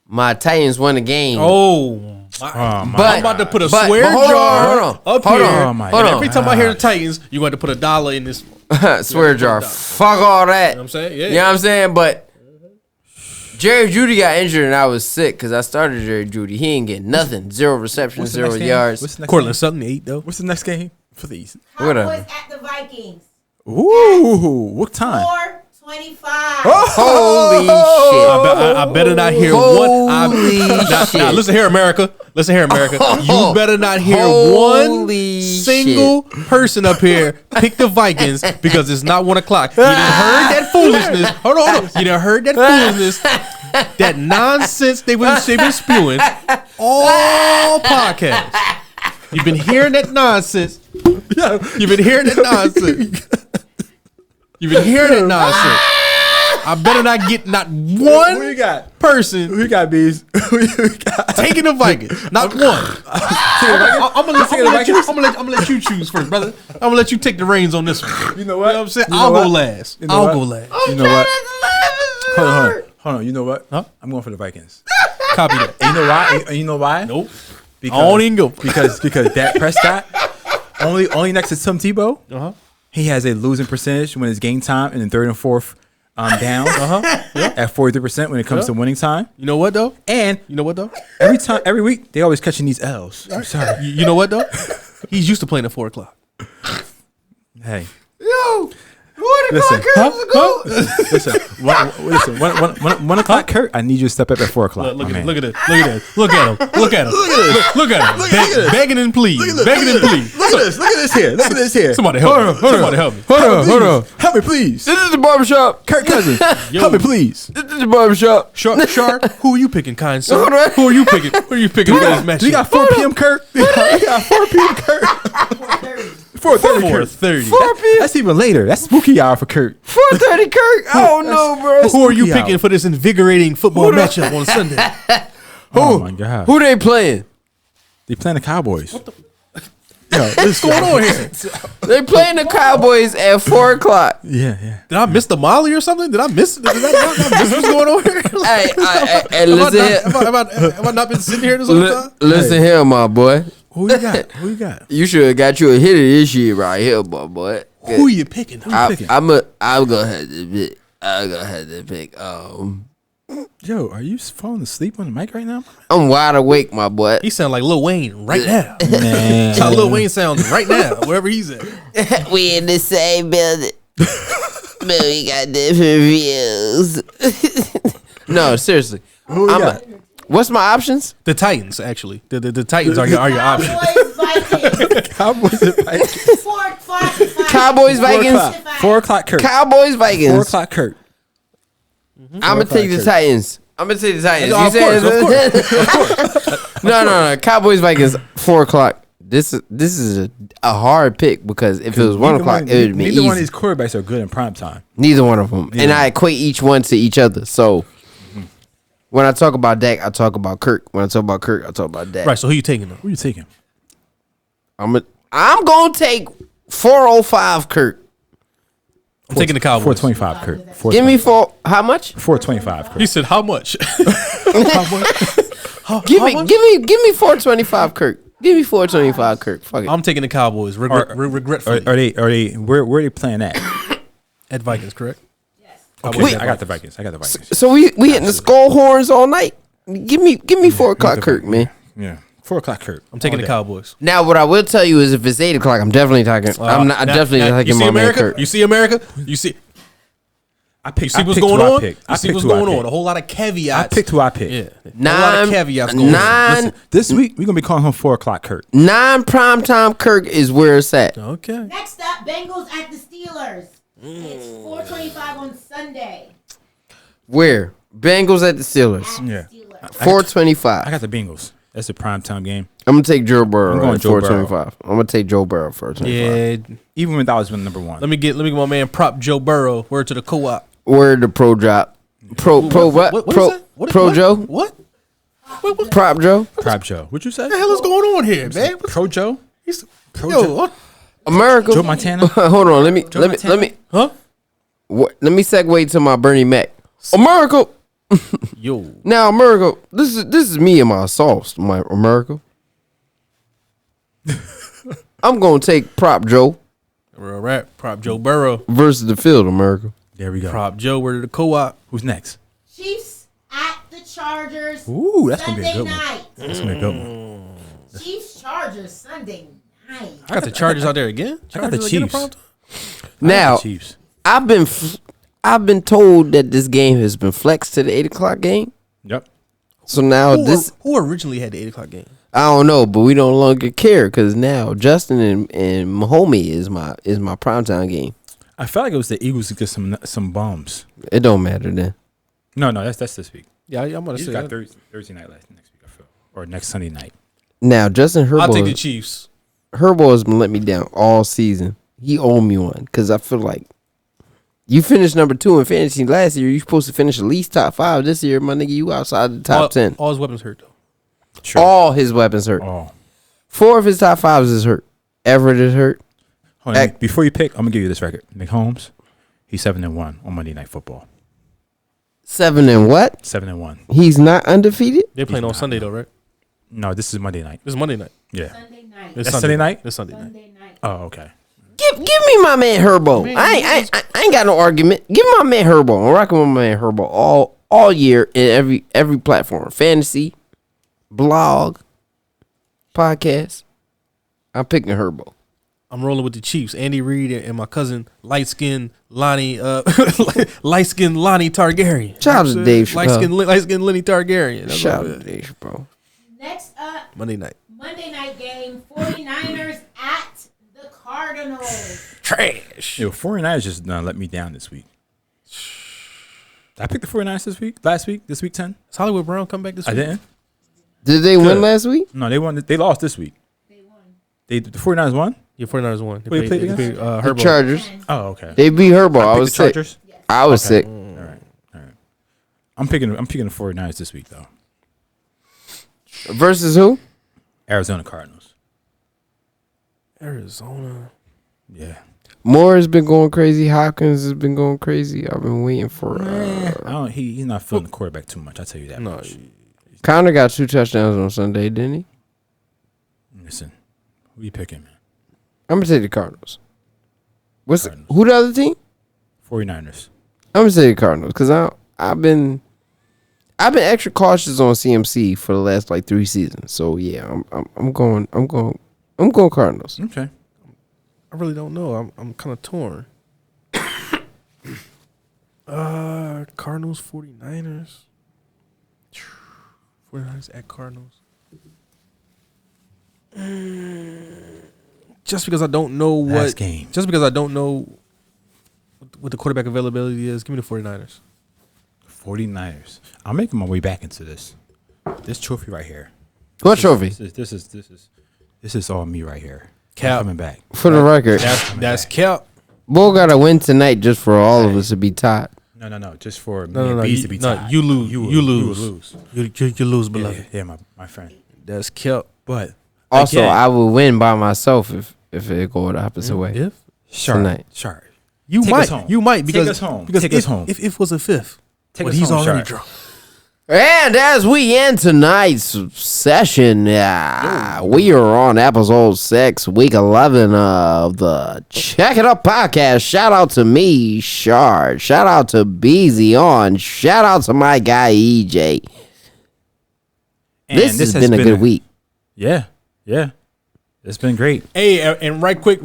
A: My Titans won the game.
B: Oh,
A: but
B: I'm about to put a
A: but
B: swear
A: hold on,
B: jar
A: hold on,
B: up
A: hold
B: here.
A: on,
C: Oh my
A: hold
B: And
A: on.
B: every time I hear the Titans, you're going to put $1 in this. You know
A: Swear jar.
B: $1.
A: Fuck all that.
B: what I'm saying? Yeah.
A: You know what I'm saying? But Jerry Judy got injured and I was sick because I started Jerry Judy. He ain't getting nothing. 0 receptions,
C: What's the
A: 0
C: next game?
A: yards.
C: What's the next
B: Cortland
C: game?
B: Sutton 8 though.
C: What's the next game? Please.
A: Whatever.
D: Cowboys at the Vikings.
C: Ooh, what time?
D: 4:25.
A: Holy shit.
B: I better not hear
A: Holy
B: one.
A: shit.
B: Now, listen here, America. Listen here, America. You better not hear one
A: Holy
B: single person up here pick the Vikings because it's not 1 o'clock. You done heard that foolishness. Hold on. You done heard that foolishness. That nonsense they've been spewing all podcasts. You've been hearing that nonsense. You've been hearing that nonsense. You've been hearing that nonsense. I better not get not one
C: Who you got?
B: person
C: Who you got, Bees? Who you got?
B: taking the Vikings. Not one. I'm gonna let you choose first, brother. I'm gonna let you take the reins on this one.
C: You know what?
B: I'm saying?
C: You know
B: I'll go
C: what?
B: last.
C: You know
B: I'll
C: what?
B: go last.
C: You know what? Hold on,
A: on.
C: hold on. You know what?
B: Huh?
C: I'm going for the Vikings.
B: Copy that.
C: And you know why? And you know why?
B: Nope.
C: Because,
B: I don't even go.
C: because Dak Prescott only next to Tim Tebow.
B: Uh-huh.
C: He has a losing percentage when it's game time and in third and fourth downs.
B: Yeah.
C: At 43% when it comes to winning time.
B: You know what though?
C: And
B: You know what though?
C: every week they always catching these L's. I'm sorry.
B: You know what though? He's used to playing at 4 o'clock.
C: Hey,
A: Yo, what
C: listen,
A: go?
C: listen, 1 o'clock, Kurt. I need you to step up at 4 o'clock.
B: Look
C: my
B: at
C: man.
B: it. Look at him. Look at him. Look at him. Begging and please. Begging and please.
C: Look at this here. Look at this here.
B: Somebody help me. Somebody help me.
C: Hold on. Help me, please.
A: This is the barbershop.
C: Kirk Cousins, help me, please.
A: This is the barbershop.
B: Shark, who are you picking, kind sir?
A: Hold on.
B: Who are you picking? Who are you picking for this match?
C: Do you got 4 p.m. Kirk? We got 4 p.m. Kirk. 4:30 Kirk.
B: 4:30.
C: That's even later. That's spooky hour for Kirk.
A: 4:30 Kirk. Oh no, bro.
B: Who are you
C: spooky
B: picking
C: hour.
B: for this invigorating football matchup on Sunday?
C: Oh my God.
A: Who they playing?
C: They playing the Cowboys.
B: What's going on here?
A: They playing the Cowboys at 4 o'clock.
C: Yeah.
B: Did I miss the Molly or something? Did I miss not miss what's going on here?
A: Hey, listen here.
B: Have I not been sitting here this whole time?
A: Listen here, my boy.
C: Who you got? Who you got?
A: You should have got you a hit of this shit right here, my boy.
B: Who you picking?
C: picking?
A: I'm gonna have to pick. I'm gonna have to pick.
C: Yo, are you falling asleep on the mic right now?
A: I'm wide awake, my boy.
B: He sound like Lil Wayne right now.
C: Man.
B: That's how Lil Wayne sounds right now, wherever he's at.
A: We in the same building, but we got different views. No, seriously.
C: Who you got?
A: What's my options?
B: The Titans, actually. The Titans are your option.
D: Cowboys, Vikings.
C: Cowboys and Vikings.
D: 4:45.
A: Cowboys,
C: 4
A: Vikings.
C: o'clock. 4 o'clock Kirk.
A: Cowboys, Vikings.
C: 4 o'clock Kirk.
A: I'm gonna take the
C: Kirk.
A: Titans. I'm gonna take the Titans.
B: Of
A: course. No. Cowboys, Vikings, 4 o'clock. This is a hard pick because if it was 1 o'clock, it would be
C: Neither one of
A: easy.
C: these quarterbacks are good in prime time.
A: Neither one of them, and I equate each one to each other. So when I talk about Dak, I talk about Kirk. When I talk about Kirk, I talk about Dak.
B: Right, so who you taking though?
C: Who you taking?
A: I'm gonna take 405 Kirk.
B: I'm taking the Cowboys.
C: 425 Kirk.
A: Give me how much?
C: 425 Kirk.
B: He said, how much?
A: Give me 425 Kirk. Give me 425 Kirk. Fuck it.
B: I'm taking the Cowboys. Regretfully.
C: Are they where are they playing at?
B: At Vikings, correct?
C: Okay, I got the Vikings.
A: So we hitting the skull horns all night. Give me 4 o'clock Kirk, man.
C: Yeah, 4 o'clock Kirk.
B: I'm taking the Cowboys.
A: Now, what I will tell you is, if it's 8 o'clock, I'm definitely taking. I'm definitely taking my man Kirk.
B: You see America? You see.
C: I
B: See what's going on? You see what's going on? A whole lot of caveats.
C: I picked who I picked.
B: Yeah. A lot of caveats going on.
C: Listen, this week we're gonna be calling him 4 o'clock Kirk.
A: 9 primetime Kirk is where it's at.
B: Okay.
D: Next up, Bengals at the Steelers. It's 4:25 on Sunday.
A: Where? Bengals at the Steelers.
C: Yeah.
A: 4:25.
C: I got the Bengals. That's a primetime game.
A: I'm gonna take Joe Burrow.
C: I'm going
A: at
C: Joe
A: 4:25. I'm gonna take Joe Burrow for 4:25.
B: Yeah.
C: Even when that was number one.
B: Let me get my man Prop Joe Burrow. Word to the co-op.
A: Where the pro drop? Pro what? Pro Joe?
B: What?
A: Prop Joe?
C: Prop Joe. What'd you say?
B: What the hell is going on here, man?
C: Pro Joe?
B: He's
C: Pro
B: yo,
C: Joe?
B: what?
A: America.
C: Joe Montana?
A: Hold on. Let me.
B: Huh?
A: Let me segue to my Bernie Mac. America.
B: Yo.
A: Now, America. This is me and my sauce, my America. I'm gonna take Prop Joe
B: Real rap. Prop Joe Burrow.
A: versus the field, America.
C: There we go.
B: Prop Joe. Word to the co-op.
C: Who's next?
D: Chiefs at the Chargers.
C: Ooh, that's gonna be a
D: Sunday
C: good one.
D: night.
C: That's gonna be a good one.
D: Chiefs Chargers Sunday night.
B: I got the Chargers out there again.
C: I got the
B: Chargers again in
C: Chiefs.
B: primetime?
A: Now,
C: Chiefs.
A: I've been told that this game has been flexed to the 8 o'clock game.
C: Yep.
A: So now
B: Who originally had the 8 o'clock game?
A: I don't know, but we no longer care because now Justin and Mahomie is my primetime game.
C: I felt like it was the Eagles to get some bums.
A: It don't matter then.
C: No, that's this week.
B: Yeah, I'm gonna
C: He's
B: say
C: got
B: that.
C: Thursday night next week, I feel, or next Sunday night.
A: Now Justin
B: I'll take the
A: Herbo,
B: Chiefs.
A: Herbo has been let me down all season. He owed me one because I feel like you finished number 2 in fantasy last year. You're supposed to finish at least top 5 this year, my nigga. You outside the top 10.
B: All his weapons hurt though.
C: Sure.
A: All his weapons hurt.
C: Oh.
A: 4 of his top 5s is hurt. Everett is hurt.
C: Hold on, before you pick, I'm gonna give you this record. McHolmes, he's 7-1 on Monday Night Football.
A: 7 and what?
C: 7-1.
A: He's not undefeated.
B: They're playing on Sunday though, right?
C: No, this is Monday night.
B: This is Monday night.
C: Yeah.
D: Sunday night.
B: This
C: That's Sunday night?
B: This Sunday night.
D: Sunday night.
C: Oh, okay.
A: Give me my man Herbo. I ain't got no argument. Give my man Herbo. I'm rocking with my man Herbo all year in every platform. Fantasy, blog, podcast. I'm picking Herbo.
B: I'm rolling with the Chiefs. Andy Reid and my cousin light skinned Lonnie Targaryen.
A: Shout out to Dave Chappelle.
B: Light skinned Lenny Targaryen. That's
A: Shout
B: all
A: out to
B: good.
A: Dave Chappelle.
D: Next up,
B: Monday night.
D: Monday night game, 49ers at the Cardinals.
B: Trash.
C: Yo, 49ers just let me down this week. I picked the 49ers this week 10.
B: Is Hollywood Brown come back this week?
C: I didn't.
A: Did they win last week?
C: No, they won. They lost this week.
D: They won.
C: The 49ers won?
B: Yeah, 49ers won.
C: Who they played against?
A: The
B: Herbo.
A: Chargers.
C: Oh, okay.
A: They beat Herbo. I
C: picked
A: was
C: the
A: sick.
C: Chargers?
A: I was sick.
C: All right. I'm picking the 49ers this week though.
A: Versus who?
C: Arizona Cardinals.
B: Arizona.
C: Yeah.
A: Moore has been going crazy. Hopkins has been going crazy. I've been waiting for.
C: He's not feeling the quarterback too much. I tell you that
B: No.
C: much.
A: Connor got 2 touchdowns on Sunday, didn't he?
C: Listen, who you picking, man?
A: I'm gonna take the Cardinals.
C: Cardinals.
A: Who the other team?
C: 49ers.
A: I'm gonna say the Cardinals because I've been extra cautious on CMC for the last like 3 seasons. So yeah, I'm going Cardinals.
C: Okay.
B: I really don't know. I'm kind of torn. Cardinals, 49ers. 49ers at Cardinals. Just because I don't know
C: Last game.
B: Just because I don't know what the quarterback availability is, give me the 49ers.
C: 49ers. I'm making my way back into this. This trophy right here.
A: What trophy?
C: This is all me right here.
B: Cap.
C: I'm coming back.
A: For the record,
B: That's Cap.
A: Bull got to win tonight just for all of us to be tied.
C: No. Just for me
B: No.
C: and Bees to be tied.
B: You lose. You lose.
C: lose.
B: You lose, beloved.
C: Yeah, my friend.
B: That's Cap.
C: But
A: Also,
C: again,
A: I would win by myself if it go the opposite way.
B: If
A: tonight.
C: Shard.
B: you
C: Take
B: might,
C: us home.
B: you might because
C: Take us home.
B: because
C: Take
B: if,
C: us home.
B: if was a fifth,
C: Take
B: but
C: us
B: he's
C: home,
B: already
C: Shard.
B: drunk.
A: And as we end tonight's session, we are on episode 6, week 11 of the Check It Up podcast. Shout out to me, Shard. Shout out to Beezy on. Shout out to my guy, EJ. This has been a good week.
C: Yeah. It's been great.
B: Hey, and right quick.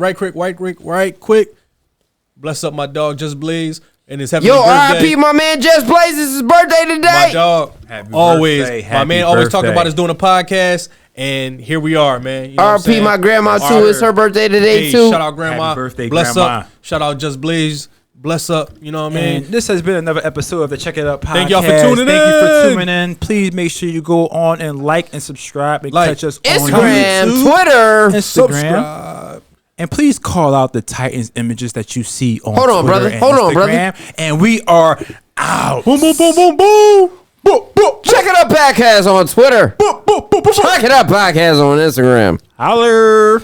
B: Bless up my dog, Just Blaze. And it's happy birthday.
A: RIP, my man Just Blaze. It's his birthday today.
B: My dog,
C: Happy
B: always.
C: birthday,
B: My man
C: happy
B: always talking
C: birthday.
B: about us doing a podcast, and here we are, man. You know what I'm
A: RIP,
B: saying?
A: my grandma, too. It's her birthday today,
B: Hey,
A: too.
B: shout out grandma.
C: Happy birthday,
B: Bless
C: grandma.
B: up. Shout out Just Blaze. Bless up. You know what I mean?
C: And this has been another episode of the Check It Up podcast.
B: Thank y'all for tuning
C: Thank you for
B: in.
C: tuning in. Please make sure you go on and like and subscribe and catch us on
A: Instagram,
C: YouTube,
A: Twitter.
C: Instagram.
B: Subscribe.
C: And please call out the Titans images that you see on
A: Hold on,
C: Twitter
A: brother.
C: and
A: Hold on,
C: Instagram.
A: brother.
C: And we are out.
B: Boom, boom, boom, boom, boom. Boom, boom.
A: Check It Up podcast on Twitter.
B: Boom, boom, boom, boom.
A: Check It Up podcast on Instagram.
C: Holler.